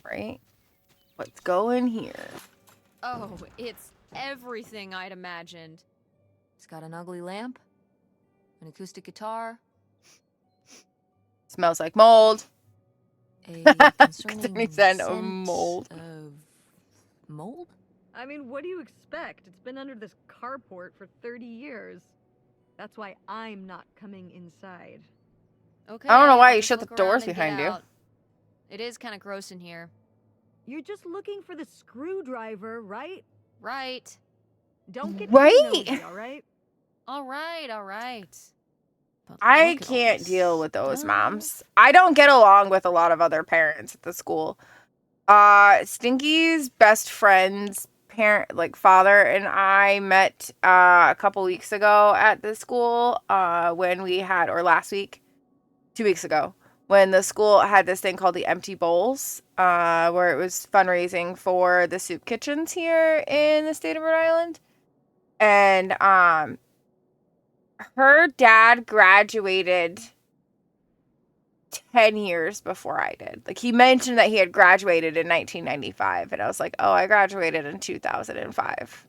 Right? Let's go in here. Oh, it's everything I'd imagined. It's got an ugly lamp, an acoustic guitar, Smells like mold. a concerning Concerning scent of scent mold. of mold? I mean, what do you expect? It's been under this carport for 30 years. That's why I'm not coming inside. Okay. I don't know why I'll you just shut the look doors around and behind get you. out. It is kind of gross in here. You're just looking for the screwdriver, right? Right. Don't get Right? too nosy, all right? All right. But I look at all can't this deal with those stuff. moms. I don't get along with a lot of other parents at the school. Stinky's best friend's parent, like father, and I met a couple weeks ago at the school. When we had, or last week, 2 weeks ago, when the school had this thing called the Empty Bowls, where it was fundraising for the soup kitchens here in the state of Rhode Island, and her dad graduated 10 years before I did. Like, he mentioned that he had graduated in 1995, and I was like, oh, I graduated in 2005.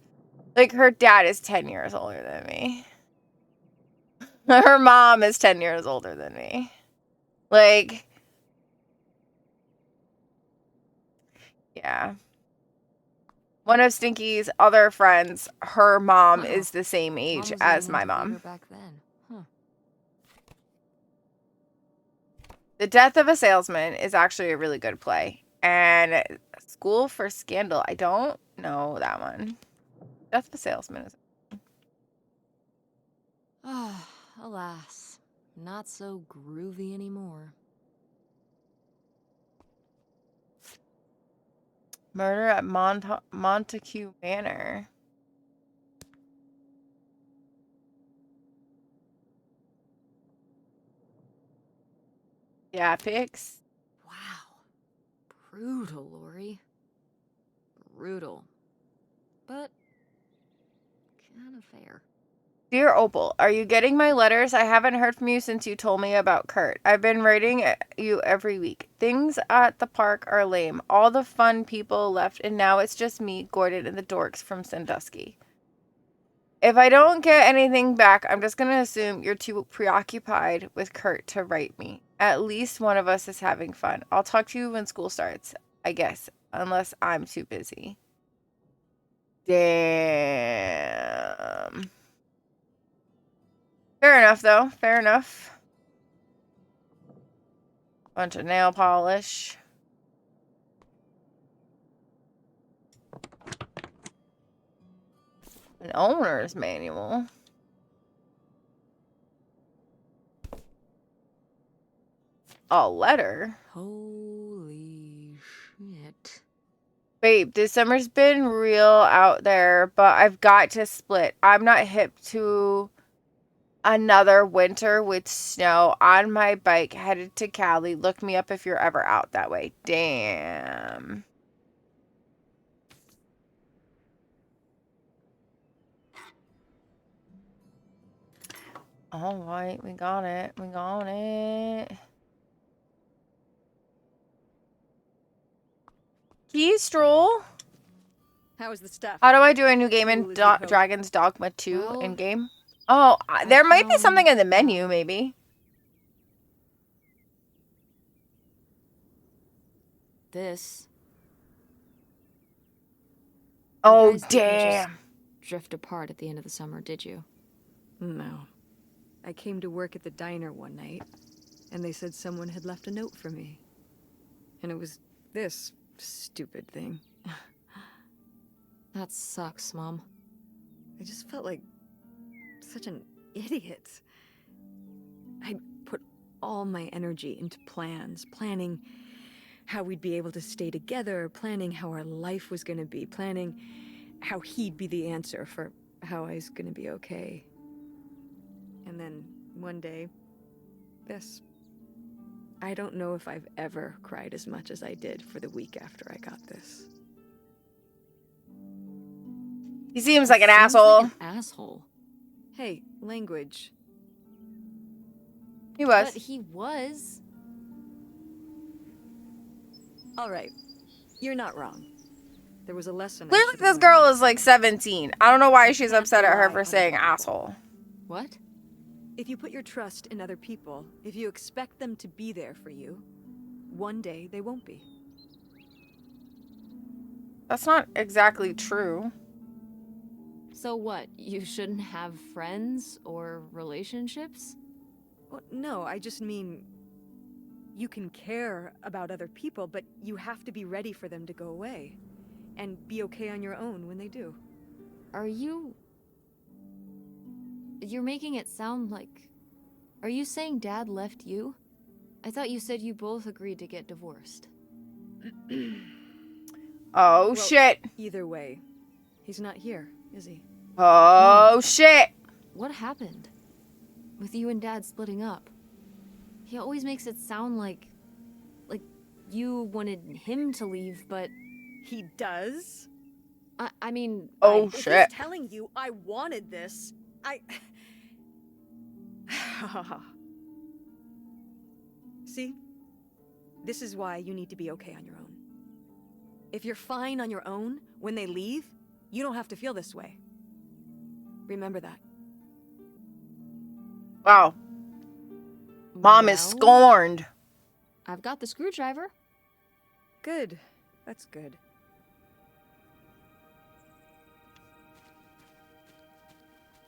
Like, her dad is 10 years older than me. Her mom is 10 years older than me. Like, yeah. One of Stinky's other friends, her mom Wow. is the same Mom age was as even my into mom. theater back then. Huh. The Death of a Salesman is actually a really good play. And School for Scandal, I don't know that one. Death of a Salesman is. Ah, alas, not so groovy anymore. Murder at Montague Manor. Yeah, pics. Wow. Brutal, Lori. Brutal. But kind of fair. Dear Opal, are you getting my letters? I haven't heard from you since you told me about Kurt. I've been writing you every week. Things at the park are lame. All the fun people left, and now it's just me, Gordon, and the dorks from Sandusky. If I don't get anything back, I'm just going to assume you're too preoccupied with Kurt to write me. At least one of us is having fun. I'll talk to you when school starts, I guess, unless I'm too busy. Damn. Fair enough, though. Fair enough. Bunch of nail polish. An owner's manual. A letter. Holy shit. Babe, this summer's been real out there, but I've got to split. I'm not hip to another winter with snow on my bike headed to Cali. Look me up if you're ever out that way. Damn. All right, we got it. We got it. Key stroll. How is the stuff? How do I do a new game in Cool as you'd hope. Dragon's Dogma 2 Well, in game? Oh, I there might be found, something in the menu, maybe. This. Oh, guys didn't just damn. drift apart at the end of the summer, did you? No. I came to work at the diner one night, and they said someone had left a note for me. And it was this stupid thing. That sucks, Mom. I just felt like such an idiot. I'd put all my energy into plans, planning how we'd be able to stay together, planning how our life was gonna be, planning how he'd be the answer for how I was gonna be okay. And then one day, this. I don't know if I've ever cried as much as I did for the week after I got this. He seems like an Seems asshole. Like an asshole. Hey, language. He was. But he was. All right, you're not wrong. There was a lesson. I Clearly, should've this learned. girl is like 17. I don't know why she's Can't upset at her rely for on saying people. asshole. What? If you put your trust in other people, if you expect them to be there for you, one day they won't be. That's not exactly true. So what? You shouldn't have friends or relationships? Well, no, I just mean you can care about other people, but you have to be ready for them to go away and be okay on your own when they do. Are you... You're making it sound like... Are you saying Dad left you? I thought you said you both agreed to get divorced. Oh, Well, shit. Either way, he's not here, is he? Oh, shit. What happened? With you and Dad splitting up? He always makes it sound like you wanted him to leave, but... He does? I mean... Oh, If shit. he's telling you I wanted this, See? This is why you need to be okay on your own. If you're fine on your own, when they leave, you don't have to feel this way. Remember that. Wow. Mom is Well, scorned. I've got the screwdriver. Good. That's good.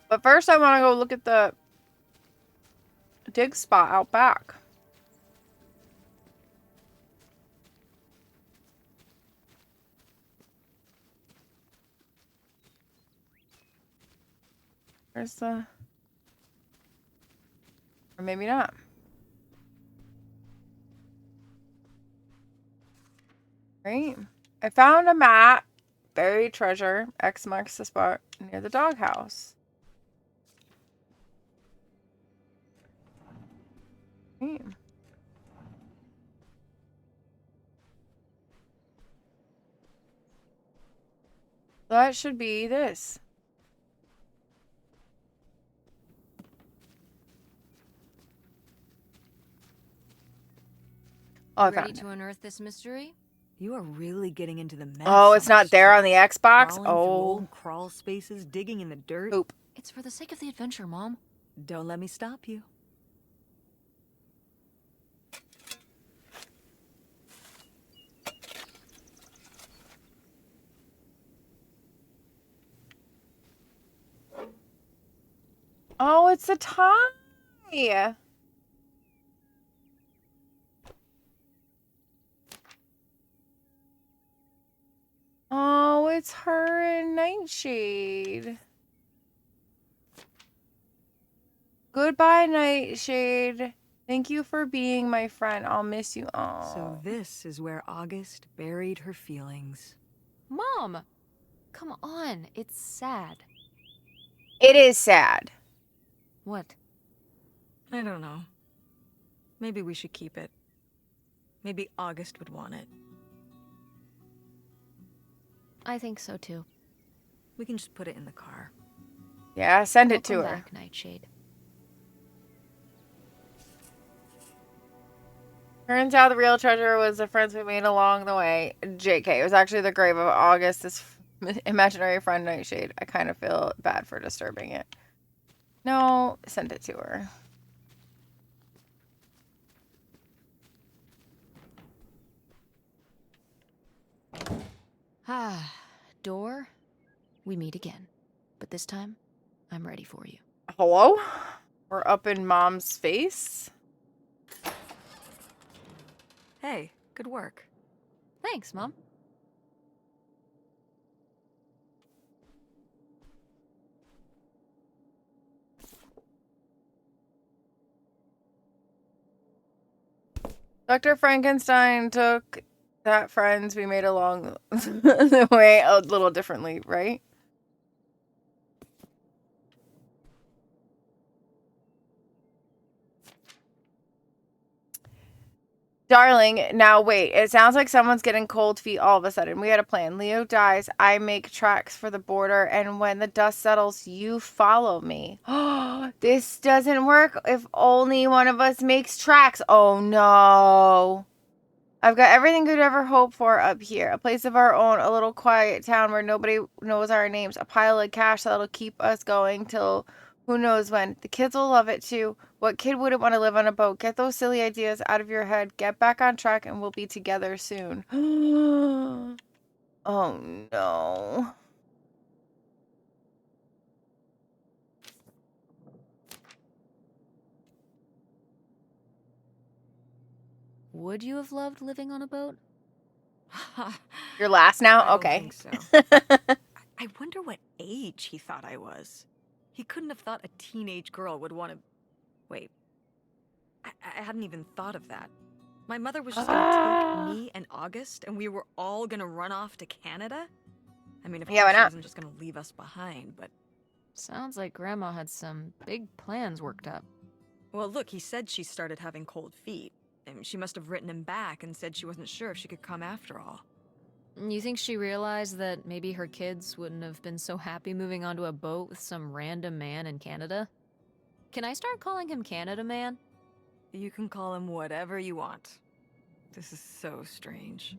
But first, I want to go look at the dig spot out back. Where's the... Or maybe not. Right? I found a map. Buried treasure. X marks the spot near the doghouse. Right. That should be this. Oh, I Ready found it. to unearth this mystery? You are really getting into the mess. Oh, it's not there on the Xbox? Crawling through Oh. old crawl spaces, digging in the dirt. Poop. It's for the sake of the adventure, Mom. Don't let me stop you. Oh, it's a tie. Oh, it's her and Nightshade. Goodbye, Nightshade. Thank you for being my friend. I'll miss you. Oh. So this is where August buried her feelings. Mom! Come on, it's sad. It is sad. What? I don't know. Maybe we should keep it. Maybe August would want it. I think so too. We can just put it in the car. Yeah, send it to Welcome her. back, Nightshade. Turns out the real treasure was the friends we made along the way. JK. It was actually the grave of August, this imaginary friend Nightshade. I kind of feel bad for disturbing it. No, send it to her. Ah, Door, we meet again. But this time, I'm ready for you. Hello? We're up in Mom's face. Hey, good work. Thanks, Mom. Dr. Frankenstein took that friends we made along the way a little differently, right? Darling, now wait. It sounds like someone's getting cold feet all of a sudden. We had a plan. Leo dies. I make tracks for the border. And when the dust settles, you follow me. This doesn't work if only one of us makes tracks. Oh, no. I've got everything you'd ever hope for up here. A place of our own. A little quiet town where nobody knows our names. A pile of cash that'll keep us going till who knows when. The kids will love it too. What kid wouldn't want to live on a boat? Get those silly ideas out of your head. Get back on track and we'll be together soon. Oh no. Would you have loved living on a boat? You're last now? I don't Okay. think so. I wonder what age he thought I was. He couldn't have thought a teenage girl would want to... Wait. I hadn't even thought of that. My mother was just gonna take me and August, and we were all gonna run off to Canada? I mean, of Yeah, why course she not? wasn't just gonna leave us behind, but... Sounds like Grandma had some big plans worked up. Well, look, he said she started having cold feet. And she must have written him back and said she wasn't sure if she could come after all. You think she realized that maybe her kids wouldn't have been so happy moving onto a boat with some random man in Canada? Can I start calling him Canada Man? You can call him whatever you want. This is so strange.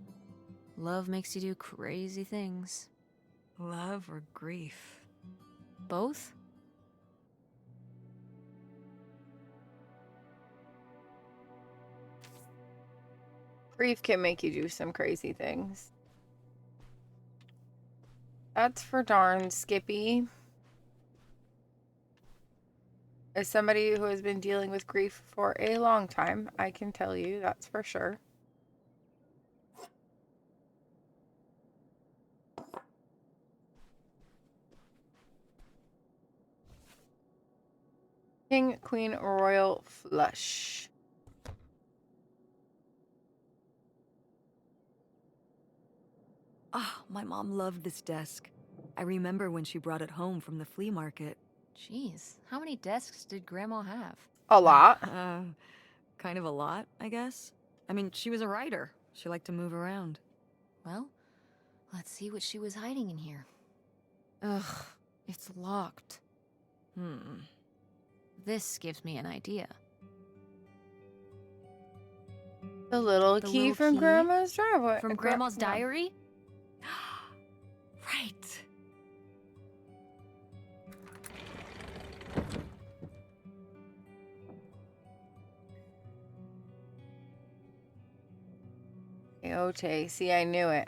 Love makes you do crazy things. Love or grief? Both? Grief can make you do some crazy things. That's for darn, Skippy. As somebody who has been dealing with grief for a long time, I can tell you that's for sure. King, Queen, Royal Flush. Ah, my mom loved this desk. I remember when she brought it home from the flea market. Jeez, how many desks did Grandma have? A lot. Kind of a lot, I guess. I mean, she was a writer. She liked to move around. Well, let's see what she was hiding in here. Ugh, it's locked. This gives me an idea. The little The key little from key? Grandma's driveway. From Grandma's Yeah. diary? Right. Ote. See, I knew it.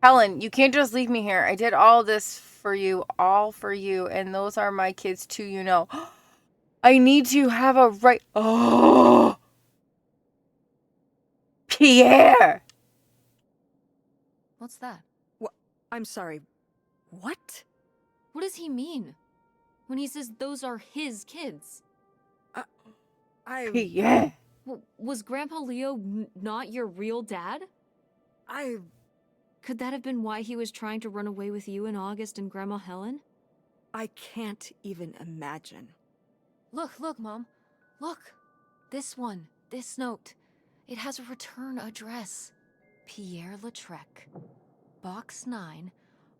Helen, you can't just leave me here. I did all this for you, all for you, and those are my kids too, you know. I need to have a right. Oh, Pierre. What's that? I'm sorry. What? What does he mean? When he says those are his kids? Pierre. Was Grandpa Leo not your real dad? Could that have been why he was trying to run away with you in August and Grandma Helen? I can't even imagine. Look, Mom. Look. This one. This note. It has a return address. Pierre Lautrec. Box 9,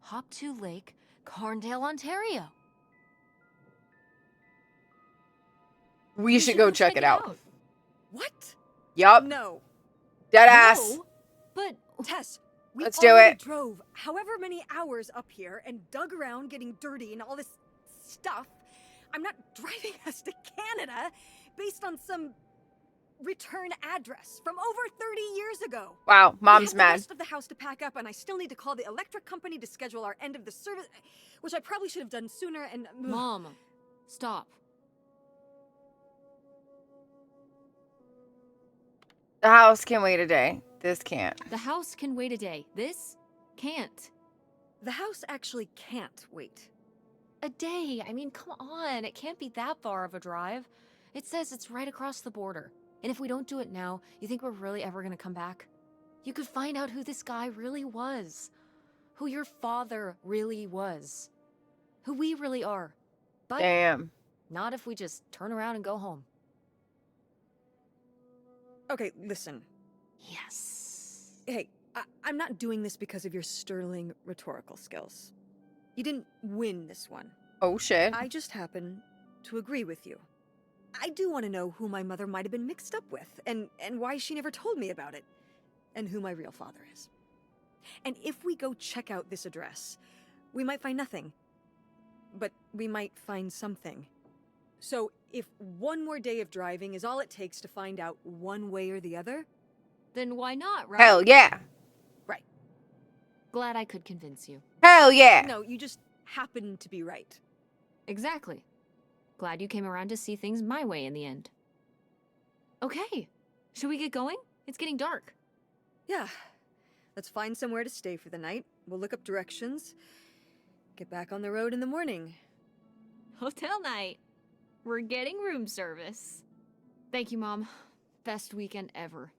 Hop2 Lake, Carndale, Ontario. We should go check it out. What? Yup. No. Dead ass. No. But Tess, we Let's do already it. drove however many hours up here and dug around getting dirty and all this stuff. I'm not driving us to Canada based on some return address from over 30 years ago. Wow, We Mom's have mad. the rest of the house to pack up, and I still need to call the electric company to schedule our end of the service, which I probably should have done sooner. And Mom, stop. The house can wait a day. This can't. The house can wait a day. This can't. the house actually can't wait. A day? I mean, come on. It can't be that far of a drive. It says it's right across the border. And if we don't do it now, you think we're really ever gonna come back? You could find out who this guy really was. Who your father really was. Who we really are. But Damn. not if we just turn around and go home. Okay, listen. Yes. Hey, I'm not doing this because of your sterling rhetorical skills. You didn't win this one. Oh shit. I just happen to agree with you. I do want to know who my mother might have been mixed up with, and why she never told me about it, and who my real father is. And if we go check out this address, we might find nothing. But we might find something. So if one more day of driving is all it takes to find out one way or the other, Then why not, right? Hell yeah. right. Glad I could convince you. Hell yeah. No, you just happen to be right. Exactly. Glad you came around to see things my way in the end. Okay. Should we get going? It's getting dark. Yeah. Let's find somewhere to stay for the night. We'll look up directions. Get back on the road in the morning. Hotel night. We're getting room service. Thank you, Mom. Best weekend ever.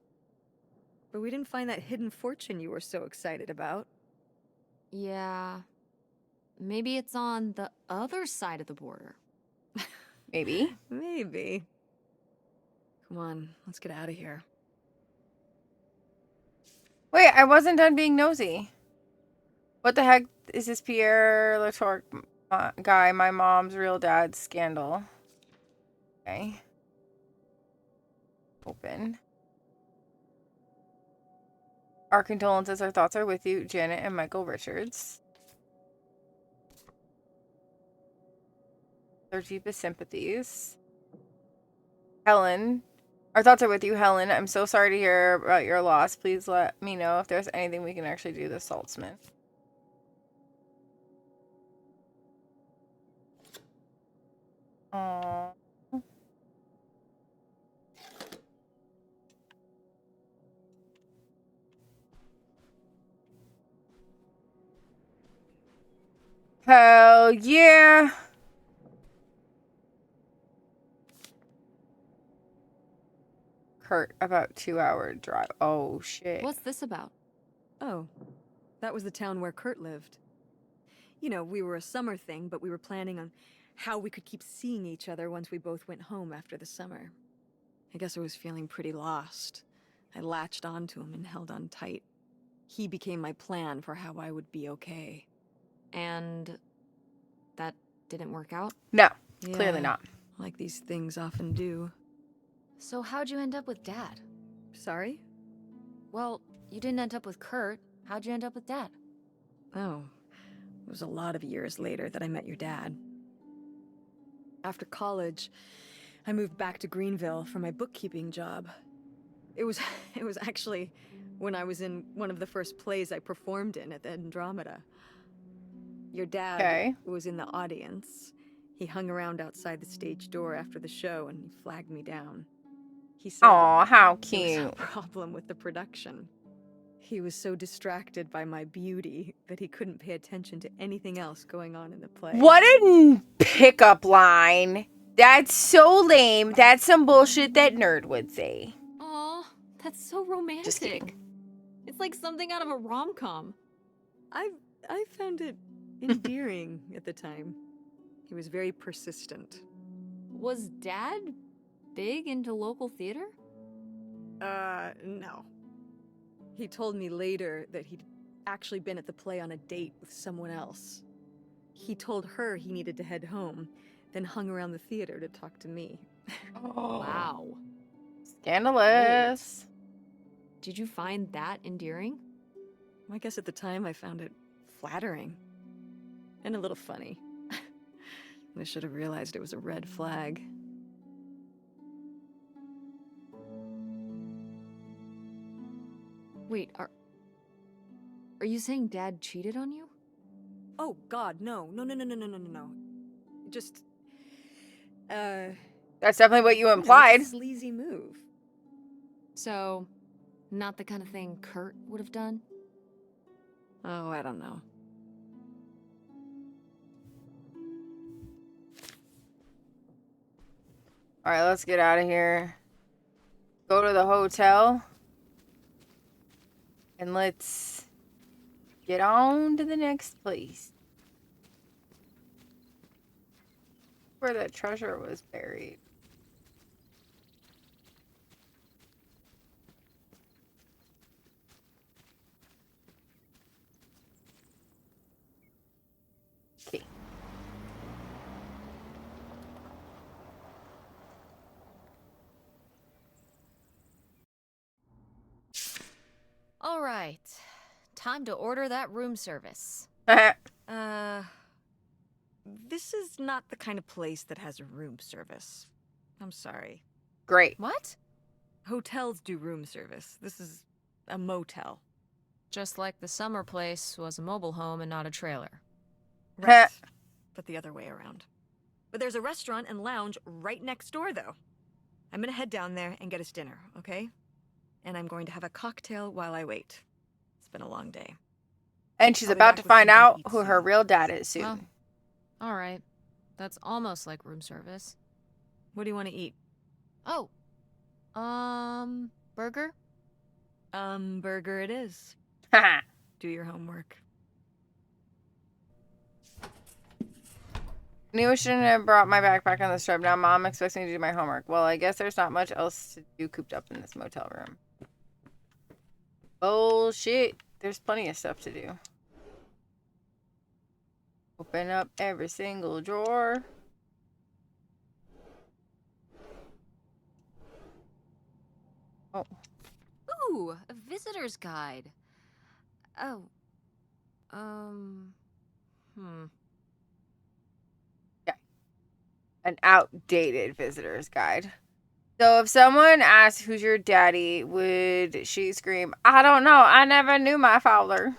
But we didn't find that hidden fortune you were so excited about. Yeah. Maybe it's on the other side of the border. Maybe. Maybe. Come on, let's get out of here. Wait, I wasn't done being nosy. What the heck is this Pierre Lautrec guy, my mom's real dad's scandal? Okay. Open. Our condolences, our thoughts are with you, Janet and Michael Richards. Their deepest sympathies. Helen. Our thoughts are with you, Helen. I'm so sorry to hear about your loss. Please let me know if there's anything we can actually do this Saltzman. Aww. Hell yeah. Kurt, about 2-hour drive. Oh shit. What's this about? Oh, that was the town where Kurt lived. You know, we were a summer thing, but we were planning on how we could keep seeing each other once we both went home after the summer. I guess I was feeling pretty lost. I latched onto him and held on tight. He became my plan for how I would be okay. And that didn't work out? No, clearly Yeah, not. like these things often do. So how'd you end up with Dad? Sorry? Well, you didn't end up with Kurt. How'd you end up with Dad? Oh, it was a lot of years later that I met your dad. After college, I moved back to Greenville for my bookkeeping job. It was actually when I was in one of the first plays I performed in at the Andromeda. Your dad Okay. was in the audience. He hung around outside the stage door after the show and he flagged me down. He said Aw, how there was a cute. problem with the production. He was so distracted by my beauty that he couldn't pay attention to anything else going on in the play. What a pickup line. That's so lame. That's some bullshit that nerd would say. Aw, that's so romantic. Just kidding. It's like something out of a rom-com. I found it endearing at the time. He was very persistent. Was Dad big into local theater? No. He told me later that he'd actually been at the play on a date with someone else. He told her he needed to head home, then hung around the theater to talk to me. Oh, Wow. scandalous. Did you find that endearing? I guess at the time I found it flattering. And a little funny. I should have realized it was a red flag. Wait, are you saying Dad cheated on you? Oh, God, no. No. Just, That's definitely what you it's implied. a sleazy move. So, not the kind of thing Kurt would have done? Oh, I don't know. All right, let's get out of here. Go to the hotel. And let's get on to the next place. Where that treasure was buried. Okay. All right. Time to order that room service. This is not the kind of place that has room service. I'm sorry. Great. What? Hotels do room service. This is a motel. Just like the summer place was a mobile home and not a trailer. Right. But the other way around. But there's a restaurant and lounge right next door, though. I'm gonna head down there and get us dinner, okay? And I'm going to have a cocktail while I wait. It's been a long day. And she's I'll be about back to with find something to out eat who her soon. real dad is soon. Well, all right. That's almost like room service. What do you want to eat? Oh. Burger? Burger it is. Haha. Do your homework. Knew I shouldn't have brought my backpack on this trip. Now Mom expects me to do my homework. Well, I guess there's not much else to do cooped up in this motel room. Bullshit. There's plenty of stuff to do. Open up every single drawer. Oh. Ooh, a visitor's guide. Oh. An outdated visitor's guide. So if someone asks who's your daddy, would she scream, I don't know, I never knew my father?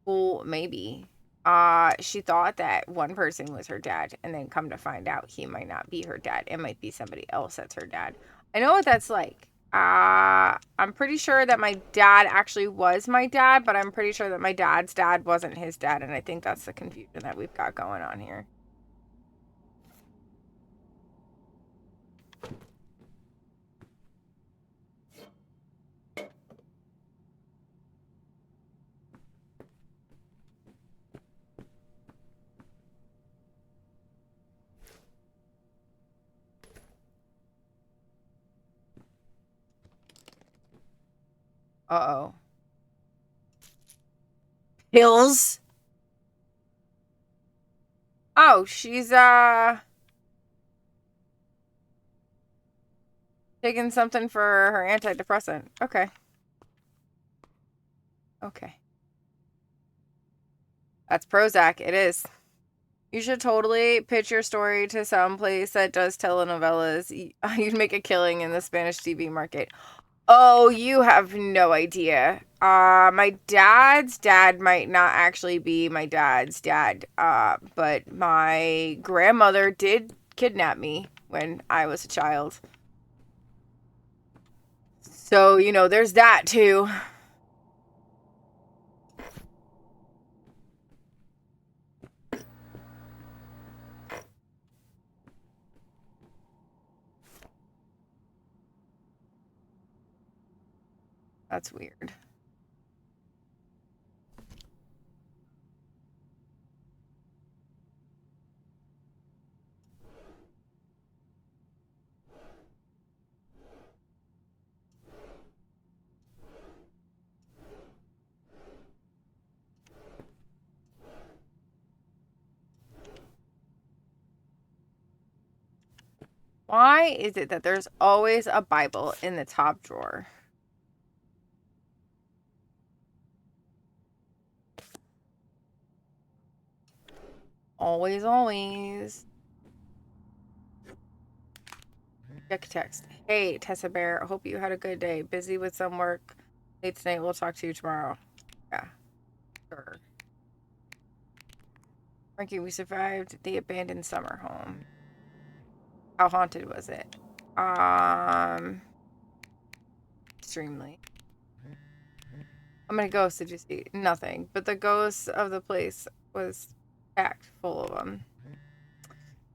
Well, maybe. She thought that one person was her dad, and then come to find out he might not be her dad. It might be somebody else that's her dad. I know what that's like. I'm pretty sure that my dad actually was my dad, but I'm pretty sure that my dad's dad wasn't his dad, and I think that's the confusion that we've got going on here. Uh-oh. Pills? Oh, she's, taking something for her antidepressant. Okay. Okay. That's Prozac. It is. You should totally pitch your story to some place that does telenovelas. You'd make a killing in the Spanish TV market. Oh, you have no idea. My dad's dad might not actually be my dad's dad. But my grandmother did kidnap me when I was a child. So, you know, there's that too. That's weird. Why is it that there's always a Bible in the top drawer? Always, always. Check text. Hey, Tessa Bear. Hope you had a good day. Busy with some work. Late tonight. We'll talk to you tomorrow. Yeah. Sure. Frankie, we survived the abandoned summer home. How haunted was it? Extremely. How many ghosts did you see? Nothing. But the ghosts of the place was packed full of them.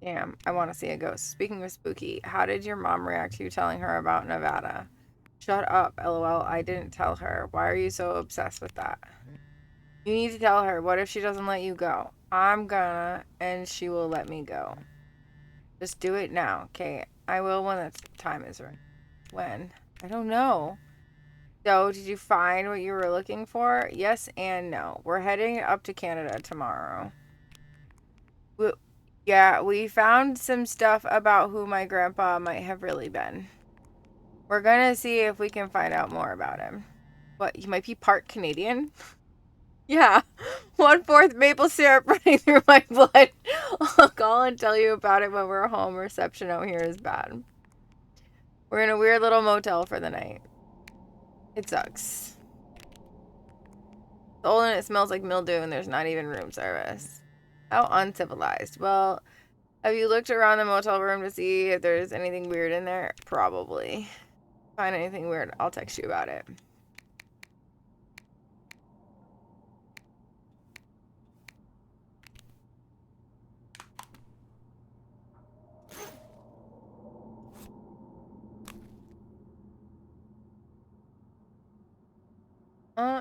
Damn, I want to see a ghost. Speaking of spooky, how did your mom react to you telling her about Nevada? Shut up, lol. I didn't tell her. Why are you so obsessed with that? You need to tell her. What if she doesn't let you go? I'm gonna, and she will let me go. Just do it now, okay? I will when the time is right. When? I don't know. So, did you find what you were looking for? Yes and no. We're heading up to Canada tomorrow. Yeah, we found some stuff about who my grandpa might have really been. We're gonna see if we can find out more about him. What, he might be part Canadian? Yeah, 1/4 maple syrup running through my blood. I'll call and tell you about it when we're home. Reception out here is bad. We're in a weird little motel for the night. It sucks. It's old and it smells like mildew and there's not even room service. How uncivilized. Well, have you looked around the motel room to see if there's anything weird in there? Probably. Find anything weird, I'll text you about it.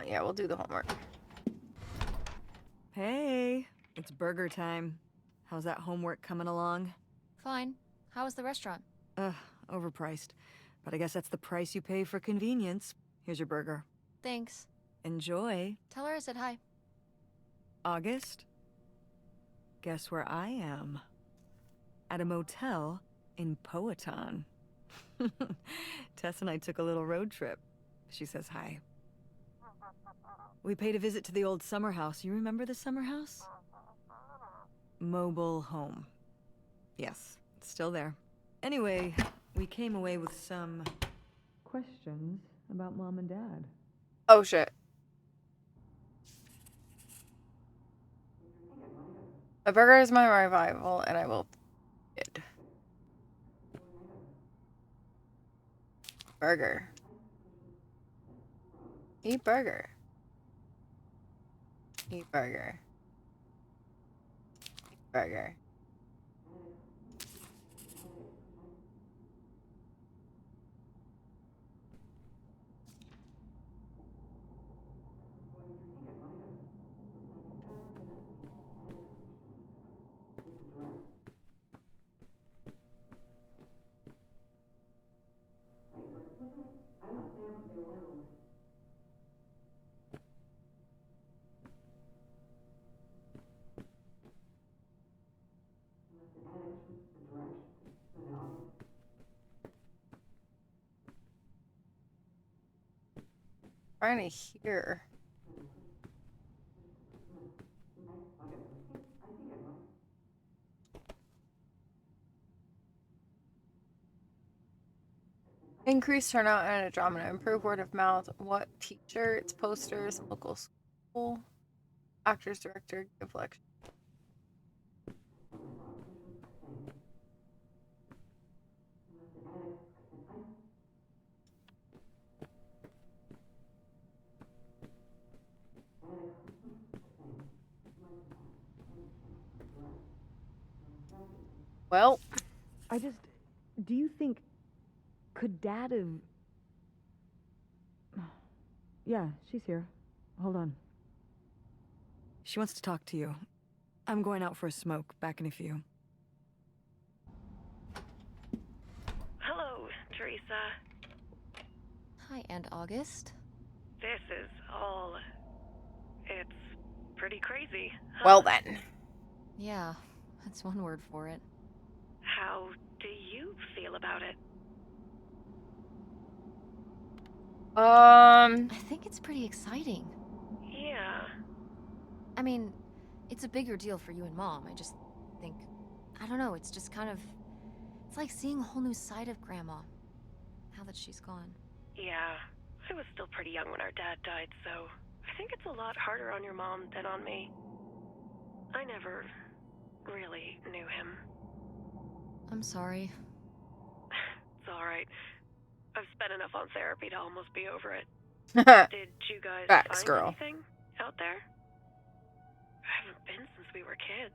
Yeah, we'll do the homework. Hey, it's burger time. How's that homework coming along? Fine. How was the restaurant? Overpriced. But I guess that's the price you pay for convenience. Here's your burger. Thanks. Enjoy. Tell her I said hi. August? Guess where I am? At a motel in Powhatan. Tess and I took a little road trip. She says hi. We paid a visit to the old summer house. You remember the summer house? Mobile home. Yes, it's still there. Anyway, we came away with some questions about Mom and Dad. Oh, shit. A burger is my revival, and I will eat it. Burger. Eat burger. Eat burger. Eat burger. Trying to hear. Increase turnout and Andromeda. Improve word of mouth. What t-shirts, posters, local school, actors, director, give lecture. Well, Do you think... Could Dad have... Yeah, she's here. Hold on. She wants to talk to you. I'm going out for a smoke, back in a few. Hello, Teresa. Hi, Aunt August. This is all... It's pretty crazy. Huh? well then. Yeah, that's one word for it. How do you feel about it? I think it's pretty exciting. Yeah. I mean, it's a bigger deal for you and Mom. I just think... I don't know, it's just kind of... It's like seeing a whole new side of Grandma. Now that she's gone. Yeah. I was still pretty young when our dad died, so... I think it's a lot harder on your mom than on me. I never... really knew him. I'm sorry. It's alright. I've spent enough on therapy to almost be over it. Did you guys Facts, find girl. anything out there? I haven't been since we were kids.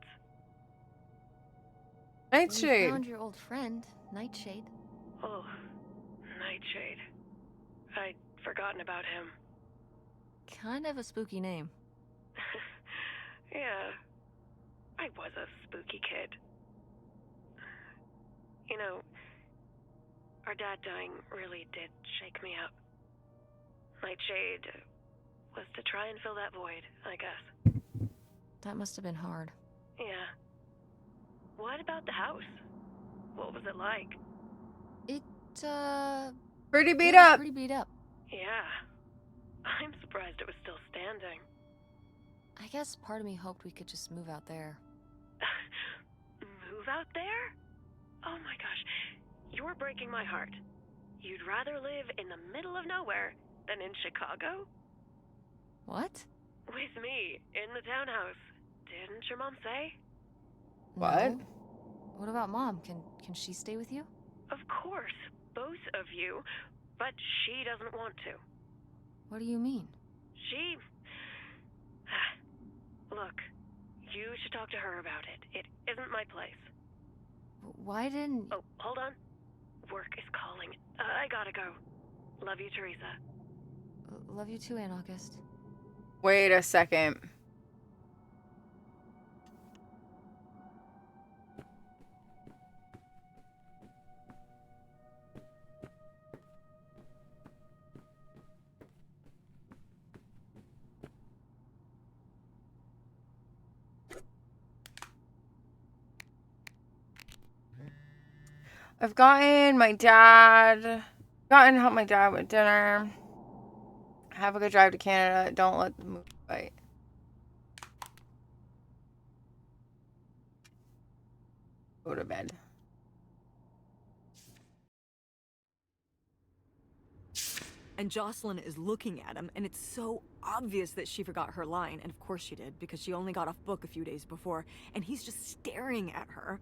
We Nightshade. found your old friend, Nightshade. Oh, Nightshade. I'd forgotten about him. Kind of a spooky name. Yeah, I was a spooky kid. You know, our dad dying really did shake me up. Nightshade was to try and fill that void, I guess. That must have been hard. Yeah. What about the house? What was it like? It, Pretty beat it was up. pretty beat up. Yeah. I'm surprised it was still standing. I guess part of me hoped we could just move out there. Move out there? Oh my gosh, you're breaking my heart. You'd rather live in the middle of nowhere than in Chicago? What? With me, in the townhouse. Didn't your mom say? What? No. What about Mom? Can she stay with you? Of course, both of you, but she doesn't want to. What do you mean? She... Look, you should talk to her about it. It isn't my place. Why didn't... Oh, hold on. Work is calling. I gotta go. Love you, Teresa. Love you too, Aunt August. Wait a second. I've gotten help my dad with dinner. Have a good drive to Canada. Don't let the movie fight. Go to bed. And Jocelyn is looking at him, and it's so obvious that she forgot her line, and of course she did, because she only got off book a few days before, and he's just staring at her.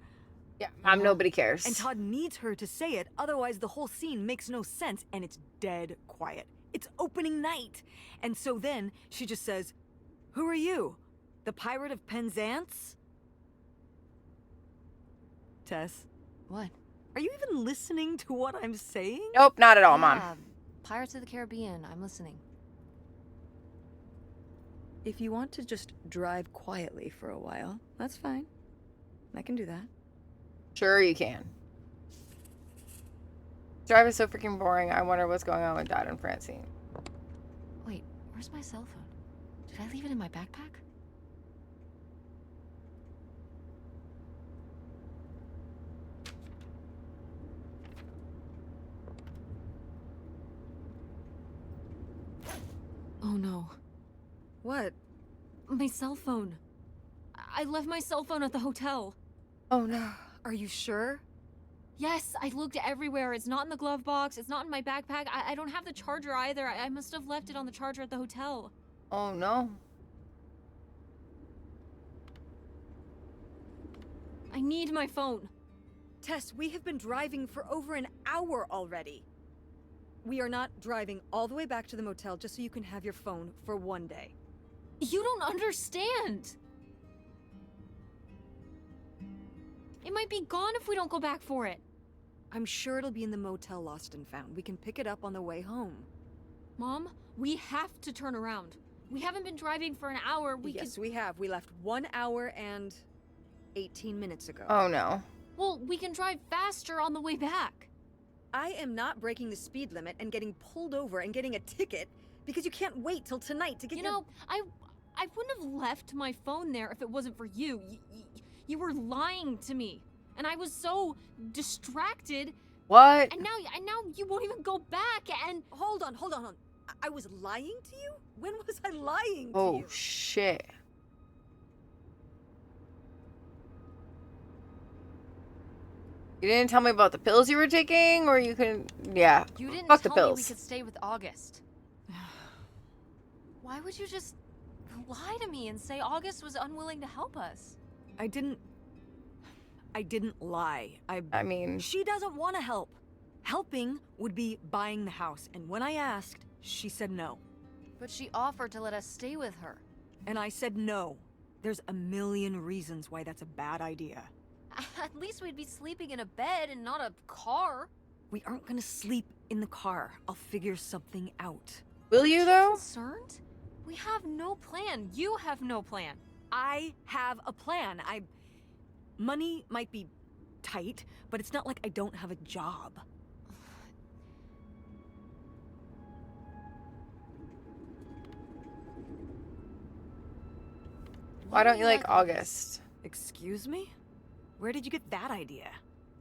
Yeah, Mom, nobody cares. And Todd needs her to say it, otherwise the whole scene makes no sense, and it's dead quiet. It's opening night. And so then she just says, "Who are you? The Pirate of Penzance?" Tess, What? are you even listening to what I'm saying? Nope, not at all, Mom. Yeah, Pirates of the Caribbean. I'm listening. If you want to just drive quietly for a while, that's fine. I can do that. Sure you can. Drive is so freaking boring. I wonder what's going on with Dad and Francine. Wait, where's my cell phone? Did I leave it in my backpack? Oh no. What? My cell phone. I left my cell phone at the hotel. Oh no. Are you sure? Yes, I looked everywhere. It's not in the glove box. It's not in my backpack. I don't have the charger either. I must have left it on the charger at the hotel. Oh no. I need my phone. Tess, we have been driving for over an hour already. We are not driving all the way back to the motel just so you can have your phone for one day. You don't understand. It might be gone if we don't go back for it. I'm sure it'll be in the motel lost and found. We can pick it up on the way home. Mom, we have to turn around. We haven't been driving for an hour. Yes, we have. We left 1 hour and 18 minutes ago. Oh no. Well, we can drive faster on the way back. I am not breaking the speed limit and getting pulled over and getting a ticket because you can't wait till tonight to get You know, I wouldn't have left my phone there if it wasn't for you. You were lying to me, and I was so distracted. What? And now you won't even go back. And Hold on. I was lying to you? When was I lying to Oh you? shit. You didn't tell me about the pills you were taking, or you can, yeah. you didn't Fuck the tell me we pills. could stay with August. Why would you just lie to me and say August was unwilling to help us? I didn't lie. I mean, She doesn't want to help. Helping would be buying the house, and when I asked, she said no. But she offered to let us stay with her. And I said no. There's a million reasons why that's a bad idea. At least we'd be sleeping in a bed and not a car. We aren't gonna sleep in the car. I'll figure something out. will you though? Concerned? We have no plan. You have no plan. I have a plan. Money might be tight, but it's not like I don't have a job. Why don't you like August? Excuse me? Where did you get that idea?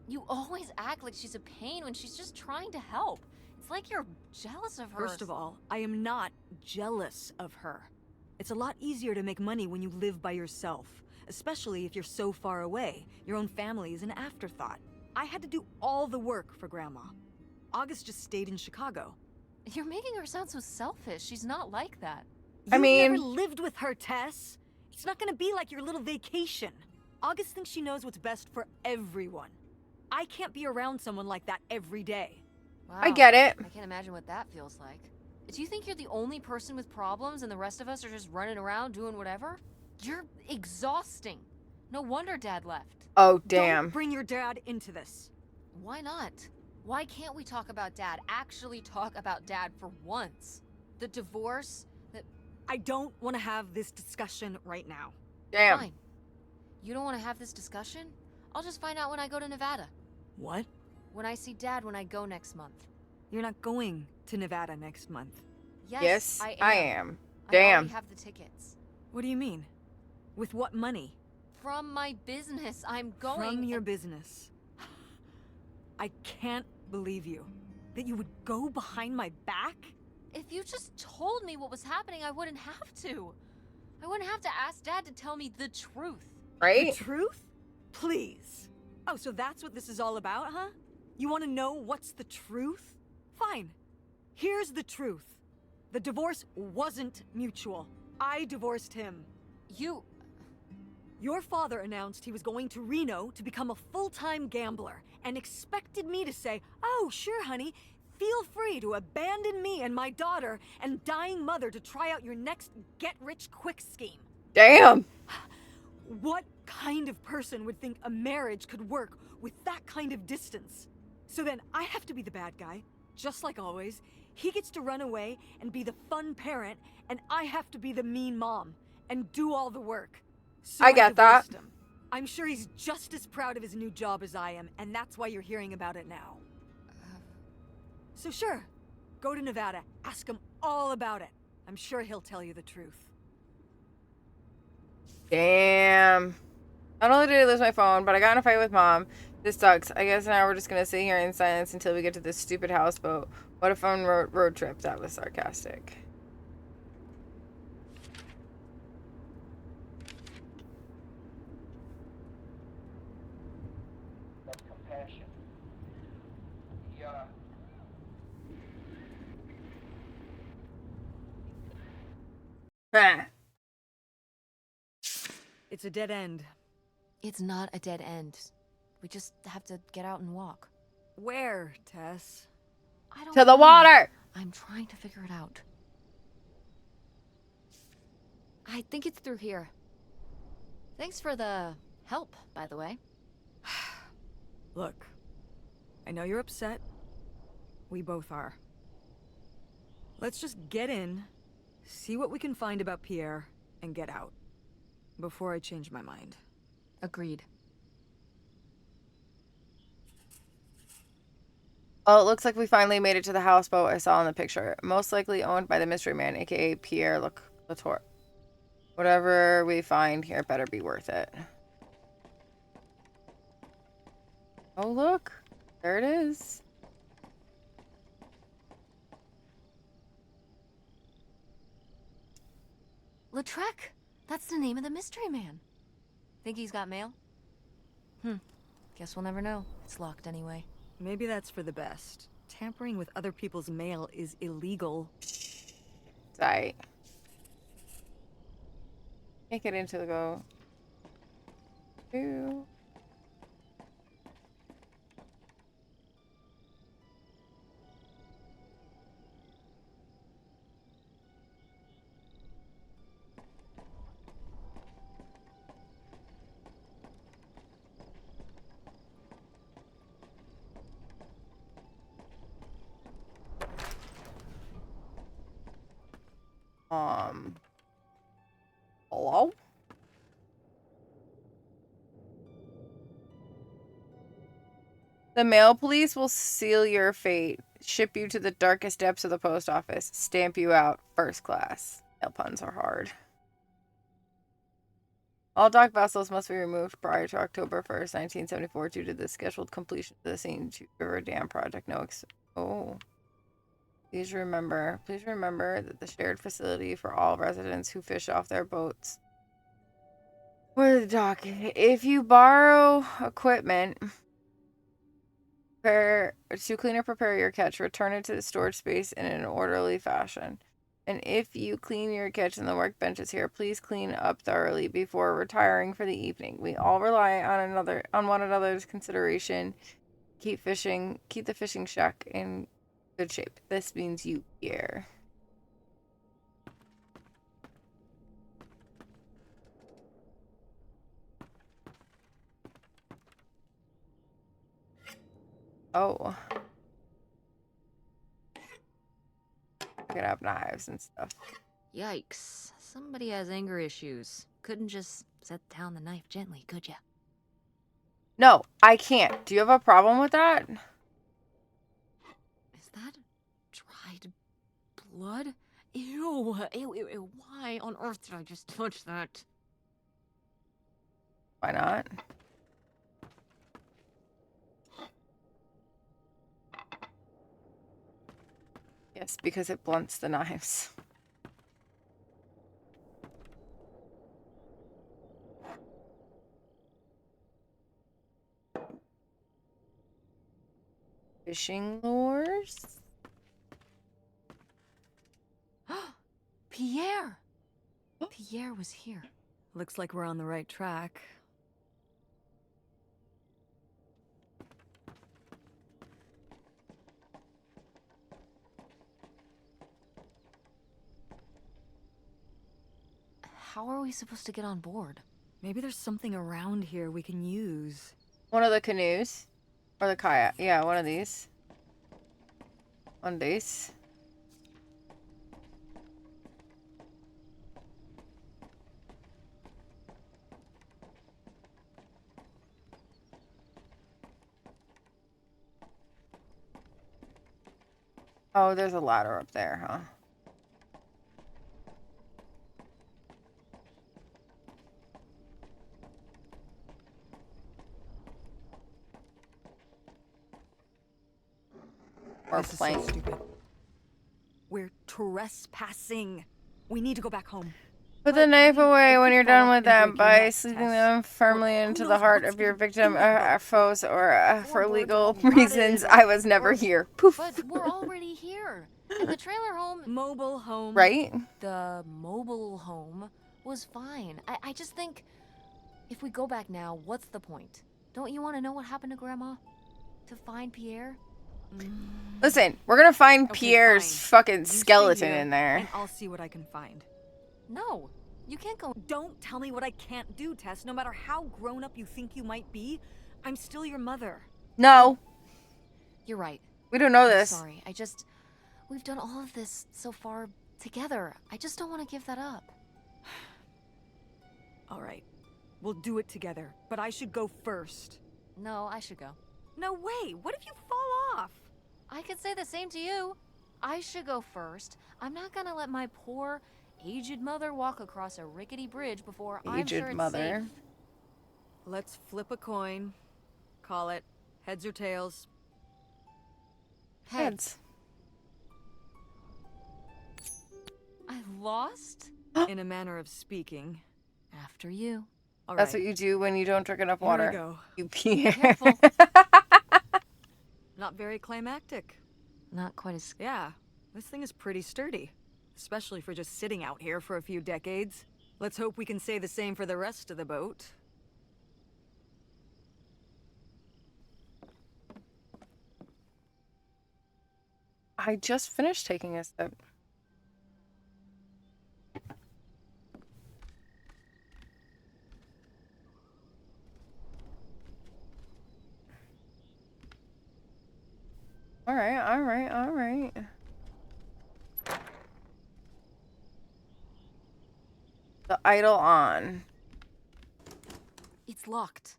You always act like she's a pain when she's just trying to help. It's like you're jealous of her. First of all, I am not jealous of her. It's a lot easier to make money when you live by yourself, especially if you're so far away. Your own family is an afterthought. I had to do all the work for Grandma. August just stayed in Chicago. You're making her sound so selfish. She's not like that. I You've mean- never lived with her, Tess. It's not gonna be like your little vacation. August thinks she knows what's best for everyone. I can't be around someone like that every day. Wow. I get it. I can't imagine what that feels like. Do you think you're the only person with problems and the rest of us are just running around doing whatever? You're exhausting. No wonder Dad left. Oh damn. Don't bring your dad into this. Why not? Why can't we talk about Dad? Actually talk about Dad for once. The divorce, I don't want to have this discussion right now. Damn. Fine. You don't want to have this discussion? I'll just find out when I go to Nevada. What? When I see Dad when I go next month. You're not going to Nevada next month. Yes, I I am. am. I Damn. already have the tickets. What do you mean? With what money? From my business, I'm going. From your business. I can't believe you. That you would go behind my back? If you just told me what was happening, I wouldn't have to. I wouldn't have to ask Dad to tell me the truth. Right? The truth? Please. Oh, so that's what this is all about, huh? You want to know what's the truth? Fine. Here's the truth. The divorce wasn't mutual. I divorced him. Your father announced he was going to Reno to become a full-time gambler and expected me to say, "Oh, sure, honey. Feel free to abandon me and my daughter and dying mother to try out your next get-rich-quick scheme." Damn. What kind of person would think a marriage could work with that kind of distance? So then I have to be the bad guy, just like always. He gets to run away and be the fun parent, and I have to be the mean mom and do all the work. So I get that. divorced him. I'm sure he's just as proud of his new job as I am, and that's why you're hearing about it now. So sure, go to Nevada, ask him all about it. I'm sure he'll tell you the truth. Damn. Not only did I lose my phone, but I got in a fight with Mom. This sucks. I guess now we're just gonna sit here in silence until we get to this stupid houseboat. What a fun road trip. That was sarcastic. That's compassion. Ah. It's a dead end. It's not a dead end. We just have to get out and walk. Where, Tess? I don't To the know. water! I'm trying to figure it out. I think it's through here. Thanks for the help, by the way. Look, I know you're upset. We both are. Let's just get in, see what we can find about Pierre, and get out. Before I change my mind. Agreed. Oh, it looks like we finally made it to the houseboat I saw in the picture. Most likely owned by the mystery man, aka Pierre Latour. Whatever we find here better be worth it. Oh, look. There it is. Lautrec! That's the name of the mystery man. Think he's got mail? Guess we'll never know. It's locked anyway. Maybe that's for the best. Tampering with other people's mail is illegal. Right. Can't get into the go. Ew. Hello? The mail police will seal your fate, ship you to the darkest depths of the post office, stamp you out first class. Mail puns are hard. All dock vessels must be removed prior to October 1st, 1974 due to the scheduled completion of the St. River Dam project. Please remember that the shared facility for all residents who fish off their boats. Where's the dock? If you borrow equipment to clean or prepare your catch, return it to the storage space in an orderly fashion. And if you clean your catch and the workbenches here, please clean up thoroughly before retiring for the evening. We all rely on one another's consideration. Keep the fishing shack in good shape. This means you, Pierre. Oh. We could have knives and stuff. Yikes. Somebody has anger issues. Couldn't just set down the knife gently, could ya? No, I can't. Do you have a problem with that? Is that dried blood? Ew. Ew. Why on earth did I just touch that? Why not? Yes, because it blunts the knives. Fishing lures? Pierre! Pierre was here. Looks like we're on the right track. How are we supposed to get on board? Maybe there's something around here we can use. One of the canoes? Or the kayak? Yeah, one of these. One of these. Oh, there's a ladder up there, huh? Or This is plank. so stupid. We're trespassing. We need to go back home. Put the But knife away if when you you're fall done off with and them break your by neck, sleeping Tess, them firmly well, into who the knows heart what's of your gonna victim, do that boat. foes, or for Floorboards legal all rotted reasons. or- I was never or- here. Poof. But we're already here. And the trailer home, Mobile home. Right? the mobile home, was fine. I just think if we go back now, what's the point? Don't you want to know what happened to Grandma? To find Pierre? Listen, we're gonna find Okay, Pierre's fine. fucking You stay skeleton here, in there. and I'll see what I can find. No, you can't go. Don't tell me what I can't do, Tess. No matter how grown up you think you might be, I'm still your mother. No, You're right. we don't know I'm this. sorry. We've done all of this so far together. I just don't want to give that up. All right, we'll do it together, but I should go first. No, I should go. No way! What if you fall off? I could say the same to you. I should go first. I'm not gonna let my poor, aged mother walk across a rickety bridge before I'm Aged sure it's mother. safe. Let's flip a coin. Call it heads or tails. Heads. I lost? In a manner of speaking. After you. All That's right, what you do when you don't drink enough here water. we go. You pee. Careful. Not very climactic. Not quite as... Yeah, this thing is pretty sturdy. Especially for just sitting out here for a few decades. Let's hope we can say the same for the rest of the boat. I just finished taking a sip. All right, all right, all right. The idol on. It's locked.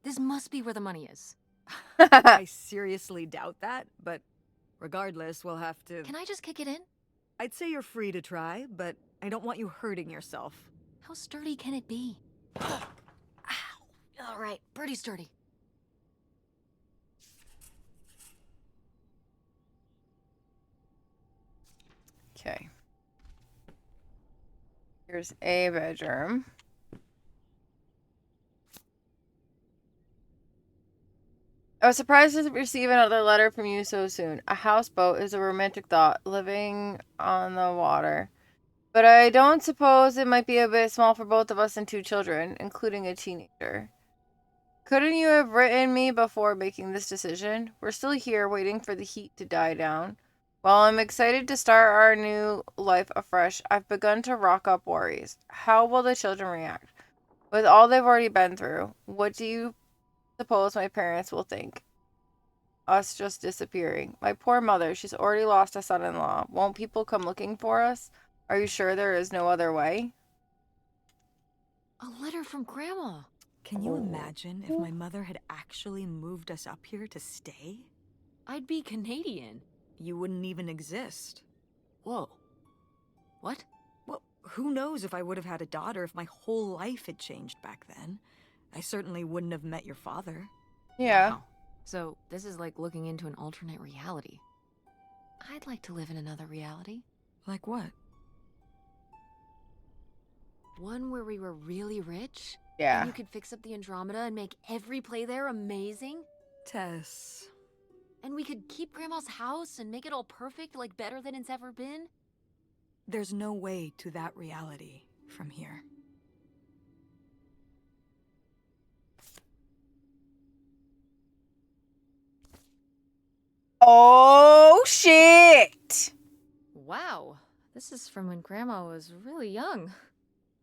This must be where the money is. I seriously doubt that, but regardless, we'll have to... Can I just kick it in? I'd say you're free to try, but I don't want you hurting yourself. How sturdy can it be? Ow. All right, pretty sturdy. Okay. Here's a bedroom. I was surprised to receive another letter from you so soon. A houseboat is a romantic thought, living on the water. But I don't suppose it might be a bit small for both of us and 2 children, including a teenager. Couldn't you have written me before making this decision? We're still here waiting for the heat to die down. While I'm excited to start our new life afresh, I've begun to rock up worries. How will the children react? With all they've already been through, what do you suppose my parents will think? Us just disappearing. My poor mother, she's already lost a son-in-law. Won't people come looking for us? Are you sure there is no other way? A letter from Grandma. Can you imagine if my mother had actually moved us up here to stay? I'd be Canadian. You wouldn't even exist. Whoa. What? Well, who knows if I would have had a daughter if my whole life had changed back then. I certainly wouldn't have met your father. Yeah. Wow. So, this is like looking into an alternate reality. I'd like to live in another reality. Like what? One where we were really rich. Yeah. And you could fix up the Andromeda and make every play there amazing. Tess. And we could keep Grandma's house and make it all perfect, like better than it's ever been. There's no way to that reality from here. Oh, shit! Wow. This is from when Grandma was really young.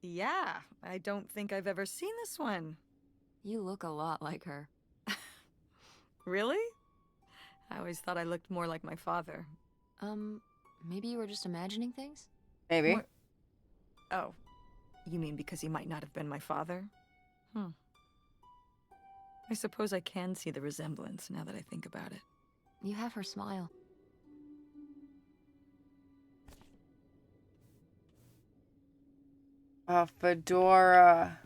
Yeah, I don't think I've ever seen this one. You look a lot like her. Really? I always thought I looked more like my father. Maybe you were just imagining things? Maybe. What? Oh. You mean because he might not have been my father? I suppose I can see the resemblance now that I think about it. You have her smile. A fedora.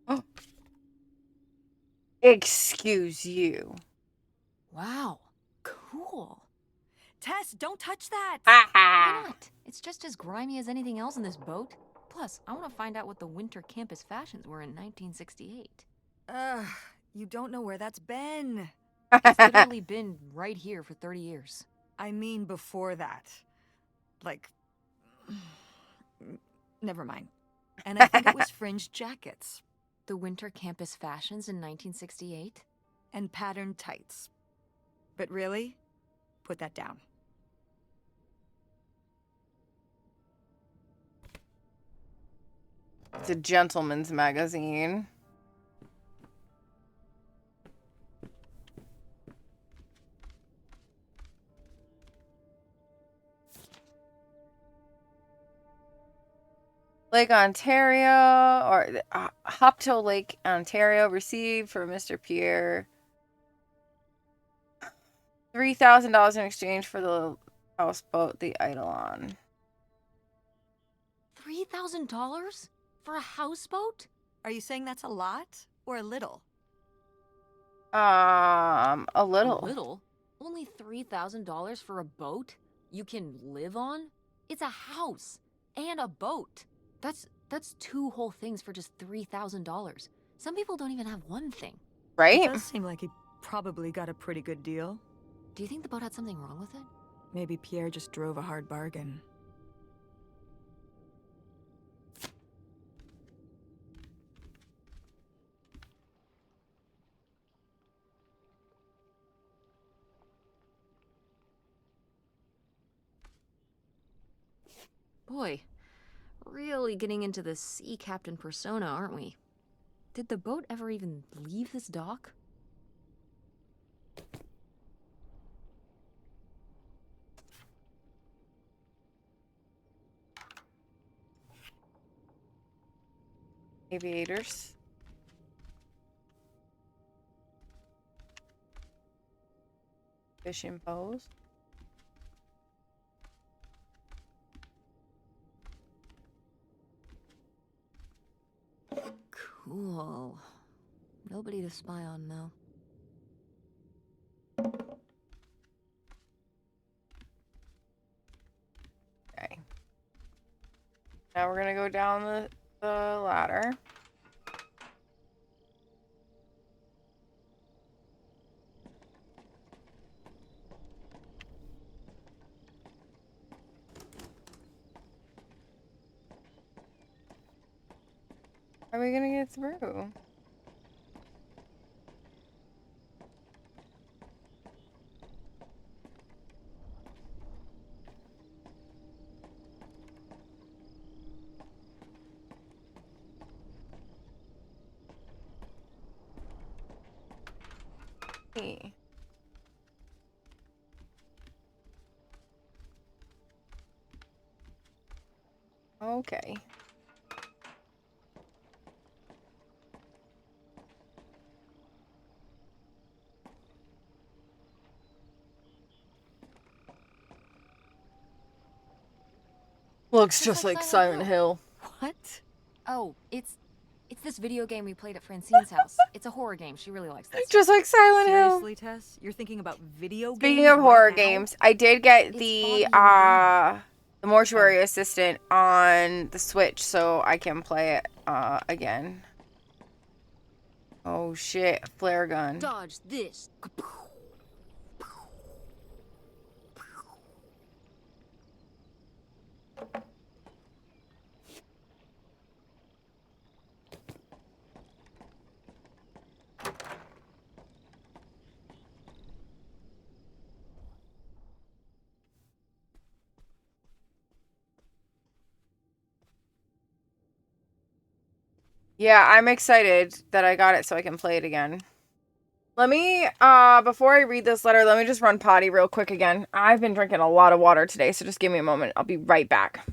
Oh. Excuse you. Wow. Cool. Tess, don't touch that! Why not? It's just as grimy as anything else in this boat. Plus, I want to find out what the winter campus fashions were in 1968. You don't know where that's been. It's literally been right here for 30 years. I mean before that. Like... Never mind. And I think it was fringed jackets. The winter campus fashions in 1968? And patterned tights. But really, put that down. It's a gentleman's magazine. Lake Ontario, or Hopto Lake, Ontario, received from Mr. Pierre $3,000 in exchange for the houseboat, the Eidolon. $3,000? For a houseboat? Are you saying that's a lot or a little? A little. A little? Only $3,000 for a boat you can live on? It's a house and a boat. That's two whole things for just $3,000. Some people don't even have one thing. Right? It does seem like he probably got a pretty good deal. Do you think the boat had something wrong with it? Maybe Pierre just drove a hard bargain. Boy, really getting into the sea captain persona, aren't we? Did the boat ever even leave this dock? Aviators. Fishing poles. Cool. Nobody to spy on, though. Okay. Now we're gonna go down the ladder. How are we gonna get through? Hey. Okay. Looks just like Silent Hill. What? Oh, it's this video game we played at Francine's house. It's a horror game. She really likes this. Just like Silent Hill. Seriously, Tess? You're thinking about video games? Speaking of right horror now? games, I did get It's the foggy the mortuary assistant on the Switch, so I can play it again. Oh shit, flare gun. Dodge this. Yeah, I'm excited that I got it so I can play it again. Let me, before I read this letter, let me just run potty real quick again. I've been drinking a lot of water today, so just give me a moment. I'll be right back.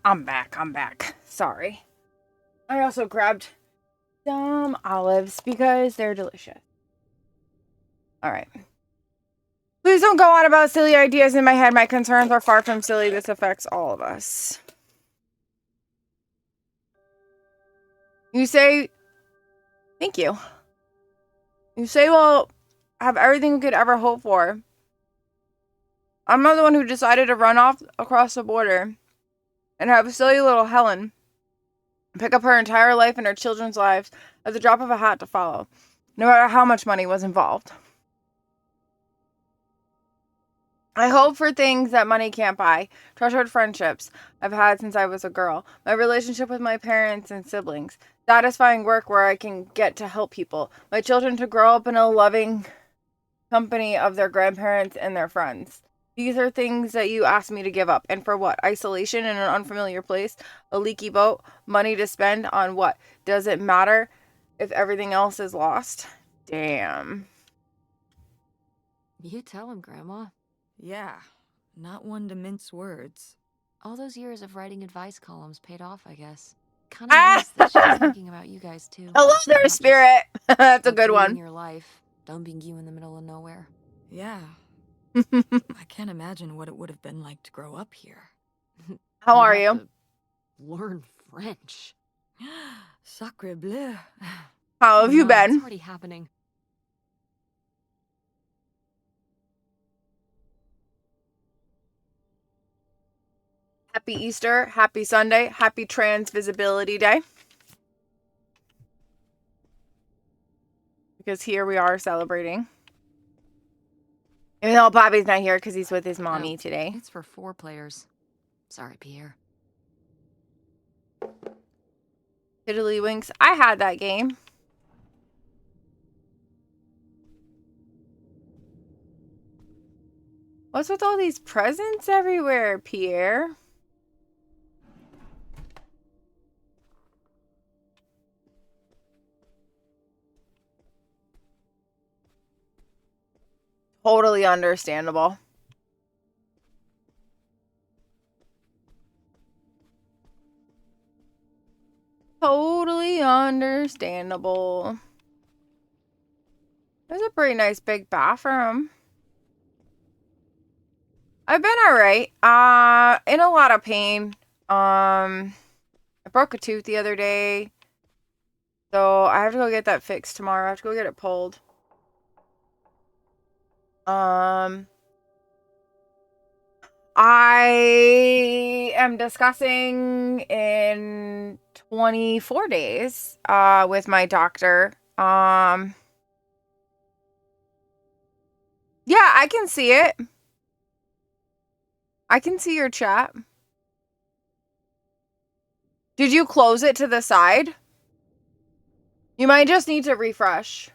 I'm back. Sorry. I also grabbed some olives because they're delicious. All right. Please don't go on about silly ideas in my head. My concerns are far from silly. This affects all of us. You say, thank you. You say, well, have everything we could ever hope for. I'm not the one who decided to run off across the border and have silly little Helen pick up her entire life and her children's lives at the drop of a hat to follow, no matter how much money was involved. I hope for things that money can't buy. Treasured friendships I've had since I was a girl. My relationship with my parents and siblings. Satisfying work where I can get to help people. My children to grow up in a loving company of their grandparents and their friends. These are things that you asked me to give up. And for what? Isolation in an unfamiliar place? A leaky boat? Money to spend on what? Does it matter if everything else is lost? Damn. You tell him, Grandma. Yeah, not one to mince words. All those years of writing advice columns paid off, I guess. Kind of nice that she was thinking about you guys, too. I love their Not just spirit. That's a good uprooting one. your life, dumping you in the middle of nowhere. Yeah, I can't imagine what it would have been like to grow up here. How You'd are have you? to learn French. Sacre bleu. How have you No, it's been? already happening. Happy Easter, happy Sunday, happy Trans Visibility Day. Because here we are celebrating. Even though Bobby's not here because he's with his mommy today. It's for 4 players. Sorry, Pierre. Tiddlywinks. I had that game. What's with all these presents everywhere, Pierre? Totally understandable. Totally understandable. There's a pretty nice big bathroom. I've been alright. In a lot of pain. I broke a tooth the other day. So I have to go get that fixed tomorrow. I have to go get it pulled. I am discussing in 24 days with my doctor. Yeah, I can see it. I can see your chat. Did you close it to the side? You might just need to refresh.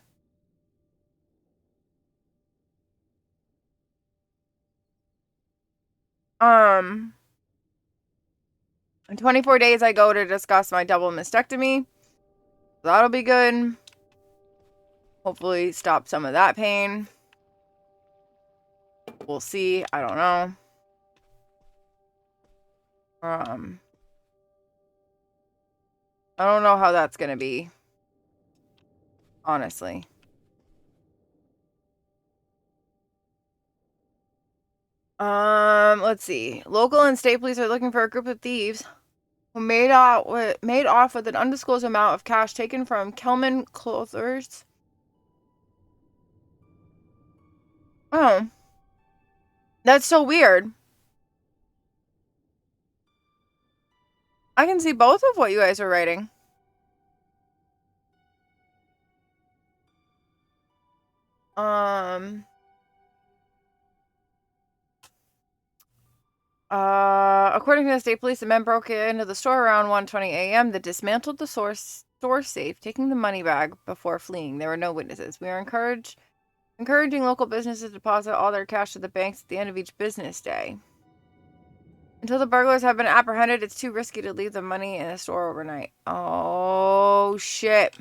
In 24 days, I go to discuss my double mastectomy. That'll be good. Hopefully stop some of that pain. We'll see. I don't know. I don't know how that's gonna be. Honestly. Let's see. Local and state police are looking for a group of thieves who made off with an undisclosed amount of cash taken from Kelman Clothers. Oh. That's so weird. I can see both of what you guys are writing. According to the state police, the men broke into the store around 1:20 a.m. They dismantled the store safe, taking the money bag before fleeing. There were no witnesses. We are encouraging local businesses to deposit all their cash to the banks at the end of each business day. Until the burglars have been apprehended, it's too risky to leave the money in the store overnight. Oh, shit.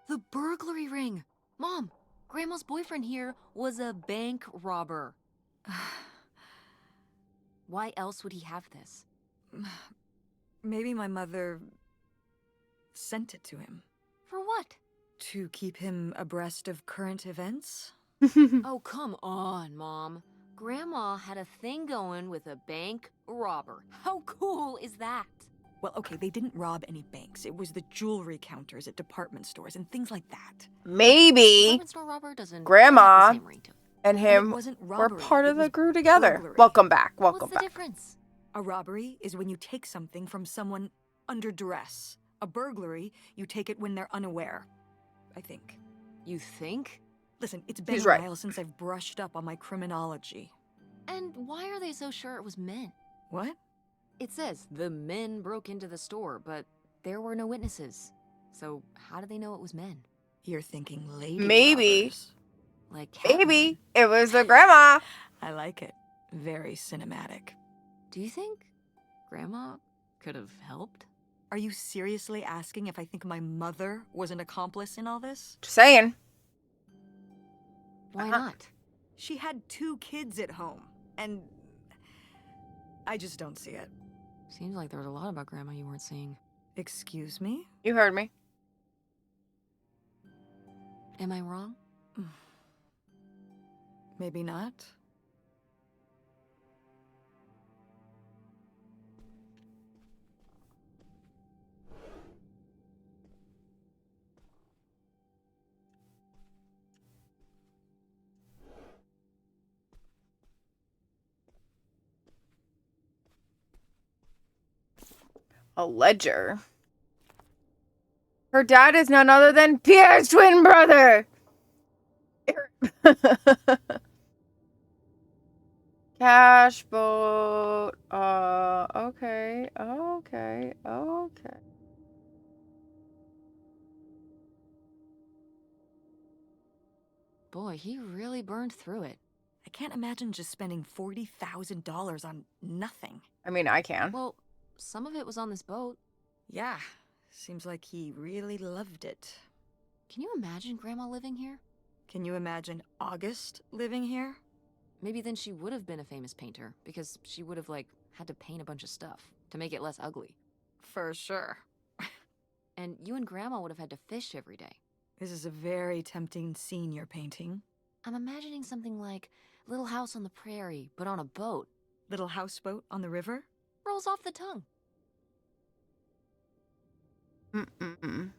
The burglary ring! Mom, Grandma's boyfriend here was a bank robber. Why else would he have this? Maybe my mother sent it to him For what? to keep him abreast of current events. Oh, come on, Mom. Grandma had a thing going with a bank robber. How cool is that? Well, okay, they didn't rob any banks. It was the jewelry counters at department stores and things like that. Maybe Department store robber doesn't Grandma have the same ring to it. and And him it wasn't were robbery. part it of the was crew together. burglary. Welcome back. Welcome What's the back. difference? A robbery is when you take something from someone under duress. A burglary, you take it when they're unaware. I think. You think? Listen, it's been He's a right. while since I've brushed up on my criminology. And why are they so sure it was men? What? It says the men broke into the store, but there were no witnesses. So how do they know it was men? You're thinking lady Maybe. robbers. Like Catwoman. Maybe it was the grandma. I like it. Very cinematic. Do you think Grandma could have helped? Are you seriously asking if I think my mother was an accomplice in all this? Just saying. Why Uh-huh. not? She had 2 kids at home, and I just don't see it. Seems like there was a lot about Grandma you weren't seeing. Excuse me? You heard me. Am I wrong? Maybe not. A ledger. Her dad is none other than Pierre's twin brother. Cash boat. Okay. Boy, he really burned through it. I can't imagine just spending $40,000 on nothing. I mean, I can. Well, some of it was on this boat. Yeah, seems like he really loved it. Can you imagine Grandma living here? Can you imagine August living here? Maybe then she would have been a famous painter, because she would have, like, had to paint a bunch of stuff to make it less ugly. For sure. And you and Grandma would have had to fish every day. This is a very tempting scene you're painting. I'm imagining something like Little House on the Prairie, but on a boat. Little houseboat on the river? Rolls off the tongue. Mm-mm.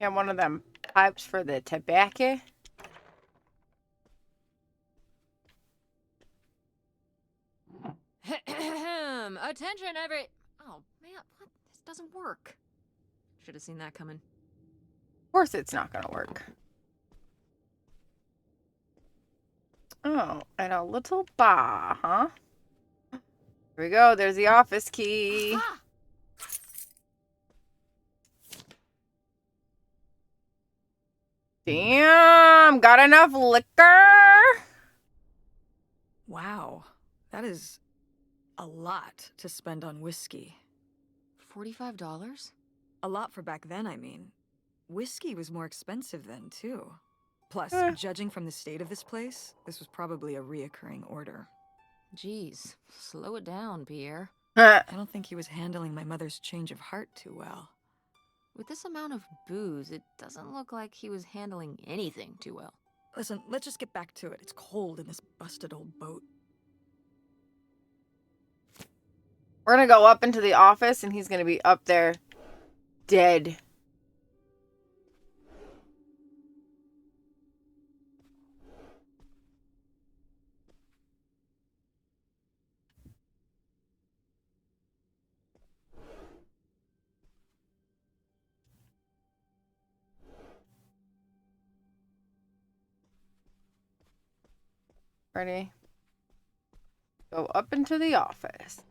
Yeah, one of them pipes for the tobacco. Attention, every... Oh, man, what? This doesn't work. Should have seen that coming. Of course it's not gonna work. Oh, and a little bar, huh? Here we go. There's the office key. Ah! Damn, got enough liquor? Wow, that is a lot to spend on whiskey. $45? A lot for back then, I mean. Whiskey was more expensive then, too. Plus, judging from the state of this place, this was probably a reoccurring order. Jeez, slow it down, Pierre. I don't think he was handling my mother's change of heart too well. With this amount of booze, it doesn't look like he was handling anything too well. Listen, let's just get back to it. It's cold in this busted old boat. We're gonna go up into the office and he's gonna be up there dead. Ready? Go up into the office.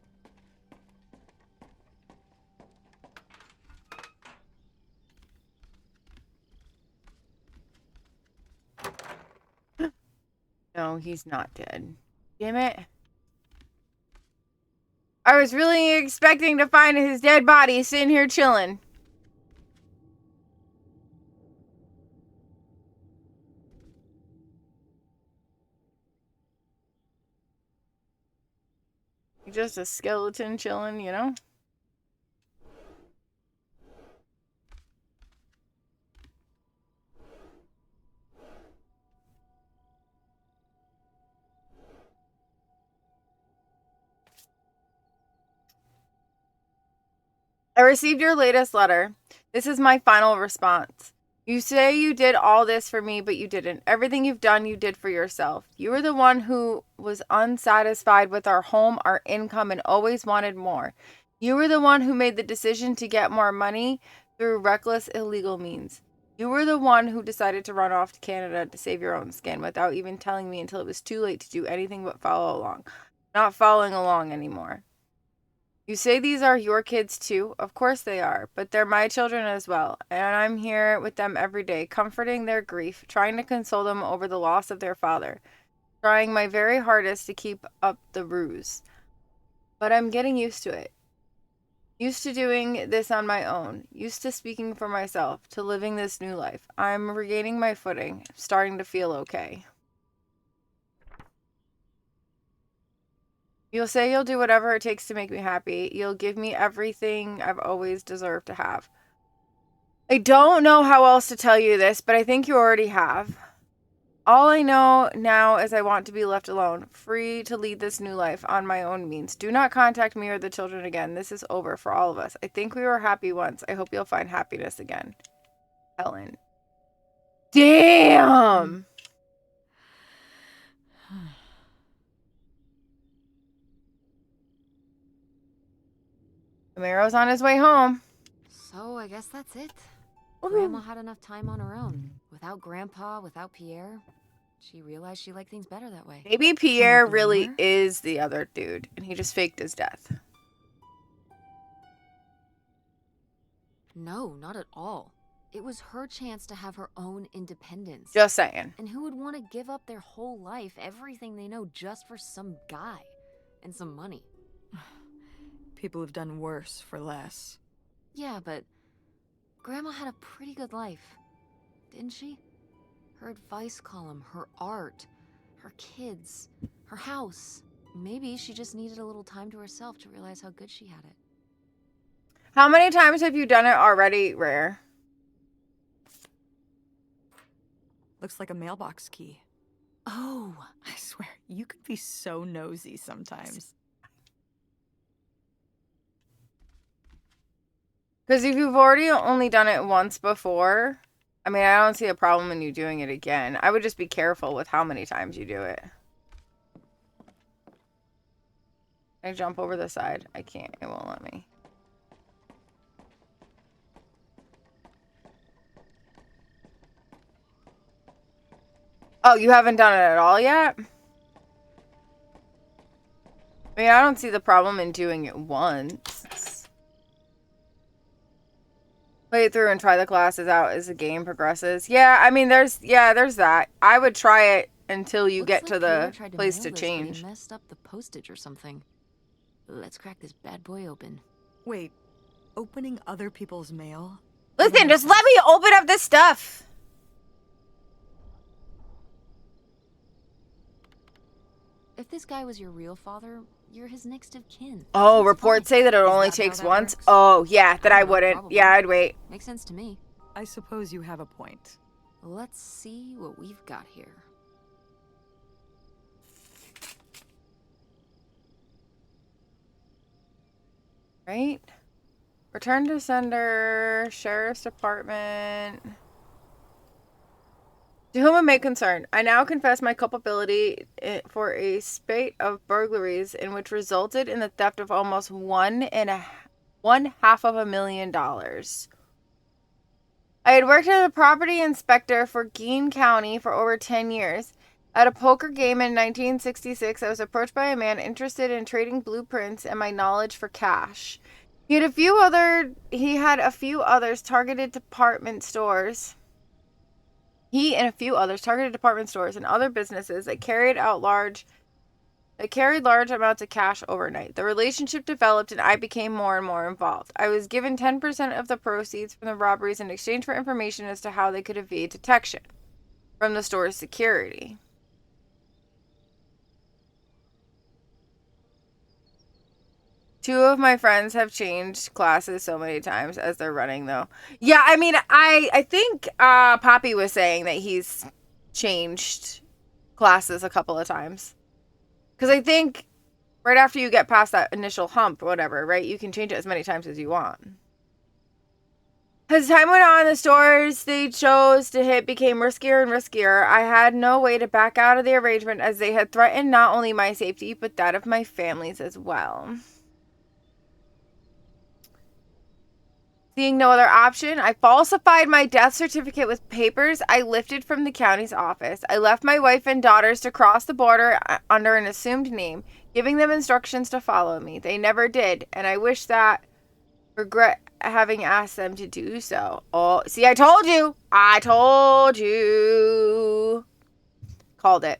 No, he's not dead. Damn it. I was really expecting to find his dead body sitting here chilling. Just a skeleton chilling, you know? I received your latest letter. This is my final response. You say you did all this for me, but you didn't. Everything you've done, you did for yourself. You were the one who was unsatisfied with our home, our income, and always wanted more. You were the one who made the decision to get more money through reckless, illegal means. You were the one who decided to run off to Canada to save your own skin without even telling me until it was too late to do anything but follow along. Not following along anymore. You say these are your kids too? Of course they are, but they're my children as well, and I'm here with them every day, comforting their grief, trying to console them over the loss of their father, trying my very hardest to keep up the ruse. But I'm getting used to it. Used to doing this on my own, used to speaking for myself, to living this new life. I'm regaining my footing, starting to feel okay. You'll say you'll do whatever it takes to make me happy. You'll give me everything I've always deserved to have. I don't know how else to tell you this, but I think you already have. All I know now is I want to be left alone, free to lead this new life on my own means. Do not contact me or the children again. This is over for all of us. I think we were happy once. I hope you'll find happiness again. Helen. Damn! Camaro's on his way home. So I guess that's it. Woohoo. Grandma had enough time on her own. Without Grandpa, without Pierre. She realized she liked things better that way. Maybe Pierre blame really her? is the other dude, and he just faked his death. No, not at all. It was her chance to have her own independence. Just saying. And who would want to give up their whole life, everything they know, just for some guy and some money? People have done worse for less. Yeah, but Grandma had a pretty good life, didn't she? Her advice column, her art, her kids, her house. Maybe she just needed a little time to herself to realize how good she had it. How many times have you done it already, Rare? Looks like a mailbox key. Oh, I swear, you could be so nosy sometimes. Because if you've already only done it once before, I mean, I don't see a problem in you doing it again. I would just be careful with how many times you do it. Can I jump over the side? I can't. It won't let me. Oh, you haven't done it at all yet? I mean, I don't see the problem in doing it once. Play it through and try the classes out as the game progresses. Yeah, I mean, there's that. I would try it until you looks get like to Pierre the tried place mail to this, but change. he messed up the postage or something. Let's crack this bad boy open. Wait, opening other people's mail? Listen, just let me open up this stuff. If this guy was your real father, you're his next of kin. Oh, So it's reports fine. say that it Is only that how takes that once. works? Oh, yeah, that I I don't know, wouldn't. probably. Yeah, I'd wait. Makes sense to me. I suppose you have a point. Let's see what we've got here. Right? Return to sender, sheriff's department. To whom it may concern, I now confess my culpability for a spate of burglaries in which resulted in the theft of almost $1.5 million. I had worked as a property inspector for Greene County for over 10 years. At a poker game in 1966, I was approached by a man interested in trading blueprints and my knowledge for cash. He had a few others targeted department stores. He and a few others targeted department stores and other businesses that carried large amounts of cash overnight. The relationship developed and I became more and more involved. I was given 10% of the proceeds from the robberies in exchange for information as to how they could evade detection from the store's security. 2 of my friends have changed classes so many times as they're running, though. Yeah, I mean, I think Poppy was saying that he's changed classes a couple of times. Because I think right after you get past that initial hump or whatever, right, you can change it as many times as you want. As time went on, the stores they chose to hit became riskier and riskier. I had no way to back out of the arrangement as they had threatened not only my safety, but that of my family's as well. Seeing no other option, I falsified my death certificate with papers I lifted from the county's office. I left my wife and daughters to cross the border under an assumed name, giving them instructions to follow me. They never did, and I wish that regret having asked them to do so. Oh, see, I told you. I told you. Called it.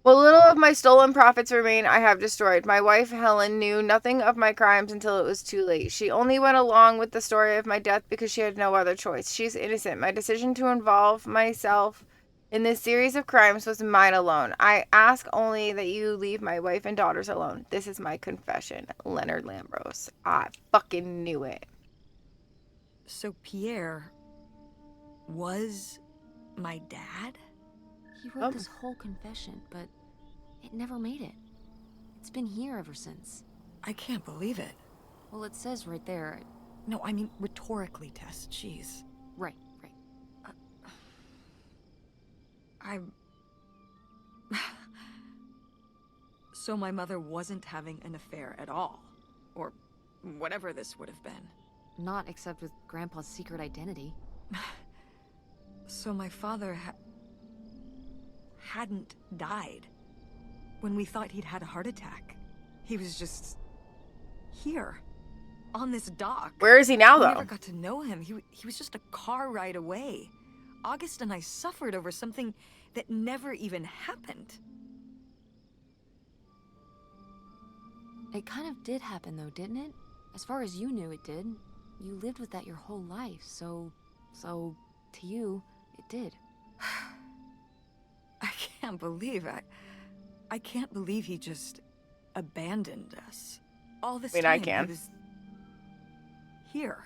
What little of my stolen profits remain, I have destroyed. My wife, Helen, knew nothing of my crimes until it was too late. She only went along with the story of my death because she had no other choice. She's innocent. My decision to involve myself in this series of crimes was mine alone. I ask only that you leave my wife and daughters alone. This is my confession. Leonard Lambros. I fucking knew it. So Pierre was my dad? He wrote this whole confession, but it never made it. It's been here ever since. I can't believe it. Well, it says right there. No, I mean rhetorically, Tess. Jeez. Right. So my mother wasn't having an affair at all. Or whatever this would have been. Not except with Grandpa's secret identity. So my father hadn't died. When we thought he'd had a heart attack. He was just here. On this dock. Where is he now, though? I never got to know him. He was just a car ride away. August and I suffered over something that never even happened. It kind of did happen, though, didn't it? As far as you knew, it did. You lived with that your whole life, so to you, it did. I can't believe I can't believe he just abandoned us. All this time I can. he was here.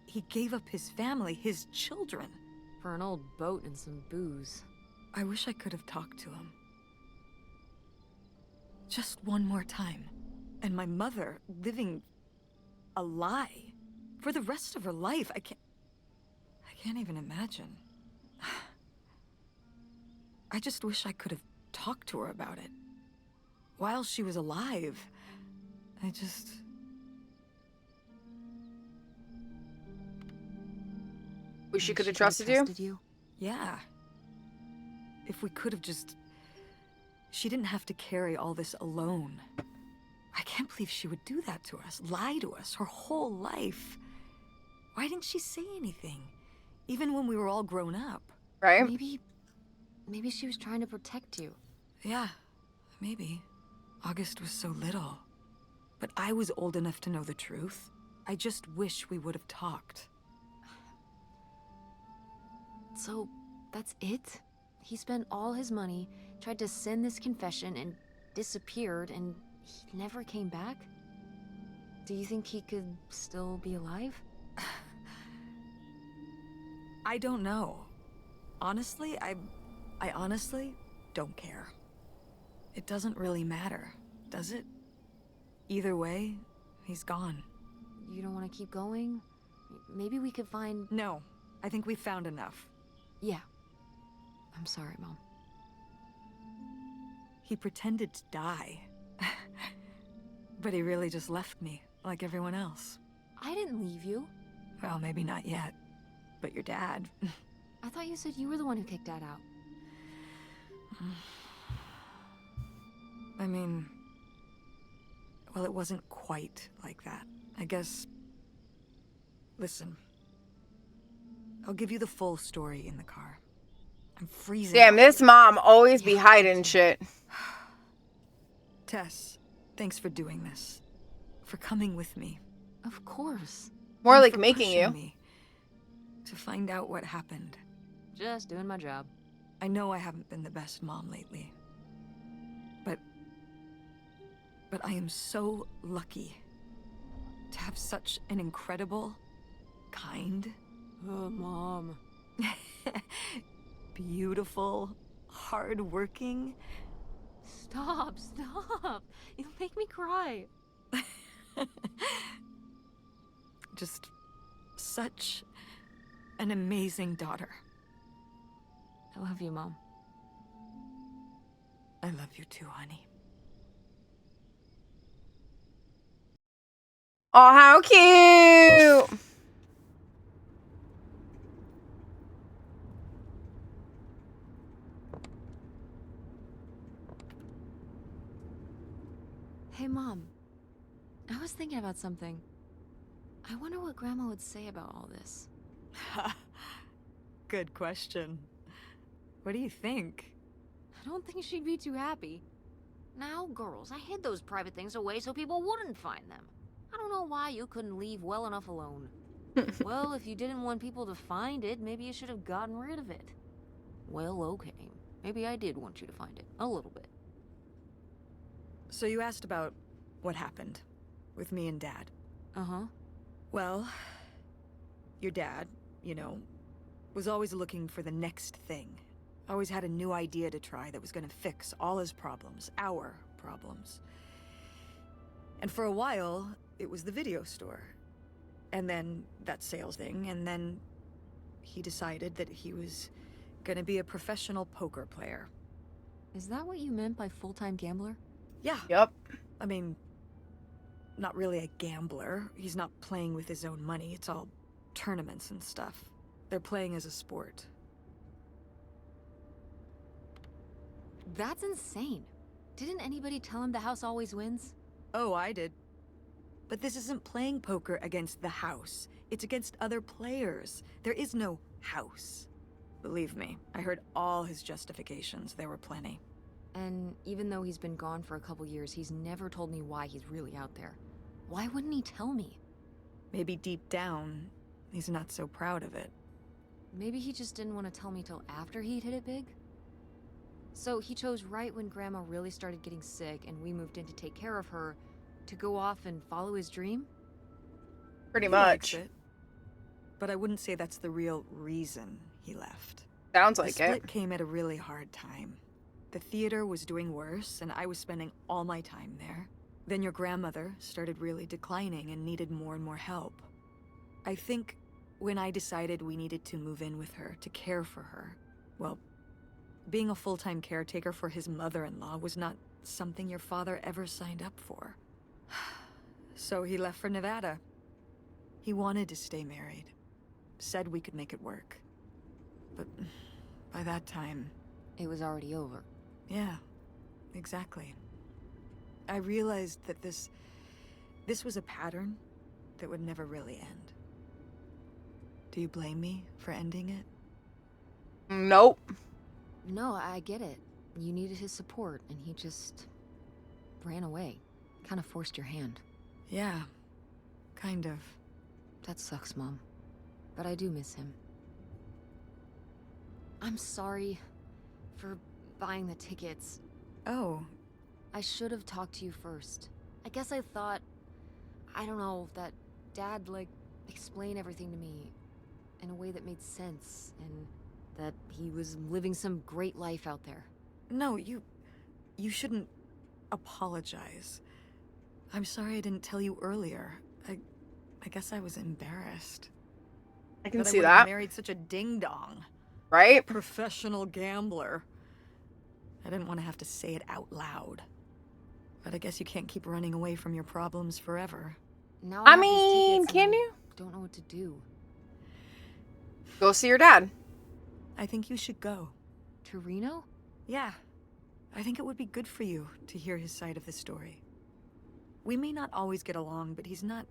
He gave up his family, his children. For an old boat and some booze. I wish I could have talked to him. Just one more time. And my mother living a lie for the rest of her life. I can't even imagine. I just wish I could have talked to her about it. While she was alive. Wish she could have trusted you? Yeah. If we could have just... She didn't have to carry all this alone. I can't believe she would do that to us, lie to us, her whole life. Why didn't she say anything? Even when we were all grown up. Right? Maybe she was trying to protect you. Yeah, maybe. August was so little. But I was old enough to know the truth. I just wish we would have talked. So, that's it? He spent all his money, tried to send this confession, and disappeared, and he never came back? Do you think he could still be alive? I don't know. Honestly, I honestly don't care. It doesn't really matter, does it? Either way, he's gone. You don't want to keep going? Maybe we could find... No, I think we've found enough. Yeah. I'm sorry, Mom. He pretended to die. But he really just left me, like everyone else. I didn't leave you. Well, maybe not yet. But your dad... I thought you said you were the one who kicked Dad out. I mean... Well, it wasn't quite like that. I guess... Listen. I'll give you the full story in the car. I'm freezing. Damn, this mom always be hiding shit. Tess, thanks for doing this. For coming with me. Of course. More And like for making pushing you. me to find out what happened. Just doing my job. I know I haven't been the best mom lately. But But I am so lucky to have such an incredible, kind, Oh, Mom. beautiful, hardworking, Stop. You'll make me cry. just such an amazing daughter. I love you, Mom. I love you too, honey. Oh, how cute! Hey, Mom. I was thinking about something. I wonder what Grandma would say about all this. Good question. What do you think? I don't think she'd be too happy. Now, girls, I hid those private things away so people wouldn't find them. I don't know why you couldn't leave well enough alone. Well, if you didn't want people to find it, maybe you should have gotten rid of it. Well, okay. Maybe I did want you to find it. A little bit. So you asked about what happened with me and Dad. Uh-huh. Well, your dad, was always looking for the next thing. Always had a new idea to try that was gonna fix all his problems, our problems. And for a while, it was the video store. And then that sales thing, and then he decided that he was gonna be a professional poker player. Is that what you meant by full-time gambler? Yeah, Yep. I mean, not really a gambler. He's not playing with his own money. It's all tournaments and stuff. They're playing as a sport. That's insane. Didn't anybody tell him the house always wins? Oh, I did. But this isn't playing poker against the house. It's against other players. There is no house. Believe me, I heard all his justifications. There were plenty. And even though he's been gone for a couple years, he's never told me why he's really out there. Why wouldn't he tell me? Maybe deep down, he's not so proud of it. Maybe he just didn't want to tell me till after he'd hit it big? So he chose right when Grandma really started getting sick and we moved in to take care of her to go off and follow his dream? Pretty He likes much. it. But I wouldn't say that's the real reason he left. Sounds The like split it. came at a really hard time. The theater was doing worse, and I was spending all my time there. Then your grandmother started really declining and needed more and more help. I think when I decided we needed to move in with her to care for her, well, being a full-time caretaker for his mother-in-law was not something your father ever signed up for. So he left for Nevada. He wanted to stay married. Said we could make it work. But by that time... It was already over. Yeah, exactly. I realized that this was a pattern that would never really end. Do you blame me for ending it? Nope. No, I get it. You needed his support, and he just ran away. Kind of forced your hand. Yeah, kind of. That sucks, Mom. But I do miss him. I'm sorry for buying the tickets. Oh, I should have talked to you first. I guess I thought, I don't know, that Dad, explain everything to me in a way that made sense, and that he was living some great life out there. no, you shouldn't apologize. I'm sorry I didn't tell you earlier. I guess I was embarrassed. I can That see I would have that. married such a ding-dong. Right? Professional gambler. I didn't want to have to say it out loud. But I guess you can't keep running away from your problems forever. Now I have these mean, tickets and can I you? Don't know what to do. Go see your dad. I think you should go. To Reno? Yeah. I think it would be good for you to hear his side of the story. We may not always get along, but he's not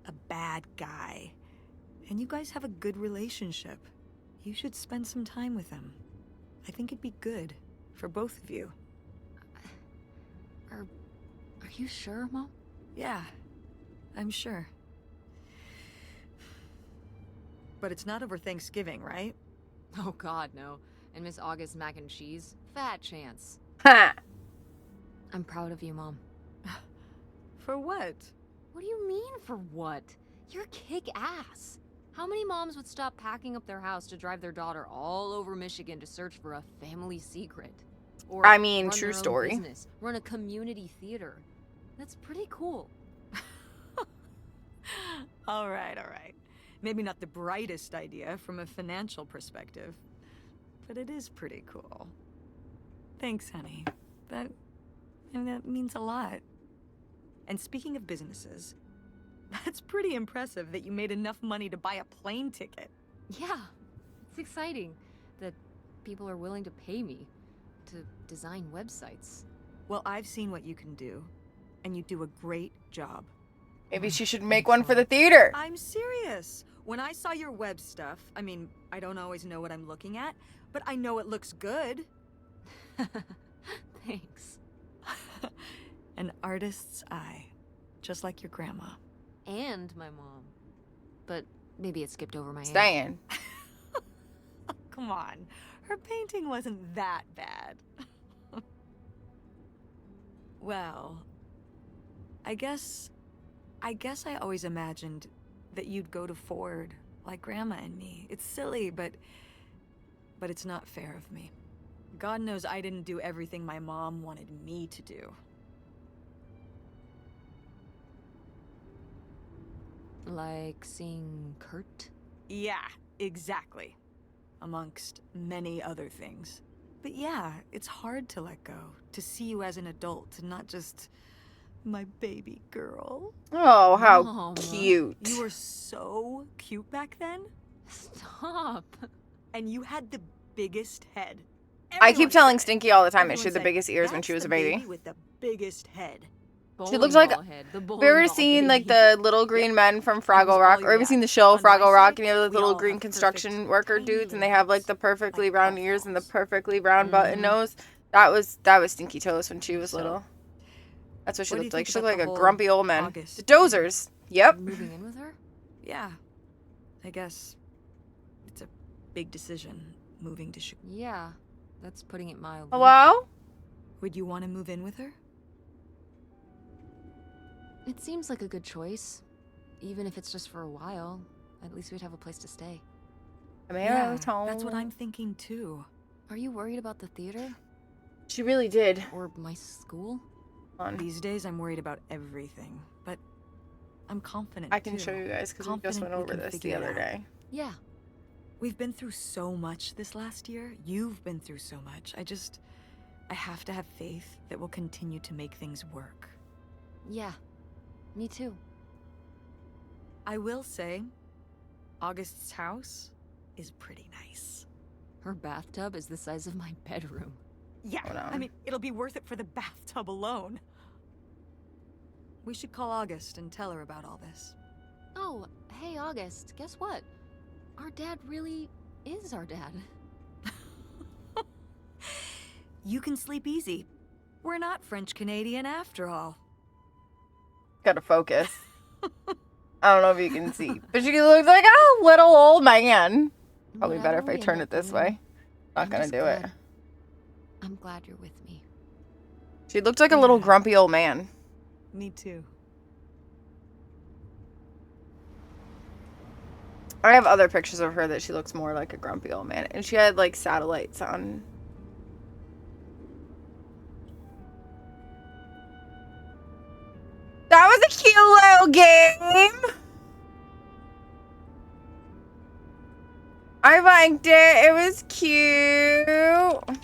a bad guy. And you guys have a good relationship. You should spend some time with him. I think it'd be good for both of you. Are you sure, Mom? Yeah, I'm sure. But it's not over Thanksgiving, right? Oh God, no. And Miss August mac and cheese? Fat chance. Ha! I'm proud of you, Mom. For what? What do you mean, for what? You're kick-ass. How many moms would stop packing up their house to drive their daughter all over Michigan to search for a family secret? Or I mean, run true their own story. business, run a community theater. That's pretty cool. All right, all right. Maybe not the brightest idea from a financial perspective, but it is pretty cool. Thanks, honey. That means a lot. And speaking of businesses, that's pretty impressive that you made enough money to buy a plane ticket. Yeah, it's exciting that people are willing to pay me to design websites. Well, I've seen what you can do, and you do a great job. Maybe she should make one for the theater. I'm serious. When I saw your web stuff, I mean, I don't always know what I'm looking at, but I know it looks good. Thanks. An artist's eye, just like your grandma. And my mom. But maybe it skipped over my aunt. Staying. Come on, her painting wasn't that bad. Well, I guess I always imagined that you'd go to Ford like Grandma and me. It's silly, but it's not fair of me. God knows I didn't do everything my mom wanted me to do. Like seeing Kurt? Yeah, exactly. Amongst many other things. But yeah, it's hard to let go, to see you as an adult, and not just my baby girl. Oh, how Mom. cute. You were so cute back then, Stop. and you had the biggest head. I keep Everyone telling said it. Stinky all the time that Everyone she had the said, biggest ears when "That's she was the a baby. with the biggest head." She looks like- Bowling ball head, the Have bowling you ever ball seen like baby. the little green Yep. men from That was Fraggle all Rock? you Or have you got. seen the show On my Fraggle Rock? side, And you have those we little all green have construction perfect, worker tiny dudes, and they have like the limbs, perfectly like round golf ears and the balls. perfectly round button Mhm. nose. That was Stinky Toes when she was So, little. That's what she what do you looked like. think She looked about like the a whole grumpy old man. August The thing? Dozers. Yep. Moving in with her? Yeah, I guess it's a big decision, moving to Chicago. Yeah, that's putting it mildly. Hello? Would you want to move in with her? It seems like a good choice. Even if it's just for a while, at least we'd have a place to stay. Camaro That's what I'm thinking too. Are you worried about the theater? She really did. Or my school? These days I'm worried about everything, but I'm confident I can too. show you guys because we just Confident went we over can this the figure it other out. day. Yeah. We've been through so much this last year. You've been through so much. I have to have faith that we'll continue to make things work. Yeah. Me too. I will say, August's house is pretty nice. Her bathtub is the size of my bedroom. Yeah, Hold on. I mean, it'll be worth it for the bathtub alone. We should call August and tell her about all this. Oh, hey August, guess what? Our dad really is our dad. You can sleep easy. We're not French-Canadian after all. Gotta focus. I don't know if you can see, but she looks like a little old man. Probably better if Whatever I we turn end it up this doing, way. Not I'm gonna just do it. glad- I'm glad you're with me. She looked like a little Yeah. grumpy old man. Me too. I have other pictures of her that she looks more like a grumpy old man. And she had like satellites on. That was a cute little game. I liked it. It was cute.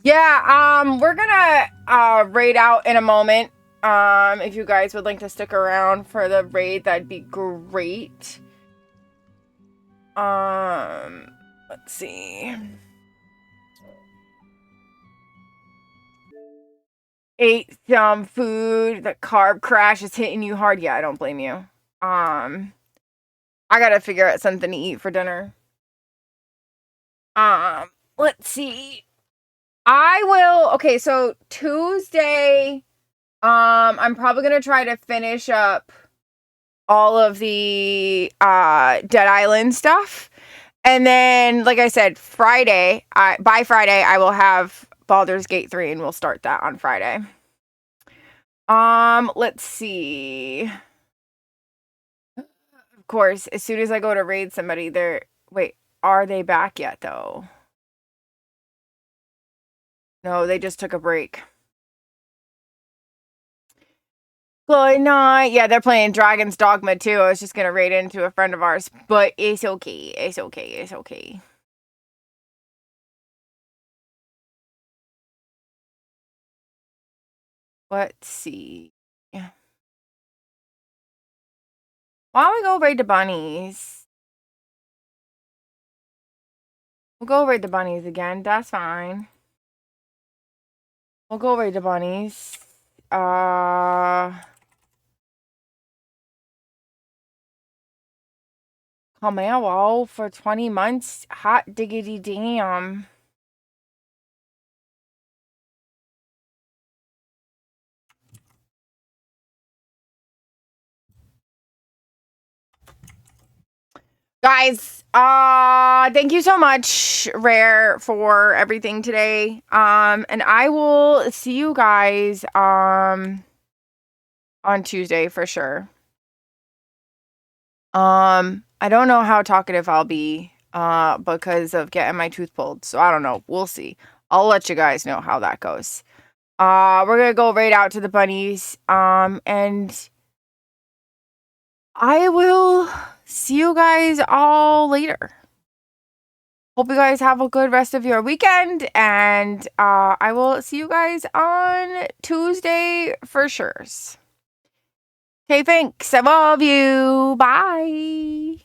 Yeah, we're gonna raid out in a moment. If you guys would like to stick around for the raid, that'd be great. Let's see. Ate some food. The carb crash is hitting you hard. Yeah, I don't blame you. I gotta figure out something to eat for dinner. Let's see. Okay, so Tuesday, I'm probably gonna try to finish up all of the Dead Island stuff. And then, like I said, by Friday, I will have Baldur's Gate 3 and we'll start that on Friday. Let's see. Of course, as soon as I go to raid somebody, wait, are they back yet though? No, they just took a break. Good night. Yeah, they're playing Dragon's Dogma too. I was just gonna raid into a friend of ours, but it's okay. It's okay. It's okay. Let's see. Why don't we go raid the bunnies? We'll go raid the bunnies again. That's fine. We'll go raid the bunnies. Camaro for 20 months. Hot diggity damn. Guys, thank you so much, Rare, for everything today. And I will see you guys on Tuesday for sure. I don't know how talkative I'll be because of getting my tooth pulled. So I don't know. We'll see. I'll let you guys know how that goes. We're gonna go right out to the bunnies. And I will see you guys all later. Hope you guys have a good rest of your weekend, and I will see you guys on Tuesday for sure. Okay, thanks. I love you. Bye.